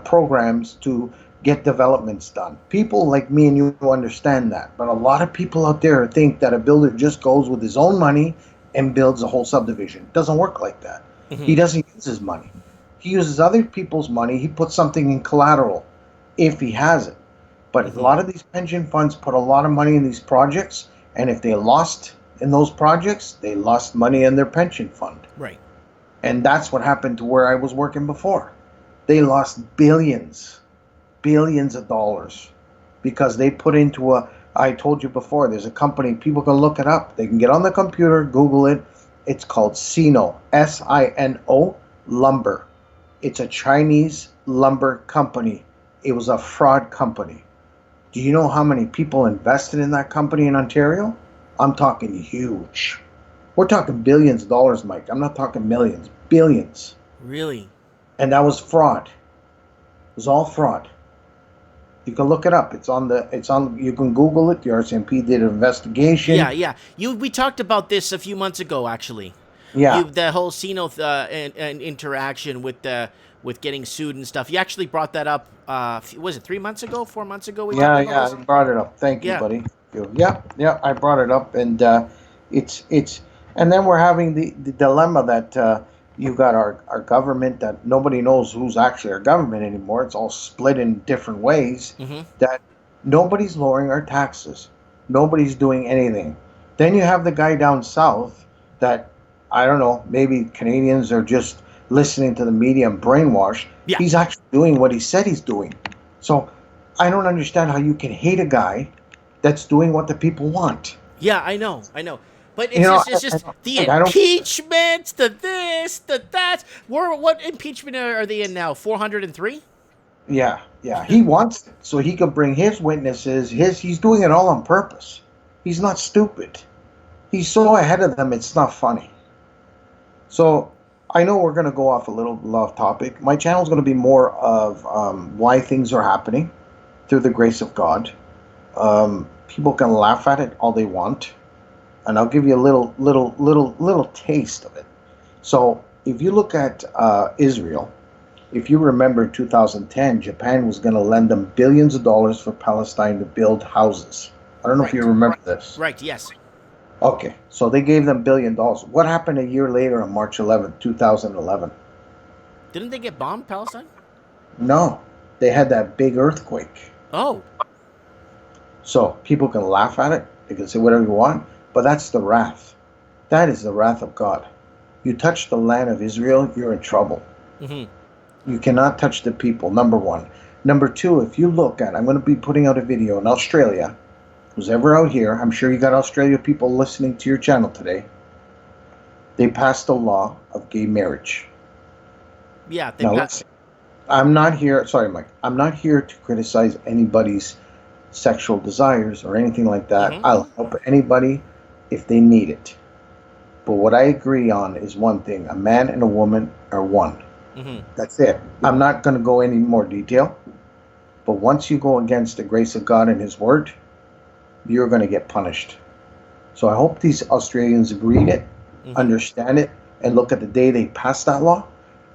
Speaker 4: programs to get developments done. People like me and you understand that. But a lot of people out there think that a builder just goes with his own money and builds a whole subdivision. It doesn't work like that. He doesn't use his money. He uses other people's money. He puts something in collateral if he has it. But a lot of these pension funds put a lot of money in these projects, and if they lost in those projects, they lost money in their pension fund.
Speaker 1: Right.
Speaker 4: And that's what happened to where I was working before. They lost billions of dollars because they put into I told you before, there's a company, people can look it up. They can get on the computer, Google it. It's called Sino, Sino Lumber. It's a Chinese lumber company. It was a fraud company. Do you know how many people invested in that company in Ontario? I'm talking huge. We're talking billions of dollars, Mike. I'm not talking millions, billions.
Speaker 1: Really?
Speaker 4: And that was fraud. It was all fraud. You can look it up. You can Google it. The RCMP did an investigation.
Speaker 1: Yeah. We talked about this a few months ago, actually.
Speaker 4: Yeah.
Speaker 1: The whole Sino and interaction with getting sued and stuff. You actually brought that up. Was it 3 months ago? 4 months ago?
Speaker 4: I brought it up. Thank you,
Speaker 1: Yeah.
Speaker 4: buddy. Yeah, I brought it up, and and then we're having the dilemma that you got our government that nobody knows who's actually our government anymore. It's all split in different ways. That nobody's lowering our taxes. Nobody's doing anything. Then you have the guy down south that, I don't know, maybe Canadians are just listening to the media and brainwashed.
Speaker 1: Yeah.
Speaker 4: He's actually doing what he said he's doing. So I don't understand how you can hate a guy that's doing what the people want.
Speaker 1: Yeah, I know. But it's just the impeachment, the this, the that. What impeachment are they in now? 403?
Speaker 4: Yeah. He wants it so he can bring his witnesses. He's doing it all on purpose. He's not stupid. He's so ahead of them, it's not funny. So I know we're going to go off a little off topic. My channel is going to be more of why things are happening through the grace of God. People can laugh at it all they want, and I'll give you a little taste of it. So if you look at Israel, if you remember in 2010, Japan was going to lend them billions of dollars for Palestine to build houses. I don't know if you remember this.
Speaker 1: Right, yes.
Speaker 4: Okay, so they gave them $1 billion. What happened a year later on March 11th, 2011?
Speaker 1: Didn't they get bombed, Palestine?
Speaker 4: No, they had that big earthquake.
Speaker 1: Oh.
Speaker 4: So people can laugh at it. They can say whatever you want, but that's the wrath. That is the wrath of God. You touch the land of Israel, you're in trouble. You cannot touch the people, number one. Number two, if you look at, I'm going to be putting out a video in Australia. Who's ever out here, I'm sure you got Australia people listening to your channel today. They passed a law of gay marriage.
Speaker 1: Yeah,
Speaker 4: Now listen, I'm not here, sorry Mike, I'm not here to criticize anybody's sexual desires or anything like that. I'll help anybody if they need it. But what I agree on is one thing. A man and a woman are one. That's it. I'm not going to go any more detail. But once you go against the grace of God and his word, you're going to get punished. So I hope these Australians read it, understand it, and look at the day they passed that law,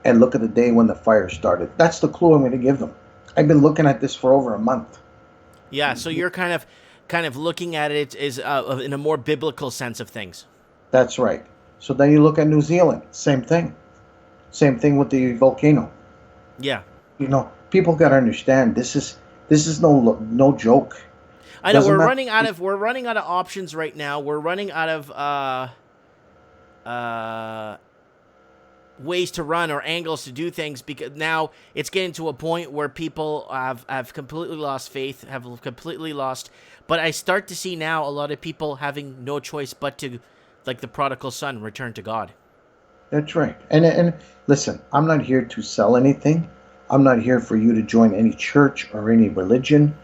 Speaker 4: and look at the day when the fire started. That's the clue I'm going to give them. I've been looking at this for over a month.
Speaker 1: Yeah, so you're kind of looking at it as in a more biblical sense of things.
Speaker 4: That's right. So then you look at New Zealand, same thing. Same thing with the volcano.
Speaker 1: Yeah.
Speaker 4: You know, people got to understand this is no joke.
Speaker 1: I know we're running out of options right now. We're running out of ways to run or angles to do things, because now it's getting to a point where people have completely lost faith, have completely lost. But I start to see now a lot of people having no choice but to, like the prodigal son, return to God.
Speaker 4: That's right. And listen, I'm not here to sell anything. I'm not here for you to join any church or any religion.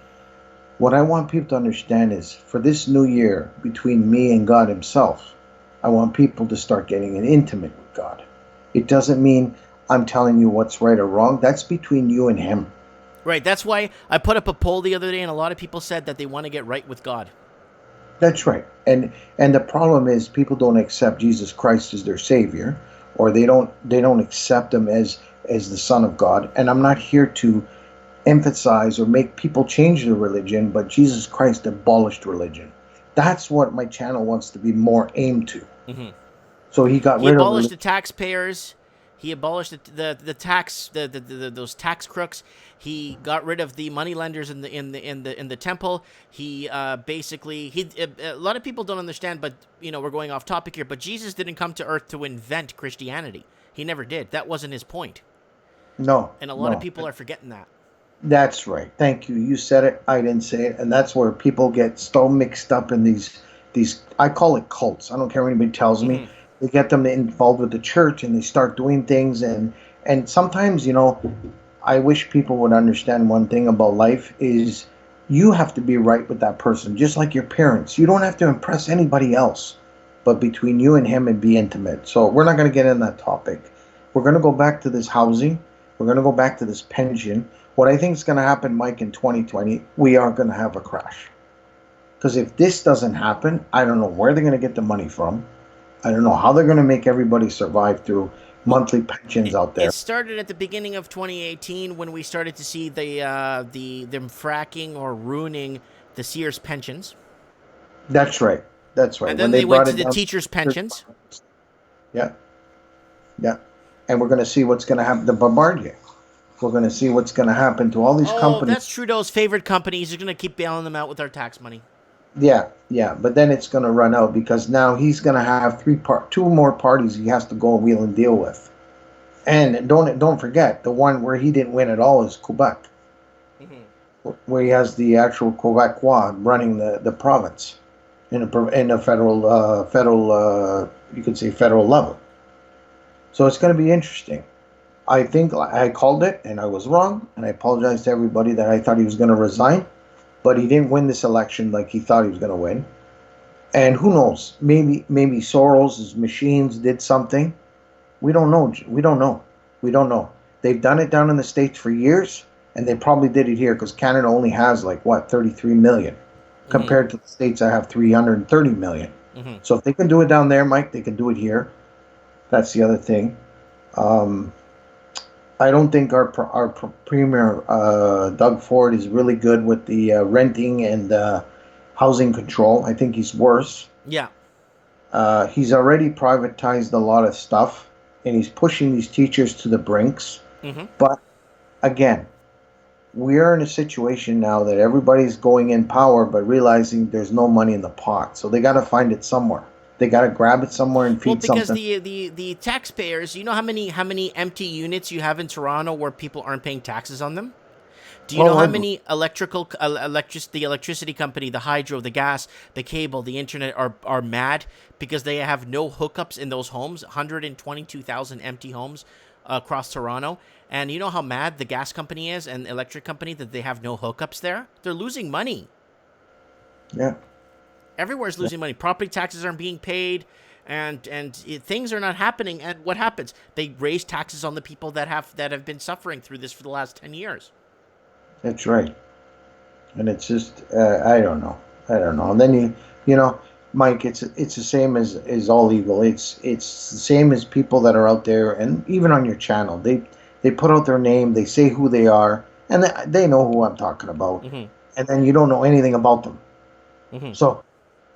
Speaker 4: What I want people to understand is for this new year between me and God Himself, I want people to start getting intimate with God. It doesn't mean I'm telling you what's right or wrong. That's between you and Him.
Speaker 1: Right. That's why I put up a poll the other day, and a lot of people said that they want to get right with God.
Speaker 4: That's right. And the problem is people don't accept Jesus Christ as their Savior, or they don't accept Him as the Son of God. And I'm not here to emphasize or make people change their religion, but Jesus Christ abolished religion. That's what my channel wants to be more aimed to.
Speaker 1: Mm-hmm.
Speaker 4: So He got
Speaker 1: He
Speaker 4: rid of
Speaker 1: abolished the
Speaker 4: religion.
Speaker 1: taxpayers. He abolished the tax those tax crooks. He got rid of the money lenders in the temple. He basically a lot of people don't understand, but we're going off topic here. But Jesus didn't come to earth to invent Christianity. He never did. That wasn't his point.
Speaker 4: No,
Speaker 1: And a lot of
Speaker 4: no.
Speaker 1: people are forgetting that.
Speaker 4: That's right. Thank you. You said it. I didn't say it. And that's where people get so mixed up in these I call it cults. I don't care what anybody tells me.
Speaker 1: Mm-hmm.
Speaker 4: They get them involved with the church and they start doing things and sometimes, I wish people would understand one thing about life is you have to be right with that person, just like your parents. You don't have to impress anybody else, but between you and him and be intimate. So we're not going to get in that topic. We're going to go back to this housing. We're going to go back to this pension. What I think is going to happen, Mike, in 2020, we are going to have a crash. Because if this doesn't happen, I don't know where they're going to get the money from. I don't know how they're going to make everybody survive through monthly pensions out there.
Speaker 1: It started at the beginning of 2018 when we started to see them fracking or ruining the Sears pensions.
Speaker 4: That's right. That's right.
Speaker 1: And
Speaker 4: When
Speaker 1: then
Speaker 4: they
Speaker 1: they went
Speaker 4: brought
Speaker 1: to
Speaker 4: it
Speaker 1: the
Speaker 4: down,
Speaker 1: teachers' pensions.
Speaker 4: yeah, yeah, and we're going to see what's going to happen to Bombardier. We're going to see what's going to happen to all these
Speaker 1: Oh,
Speaker 4: companies.
Speaker 1: that's Trudeau's favorite companies. He's going to keep bailing them out with our tax money.
Speaker 4: Yeah, yeah, but then it's going to run out because now he's going to have two more parties he has to go and wheel and deal with. And don't forget the one where he didn't win at all is Quebec, where he has the actual Quebecois running the province in a federal you could say federal level. So it's going to be interesting. I think I called it and I was wrong, and I apologize to everybody that I thought he was going to resign, but he didn't win this election like he thought he was going to win. And who knows? Maybe Soros' machines did something. We don't know. We don't know. We don't know. They've done it down in the States for years, and they probably did it here because Canada only has 33 million compared to the States that have 330 million.
Speaker 1: Mm-hmm.
Speaker 4: So if they can do it down there, Mike, they can do it here. That's the other thing. I don't think our premier Doug Ford is really good with the renting and housing control. I think he's worse.
Speaker 1: Yeah.
Speaker 4: He's already privatized a lot of stuff, and he's pushing these teachers to the brinks.
Speaker 1: Mm-hmm.
Speaker 4: But again, we're in a situation now that everybody's going in power, but realizing there's no money in the pot. So they got to find it somewhere. They got to grab it somewhere and feed
Speaker 1: Well, because
Speaker 4: something.
Speaker 1: the taxpayers, you know how many empty units you have in Toronto where people aren't paying taxes on them? Do you know how many the electricity company, the hydro, the gas, the cable, the internet are mad because they have no hookups in those homes? 122,000 empty homes across Toronto. And you know how mad the gas company is and electric company that they have no hookups there? They're losing money.
Speaker 4: Yeah.
Speaker 1: Everywhere's losing money. Property taxes aren't being paid, and things are not happening. And what happens? They raise taxes on the people that have been suffering through this for the last 10 years.
Speaker 4: That's right. And it's just I don't know. And then Mike, it's the same as all evil. It's the same as people that are out there, and even on your channel, they put out their name, they say who they are, and they know who I'm talking about.
Speaker 1: Mm-hmm.
Speaker 4: And then you don't know anything about them.
Speaker 1: Mm-hmm.
Speaker 4: So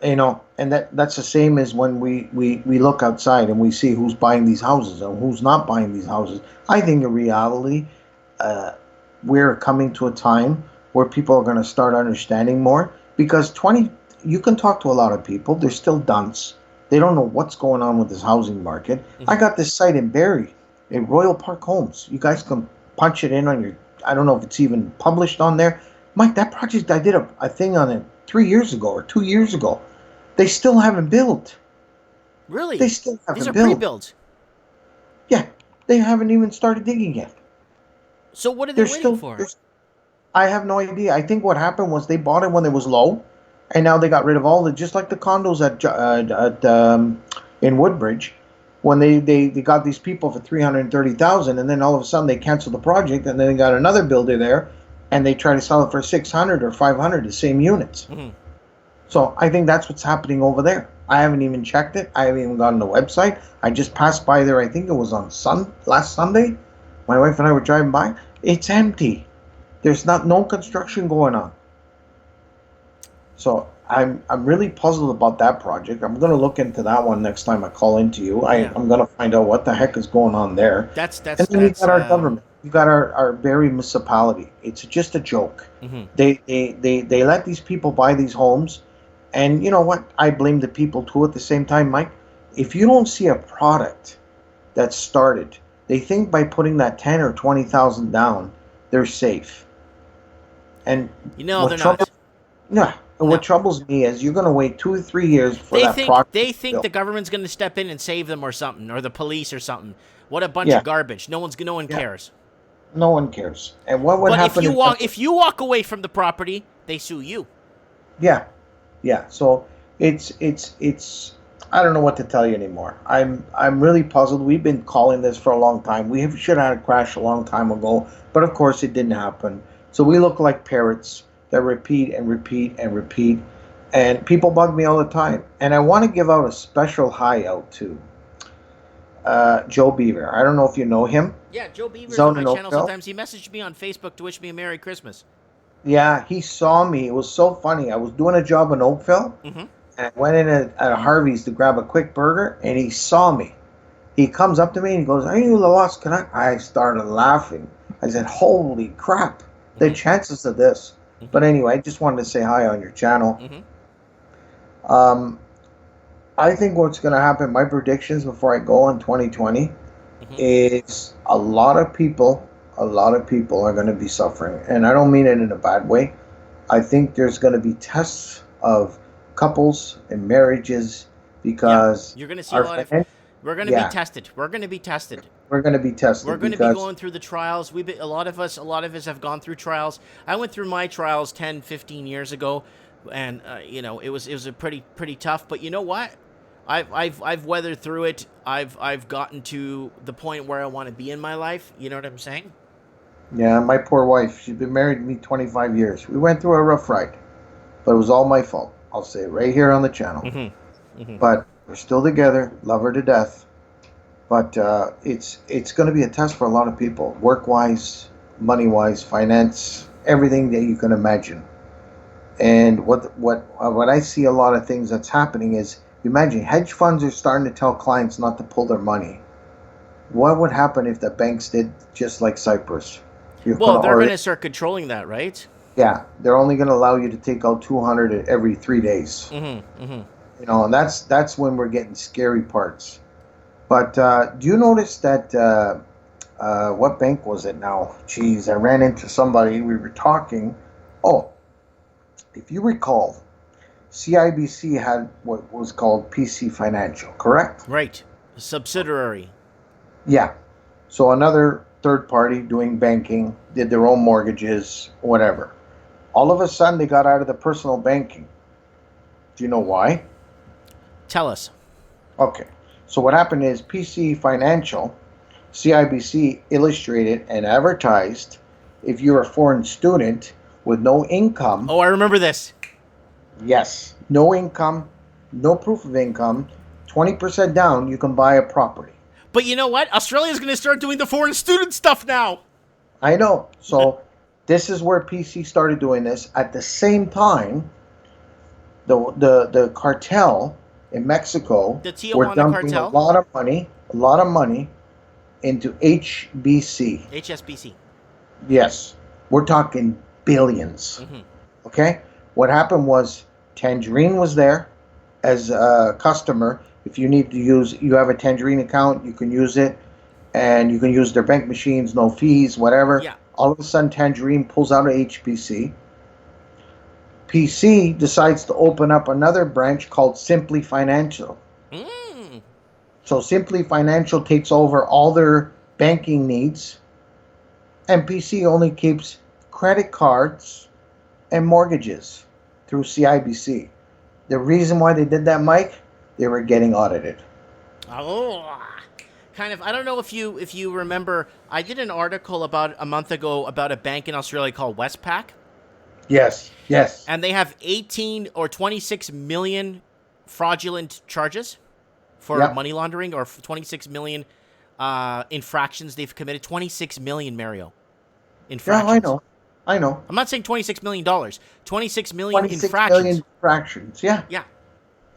Speaker 4: and that's the same as when we look outside and we see who's buying these houses and who's not buying these houses. I think in reality, we're coming to a time where people are going to start understanding more because you can talk to a lot of people. They're still dunce. They don't know what's going on with this housing market.
Speaker 1: Mm-hmm.
Speaker 4: I got this site in Barrie, in Royal Park Homes. You guys can punch it in on your, I don't know if it's even published on there. Mike, that project, I did a thing on it 3 years ago or 2 years ago. They still haven't built.
Speaker 1: Really?
Speaker 4: They still haven't
Speaker 1: These are
Speaker 4: built.
Speaker 1: pre-built.
Speaker 4: Yeah, they haven't even started digging yet.
Speaker 1: So what are they waiting for?
Speaker 4: I have no idea. I think what happened was they bought it when it was low, and now they got rid of all the, just like the condos in Woodbridge, when they got these people for 330,000, and then all of a sudden they canceled the project, and then they got another builder there, and they try to sell it for 600 or 500, the same units.
Speaker 1: Mm-hmm.
Speaker 4: So I think that's what's happening over there. I haven't even checked it. I haven't even gone on the website. I just passed by there. I think it was on last Sunday. My wife and I were driving by. It's empty. There's no construction going on. So I'm really puzzled about that project. I'm going to look into that one next time I call into you. I'm going to find out what the heck is going on there. And then you got our government. You got our Barrie municipality. It's just a joke.
Speaker 1: Mm-hmm.
Speaker 4: They let these people buy these homes, and you know what? I blame the people too at the same time, Mike. If you don't see a product that's started, they think by putting that 10 or 20,000 down, they're safe. And
Speaker 1: they're not.
Speaker 4: Yeah. And what troubles me is you're going to wait 2 or 3 years for that product.
Speaker 1: They think the government's going to step in and save them or something, or the police or something. What a bunch of garbage. No one cares.
Speaker 4: No one cares. And what would happen
Speaker 1: if you walk away from the property, they sue you.
Speaker 4: Yeah. Yeah. So it's I don't know what to tell you anymore. I'm really puzzled. We've been calling this for a long time. We should have had a crash a long time ago, but of course it didn't happen. So we look like parrots that repeat and repeat and repeat. And people bug me all the time. And I want to give out a special hi out to Joe Beaver. I don't know if you know him.
Speaker 1: Yeah, Joe Beaver's on my channel sometimes. He messaged me on Facebook to wish me a Merry Christmas.
Speaker 4: Yeah, he saw me. It was so funny. I was doing a job in Oakville, and I went in at a Harvey's to grab a quick burger, and he saw me. He comes up to me and he goes, "Are you the lost connect?" I started laughing. I said, "Holy crap, the chances of this." But anyway, I just wanted to say hi on your channel. I think what's going to happen, my predictions before I go in 2020, is a lot of people are going to be suffering. And I don't mean it in a bad way. I think there's going to be tests of couples and marriages because
Speaker 1: you're going to see a lot of... We're going to be tested. We're going to be tested.
Speaker 4: We're going to be tested.
Speaker 1: We're going to be going through the trials. A lot of us have gone through trials. I went through my trials 10, 15 years ago, and it was a pretty tough. But you know what? I've weathered through it. I've gotten to the point where I want to be in my life. You know what I'm saying?
Speaker 4: Yeah, my poor wife. She's been married to me 25 years. We went through a rough ride, but it was all my fault. I'll say it right here on the channel. But we're still together. Love her to death. But it's going to be a test for a lot of people, work-wise, money-wise, finance, everything that you can imagine. And what I see a lot of things that's happening is, imagine hedge funds are starting to tell clients not to pull their money. What would happen if the banks did just like Cyprus?
Speaker 1: Well, they're going to start controlling that, right?
Speaker 4: Yeah, they're only going to allow you to take out 200 every 3 days. And that's when we're getting scary parts. But do you notice that, what bank was it now? Jeez, I ran into somebody, we were talking. Oh, if you recall, CIBC had what was called PC Financial, correct?
Speaker 1: Right, a subsidiary.
Speaker 4: Yeah, so another third party doing banking, did their own mortgages, whatever. All of a sudden, they got out of the personal banking. Do you know why?
Speaker 1: Tell us.
Speaker 4: Okay. So what happened is PC Financial, CIBC illustrated and advertised if you're a foreign student with no income.
Speaker 1: Oh, I remember this.
Speaker 4: Yes. No income, no proof of income, 20% down, you can buy a property.
Speaker 1: But you know what? Australia's going to start doing the foreign student stuff now.
Speaker 4: I know. So this is where PC started doing this. At the same time, the cartel in Mexico were dumping a lot of money into HSBC. Yes. We're talking billions. Okay? What happened was Tangerine was there as a customer. If you need to you have a Tangerine account, you can use it, and you can use their bank machines, no fees, whatever.
Speaker 1: Yeah.
Speaker 4: All of a sudden, Tangerine pulls out of HBC. PC decides to open up another branch called Simply Financial. So Simply Financial takes over all their banking needs, and PC only keeps credit cards, and mortgages through CIBC. The reason why they did that, Mike, they were getting audited.
Speaker 1: Oh, kind of. I don't know if you remember. I did an article about a month ago about a bank in Australia called Westpac,
Speaker 4: Yes, yes.
Speaker 1: and they have 18 or 26 million fraudulent charges for
Speaker 4: Yep.
Speaker 1: money laundering, or 26 million infractions they've committed. 26 million, Mario,
Speaker 4: Yeah, I
Speaker 1: infractions.
Speaker 4: know. I know.
Speaker 1: I'm not saying $26 million. 26 million
Speaker 4: 26 million
Speaker 1: infractions.
Speaker 4: infractions. Yeah,
Speaker 1: Yeah.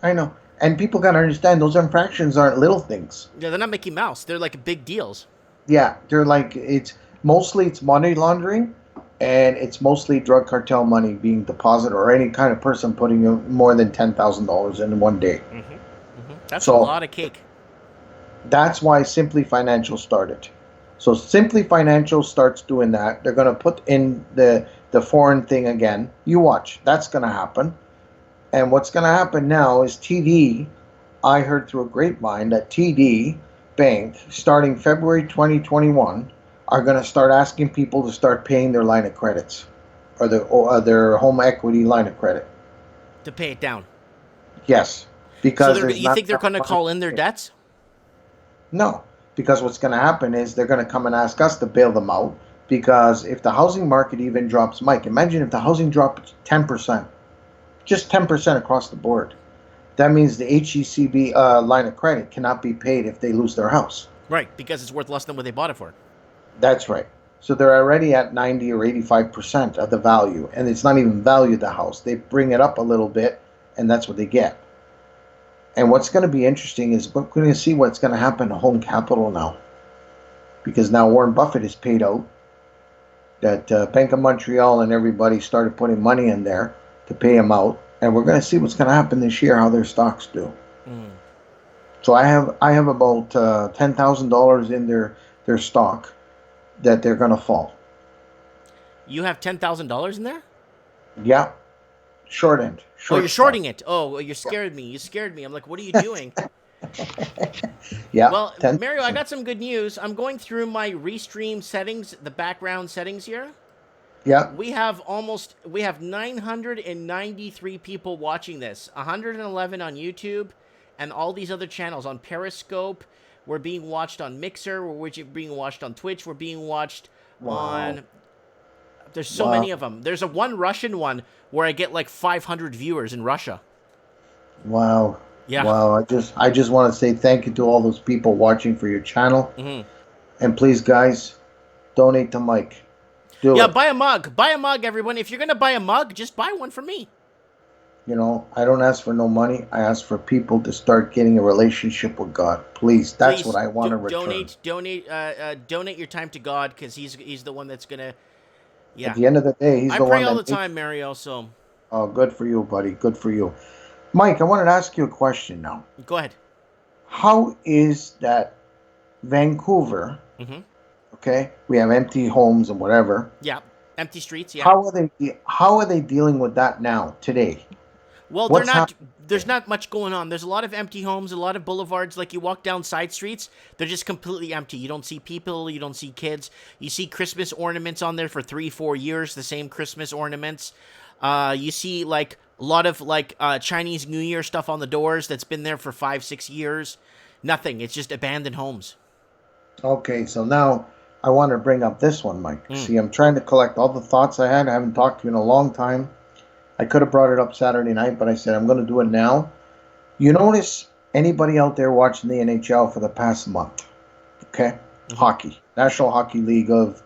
Speaker 4: I know. And people got to understand those infractions aren't little things.
Speaker 1: Yeah, they're not Mickey Mouse. They're like big deals.
Speaker 4: Yeah, they're like it's money laundering, and it's mostly drug cartel money being deposited, or any kind of person putting more than $10,000 in one day.
Speaker 1: That's a
Speaker 4: So
Speaker 1: lot of cake.
Speaker 4: that's why Simply Financial started. So Simply Financial starts doing that. They're going to put in the foreign thing again. You watch. That's going to happen. And what's going to happen now is TD. I heard through a grapevine that TD Bank, starting February 2021, are going to start asking people to start paying their line of credits, or their home equity line of credit.
Speaker 1: To pay it down.
Speaker 4: Yes,
Speaker 1: So
Speaker 4: because there's
Speaker 1: you
Speaker 4: not
Speaker 1: think they're
Speaker 4: enough
Speaker 1: going to
Speaker 4: money
Speaker 1: call in
Speaker 4: to
Speaker 1: their
Speaker 4: pay.
Speaker 1: debts?
Speaker 4: No, because what's going to happen is they're going to come and ask us to bail them out. Because if the housing market even drops, Mike, imagine if the housing drops 10%, just 10% across the board. That means the HECB line of credit cannot be paid if they lose their house.
Speaker 1: Right, because it's worth less than what they bought it for.
Speaker 4: That's right. So they're already at 90 or 85% of the value, and it's not even valued the house. They bring it up a little bit, and that's what they get. And what's going to be interesting is we're going to see what's going to happen to home capital now, because now Warren Buffett is paid out. That Bank of Montreal and everybody started putting money in there to pay him out, and we're going to see what's going to happen this year, how their stocks do. So I have about $10,000 in their stock that they're going to fall.
Speaker 1: You have $10,000 in there?
Speaker 4: Yeah, short end.
Speaker 1: Oh, you're
Speaker 4: stock.
Speaker 1: shorting it. Oh, you scared me. You scared me. I'm like, what are you doing?
Speaker 4: Yeah.
Speaker 1: Well,
Speaker 4: 10.
Speaker 1: Mario, I got some good news. I'm going through my restream settings, the background settings here.
Speaker 4: Yeah.
Speaker 1: We have 993 people watching this. 111 on YouTube, and all these other channels on Periscope. We're being watched on Mixer. We're being watched on Twitch. We're being watched on... There's so many of them. There's one Russian one where I get like 500 viewers in Russia.
Speaker 4: Wow.
Speaker 1: Yeah.
Speaker 4: Wow. I just want to say thank you to all those people watching for your channel. And please, guys, donate to Mike. Do it.
Speaker 1: Buy a mug. Buy a mug, everyone. If you're going to buy a mug, just buy one for me.
Speaker 4: You know, I don't ask for no money. I ask for people to start getting a relationship with God. Please, that's what I want to return.
Speaker 1: Donate your time to God, because he's the one that's gonna. Yeah.
Speaker 4: At the end of the day, he's
Speaker 1: I
Speaker 4: the one
Speaker 1: pray
Speaker 4: that
Speaker 1: all the time, Mario. So.
Speaker 4: Oh, good for you, buddy. Good for you, Mike. I wanted to ask you a question now.
Speaker 1: Go ahead.
Speaker 4: How is that Vancouver? Okay, we have empty homes and whatever.
Speaker 1: Yeah, empty streets. Yeah.
Speaker 4: How are they dealing with that now today?
Speaker 1: Well, there's not much going on. There's a lot of empty homes, a lot of boulevards. Like, you walk down side streets, they're just completely empty. You don't see people, you don't see kids. You see Christmas ornaments on there for 3-4 years, the same Christmas ornaments. You see like a lot of Chinese New Year stuff on the doors that's been there for 5-6 years. Nothing. It's just abandoned homes.
Speaker 4: Okay, so now I want to bring up this one, Mike. See, I'm trying to collect all the thoughts I had. I haven't talked to you in a long time. I could have brought it up Saturday night, but I said I'm going to do it now. You notice anybody out there watching the NHL for the past month? Okay, hockey, National Hockey League of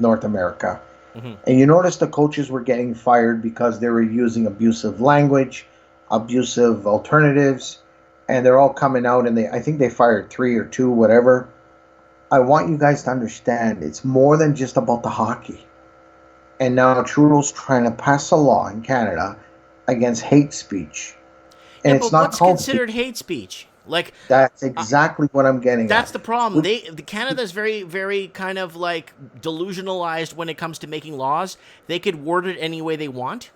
Speaker 4: North America, and you notice the coaches were getting fired because they were using abusive language, abusive alternatives, and they're all coming out, and I think they fired 3 or 2, whatever. I want you guys to understand it's more than just about the hockey. And now Trudeau's trying to pass a law in Canada against hate speech. And
Speaker 1: yeah,
Speaker 4: it's
Speaker 1: but
Speaker 4: not
Speaker 1: what's
Speaker 4: called
Speaker 1: considered hate speech? Like,
Speaker 4: that's exactly what I'm getting
Speaker 1: that's
Speaker 4: at.
Speaker 1: the problem. Canada's very, very kind of like delusionalized when it comes to making laws. They could word it any way they want.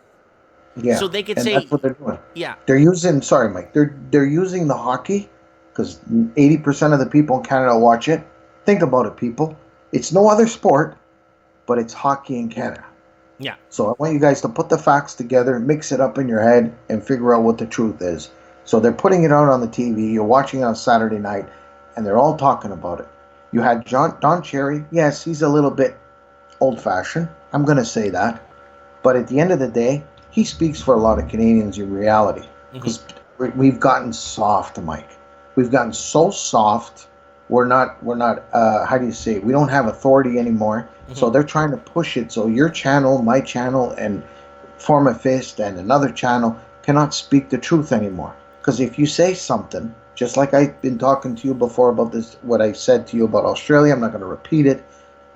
Speaker 4: Yeah.
Speaker 1: So they could
Speaker 4: and
Speaker 1: say,
Speaker 4: that's what they're doing.
Speaker 1: Yeah.
Speaker 4: They're using, sorry, Mike, they're using the hockey because 80% of the people in Canada watch it. Think about it, people. It's no other sport, but it's hockey in Canada.
Speaker 1: Yeah.
Speaker 4: So I want you guys to put the facts together, mix it up in your head, and figure out what the truth is. So they're putting it out on the TV. You're watching it on Saturday night, and they're all talking about it. You had Don Cherry. Yes, he's a little bit old-fashioned. I'm going to say that. But at the end of the day, he speaks for a lot of Canadians in reality. Because we've gotten soft, Mike. We've gotten so soft. We're not. How do you say it? We don't have authority anymore. So they're trying to push it. So your channel, my channel, and Form a Fist and another channel cannot speak the truth anymore. Because if you say something, just like I've been talking to you before about this, what I said to you about Australia, I'm not going to repeat it.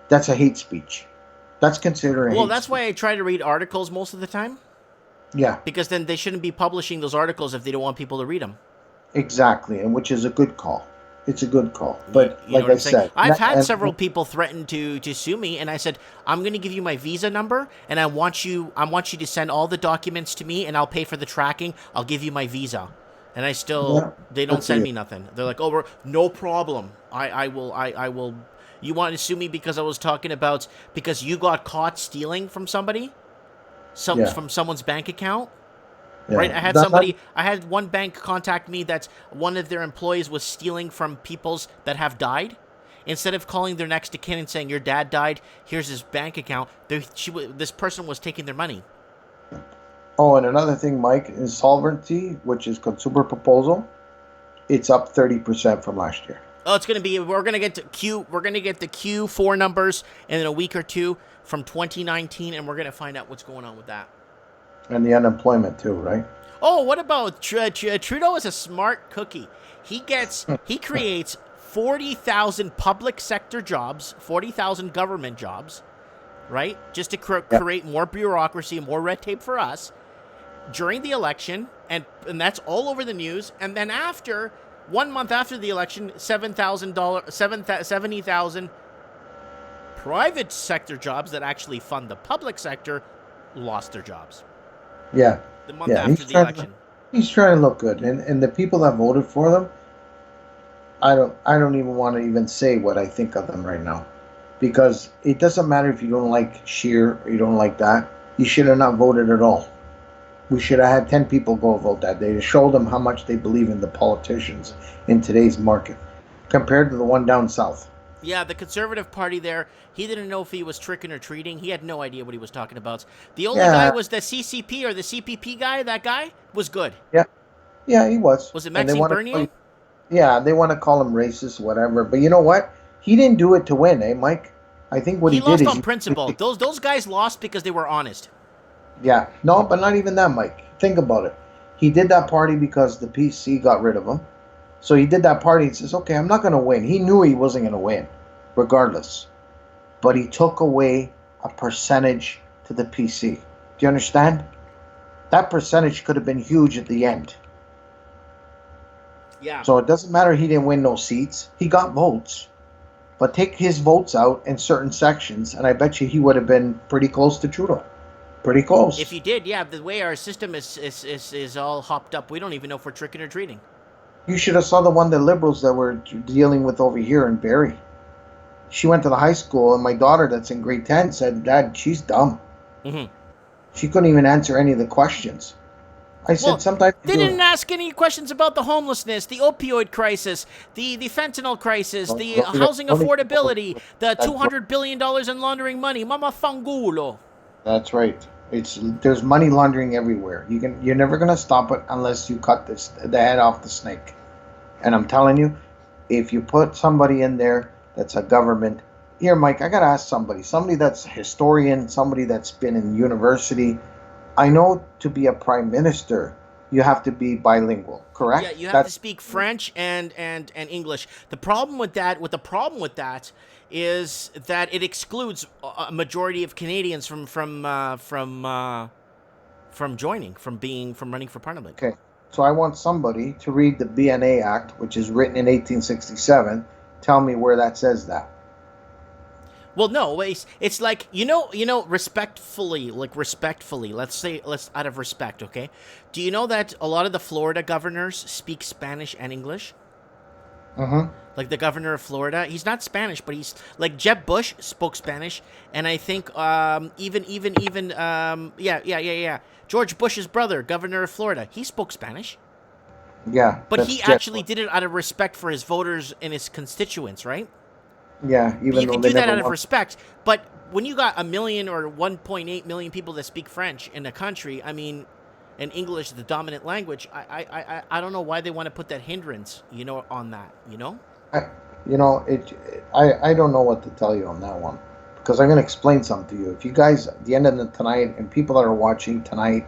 Speaker 4: That's a hate speech. That's considered a hate
Speaker 1: Well, that's
Speaker 4: speech.
Speaker 1: why I try to read articles most of the time.
Speaker 4: Yeah,
Speaker 1: Because then they shouldn't be publishing those articles if they don't want people to read them.
Speaker 4: exactly. And which is a good call. It's a good call. But
Speaker 1: You know
Speaker 4: like
Speaker 1: what
Speaker 4: I
Speaker 1: I'm saying?
Speaker 4: said,
Speaker 1: I've had
Speaker 4: and-
Speaker 1: several people threaten to sue me, and I said, I'm going to give you my Visa number, and I want you to send all the documents to me, and I'll pay for the tracking. I'll give you my Visa. And
Speaker 4: Yeah,
Speaker 1: they don't
Speaker 4: good for
Speaker 1: send
Speaker 4: you.
Speaker 1: me nothing. They're like, oh, no problem. I will. You want to sue me because I was talking about, because you got caught stealing from somebody?
Speaker 4: Yeah.
Speaker 1: From someone's bank account?
Speaker 4: yeah.
Speaker 1: Right, I had one bank contact me that one of their employees was stealing from people's that have died. Instead of calling their next of kin and saying, your dad died, here's his bank account, this person was taking their money.
Speaker 4: Oh, and another thing, Mike, insolvency, which is consumer proposal, it's up 30% from last year.
Speaker 1: Oh, we're going to get the Q4 numbers in a week or two from 2019, and we're going to find out what's going on with that.
Speaker 4: And the unemployment too, right?
Speaker 1: Oh, what about Trudeau is a smart cookie. He creates 40,000 public sector jobs, 40,000 government jobs, right? Just to create more bureaucracy and more red tape for us during the election, and that's all over the news. And then 1 month after the election, $70,000 private sector jobs that actually fund the public sector lost their jobs.
Speaker 4: Yeah.
Speaker 1: The month after the election.
Speaker 4: He's trying to look good, and the people that voted for them, I don't even want to even say what I think of them right now, because it doesn't matter if you don't like Scheer or you don't like that. You should have not voted at all. We should have had 10 people go vote that day to show them how much they believe in the politicians in today's market, compared to the one down south.
Speaker 1: Yeah, the Conservative Party there, he didn't know if he was tricking or treating. He had no idea what he was talking about. The only guy was the CCP or the CPP guy. That guy was good.
Speaker 4: Yeah, he was.
Speaker 1: Was it Maxime Bernier?
Speaker 4: Yeah, they want to call him racist, whatever. But you know what? He didn't do it to win, eh, Mike? I think what he did is...
Speaker 1: He lost on principle. Those guys lost because they were honest.
Speaker 4: Yeah. No, but not even that, Mike. Think about it. He did that party because the PC got rid of him. So he did that party and says, okay, I'm not going to win. He knew he wasn't going to win, regardless. But he took away a percentage to the PC. Do you understand? That percentage could have been huge at the end.
Speaker 1: Yeah.
Speaker 4: So it doesn't matter he didn't win no seats. He got votes. But take his votes out in certain sections, and I bet you he would have been pretty close to Trudeau. Pretty close.
Speaker 1: If he did, yeah. The way our system is all hopped up, we don't even know if we're tricking or treating.
Speaker 4: You should have saw the one the Liberals that we're dealing with over here in Barrie. She went to the high school, and my daughter that's in grade 10 said, Dad, she's dumb.
Speaker 1: Mm-hmm.
Speaker 4: She couldn't even answer any of the questions. I said, sometimes...
Speaker 1: They didn't ask any questions about the homelessness, the opioid crisis, the fentanyl crisis, the housing affordability, the $200 billion in laundering money. Mama fangulo.
Speaker 4: That's right. There's money laundering everywhere. You're never going to stop it unless you cut the head off the snake. And I'm telling you, if you put somebody in there that's a government... Here, Mike, I got to ask somebody that's a historian, somebody that's been in university. I know to be a prime minister, you have to be bilingual, correct?
Speaker 1: Yeah, you have to speak French and English. The problem with that is that it excludes a majority of Canadians from running for parliament.
Speaker 4: Okay, so I want somebody to read the BNA Act, which is written in 1867. Tell me where that says that.
Speaker 1: Well, no, it's like, respectfully, let's out of respect, okay? Do you know that a lot of the Florida governors speak Spanish and English?
Speaker 4: Uh-huh.
Speaker 1: Like the governor of Florida, he's not Spanish, but he's like Jeb Bush spoke Spanish, and I think yeah, George Bush's brother, governor of Florida, he spoke Spanish,
Speaker 4: Yeah,
Speaker 1: but
Speaker 4: that's
Speaker 1: he
Speaker 4: Jet.
Speaker 1: actually did it out of respect for his voters and his constituents, right?
Speaker 4: Yeah,
Speaker 1: You
Speaker 4: even though
Speaker 1: can
Speaker 4: they
Speaker 1: do that
Speaker 4: never
Speaker 1: out of
Speaker 4: want.
Speaker 1: respect, but when you got 1 million or 1.8 million people that speak French in a country, I mean, and English is the dominant language, I don't know why they want to put that hindrance, on that,
Speaker 4: I, I don't know what to tell you on that one because I'm going to explain something to you. If you guys at the end of the tonight and people that are watching tonight,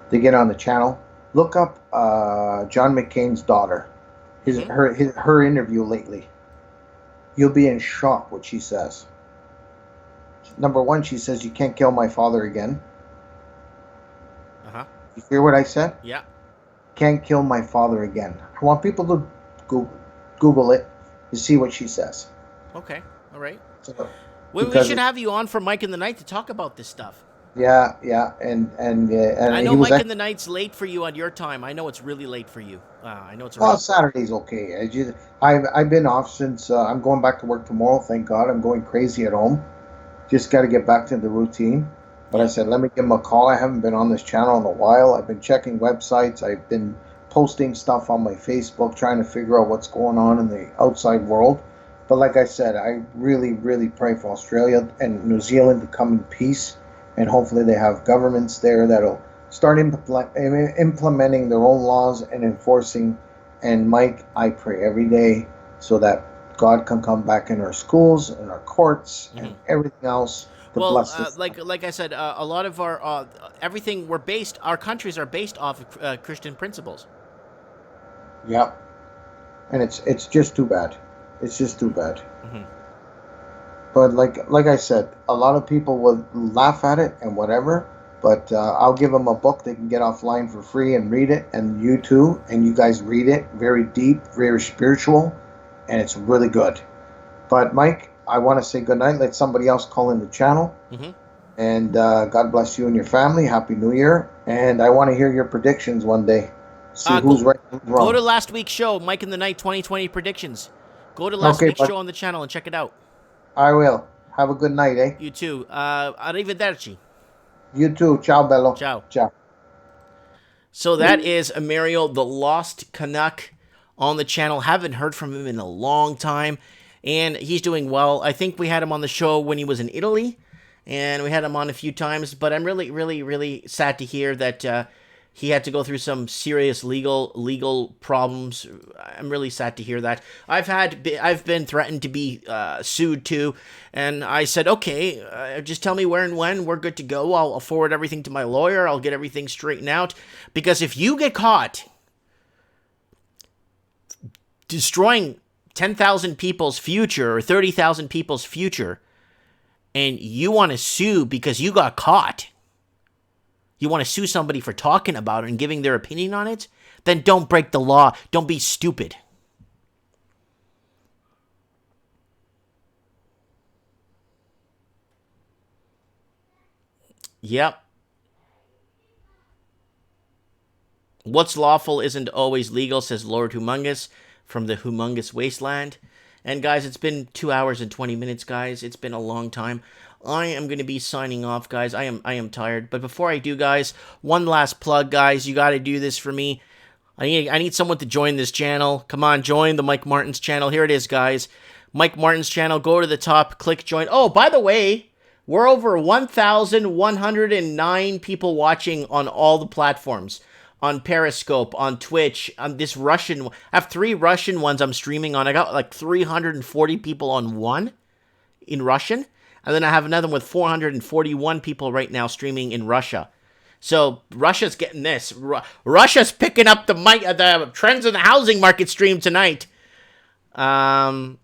Speaker 4: they get on the channel, look up John McCain's daughter,
Speaker 1: Mm-hmm.
Speaker 4: her interview lately. You'll be in shock what she says. Number one, she says you can't kill my father again.
Speaker 1: Uh-huh.
Speaker 4: You hear what I said?
Speaker 1: Yeah.
Speaker 4: Can't kill my father again. I want people to Google it to see what she says.
Speaker 1: Okay. All right.
Speaker 4: So,
Speaker 1: We
Speaker 4: because
Speaker 1: should have you on for Mike in the Night to talk about this stuff.
Speaker 4: yeah,
Speaker 1: I
Speaker 4: and
Speaker 1: know
Speaker 4: he was
Speaker 1: Mike in the Night's late for you on your time. I know it's really late for you. I know it's
Speaker 4: well,
Speaker 1: around.
Speaker 4: Saturday's okay. I've been off since I'm going back to work tomorrow. Thank God, I'm going crazy at home. Just got to get back to the routine. But I
Speaker 1: Yeah.
Speaker 4: said, let me give him a call. I haven't been on this channel in a while. I've been checking websites. I've been posting stuff on my Facebook, trying to figure out what's going on in the outside world. But like I said, I really, really pray for Australia and New Zealand to come in peace. And hopefully they have governments there that'll start implementing their own laws and enforcing. And Mike, I pray every day so that God can come back in our schools and our courts and everything else to
Speaker 1: Well,
Speaker 4: bless this.
Speaker 1: like I said, a lot of our everything our countries are based off of Christian principles.
Speaker 4: Yep. And it's just too bad. It's just too bad.
Speaker 1: Mhm.
Speaker 4: But like I said, a lot of people will laugh at it and whatever. But I'll give them a book they can get offline for free and read it, and you too, and you guys read it. Very deep, very spiritual, and it's really good. But Mike, I want to say good night. Let somebody else call in the channel.
Speaker 1: Mhm.
Speaker 4: And God bless you and your family. Happy New Year. And I want to hear your predictions one day. See who's right and who's
Speaker 1: Go to
Speaker 4: wrong.
Speaker 1: last week's show, Mike in the Night 2020 predictions. Go to last
Speaker 4: Okay,
Speaker 1: week's
Speaker 4: bud.
Speaker 1: show on the channel and check it out.
Speaker 4: I will. Have a good night, eh?
Speaker 1: You too. Arrivederci.
Speaker 4: You too. Ciao, bello.
Speaker 1: Ciao.
Speaker 4: Ciao.
Speaker 1: So that is Ameriel, the Lost Canuck, on the channel. Haven't heard from him in a long time, and he's doing well. I think we had him on the show when he was in Italy, and we had him on a few times, but I'm really, really, really sad to hear that he had to go through some serious legal problems. I'm really sad to hear that. I've been threatened to be sued too, and I said, okay, just tell me where and when. We're good to go. I'll forward everything to my lawyer. I'll get everything straightened out. Because if you get caught destroying 10,000 people's future or 30,000 people's future, and you want to sue because you got caught, you want to sue somebody for talking about it and giving their opinion on it, then don't break the law. Don't be stupid. Yep. What's lawful isn't always legal, says Lord Humongous from the Humongous Wasteland. And guys, it's been 2 hours and 20 minutes, guys. It's been a long time. I am going to be signing off, guys. I am tired. But before I do, guys, one last plug, guys. You got to do this for me. I need someone to join this channel. Come on, join the Mike Martin's channel. Here it is, guys. Mike Martin's channel. Go to the top, click join. Oh, by the way, we're over 1,109 people watching on all the platforms. On Periscope, on Twitch, on this Russian. I have 3 Russian ones I'm streaming on. I got like 340 people on one in Russian. And then I have another one with 441 people right now streaming in Russia. So Russia's getting this. Russia's picking up the trends in the housing market stream tonight. So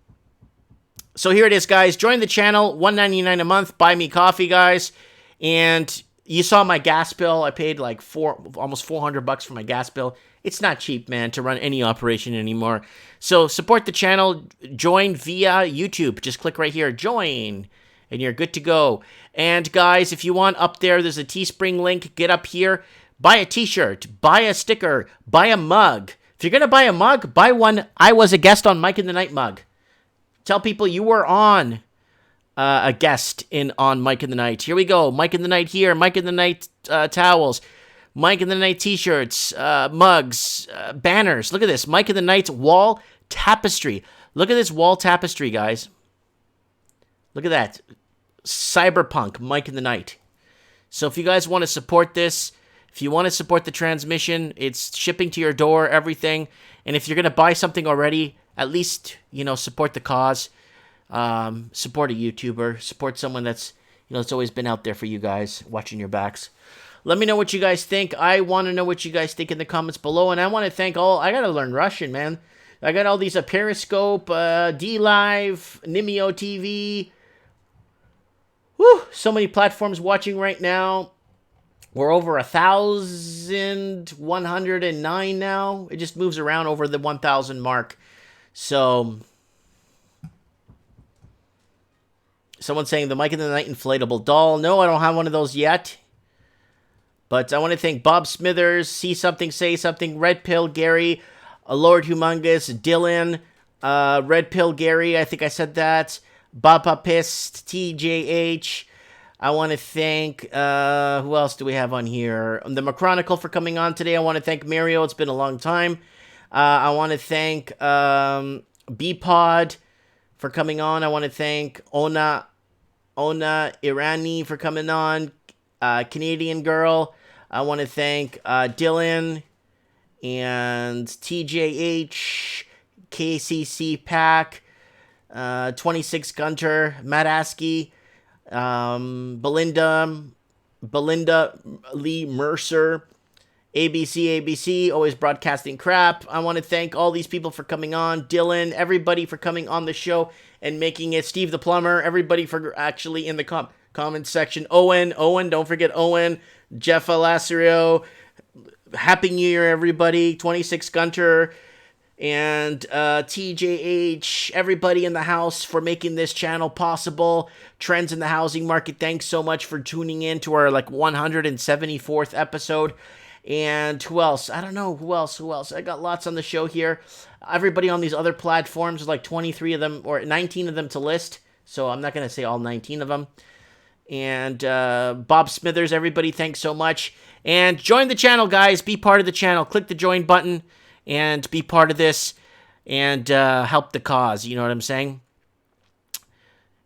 Speaker 1: here it is, guys. Join the channel. $1.99 a month. Buy me coffee, guys. And you saw my gas bill. I paid like almost $400 for my gas bill. It's not cheap, man, to run any operation anymore. So support the channel. Join via YouTube. Just click right here. Join. And you're good to go. And guys, if you want, up there's a Teespring link. Get up here. Buy a t-shirt. Buy a sticker. Buy a mug. If you're going to buy a mug, buy one I was a guest on Mike in the Night mug. Tell people you were on a guest on Mike in the Night. Here we go. Mike in the Night here. Mike in the Night towels. Mike in the Night t-shirts, mugs, banners. Look at this. Mike in the Night's wall tapestry. Look at this wall tapestry, guys. Look at that. Cyberpunk Mike in the Night. So if you guys want to support this, if you want to support the transmission, it's shipping to your door, everything. And if you're going to buy something already, at least, support the cause. Support a YouTuber. Support someone that's, that's always been out there for you guys, watching your backs. Let me know what you guys think. I want to know what you guys think in the comments below. And I want to thank I got to learn Russian, man. I got all these Periscope, D-Live, Nimeo TV. Whew, so many platforms watching right now. We're over 1,109 now. It just moves around over the 1,000 mark. So, someone's saying the Mike in the Night inflatable doll. No, I don't have one of those yet. But I want to thank Bob Smithers, See Something, Say Something, Red Pill Gary, Lord Humongous, Dylan, Red Pill Gary, I think I said that. Baba Pist, TJH. I want to thank, who else do we have on here? The McChronicle for coming on today. I want to thank Mario. It's been a long time. I want to thank B-Pod for coming on. I want to thank Ona Irani for coming on. Canadian Girl. I want to thank Dylan and TJH, KCC Pack, 26 Gunter, Matt Askey, Belinda Lee Mercer, ABC, always broadcasting crap. I want to thank all these people for coming on. Dylan, everybody for coming on the show and making it. Steve the Plumber, everybody for actually in the comment section. Owen, don't forget Owen. Jeff Alasario, Happy New Year, everybody. 26 Gunter. And TJH, everybody in the house for making this channel possible. Trends in the housing market, thanks so much for tuning in to our 174th episode. And who else? I don't know who else. I got lots on the show here. Everybody on these other platforms, like 23 of them or 19 of them to list. So I'm not going to say all 19 of them. And Bob Smithers, everybody, thanks so much. And join the channel, guys. Be part of the channel. Click the join button. And be part of this, and help the cause, you know what I'm saying?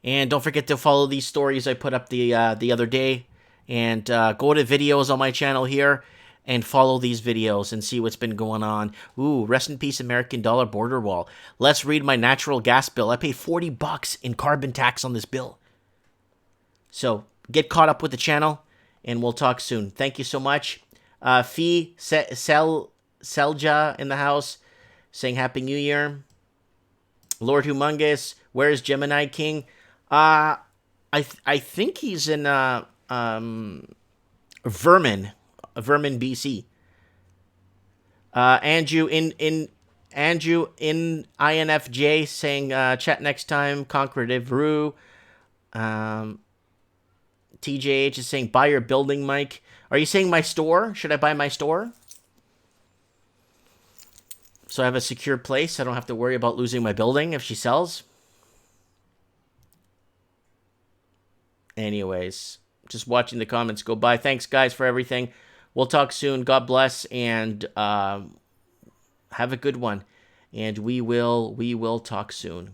Speaker 1: And don't forget to follow these stories I put up the other day, and go to videos on my channel here, and follow these videos and see what's been going on. Ooh, rest in peace, American dollar border wall. Let's read my natural gas bill. I paid $40 in carbon tax on this bill. So, get caught up with the channel, and we'll talk soon. Thank you so much. Selja in the house saying Happy New Year. Lord Humongous, where's Gemini King? I think he's in Vermin, BC. Andrew in INFJ saying chat next time. Concretive Rue. TJH is saying buy your building, Mike. Are you saying my store? Should I buy my store? So I have a secure place. I don't have to worry about losing my building if she sells. Anyways, just watching the comments go by. Thanks, guys, for everything. We'll talk soon. God bless, and have a good one. And we will talk soon.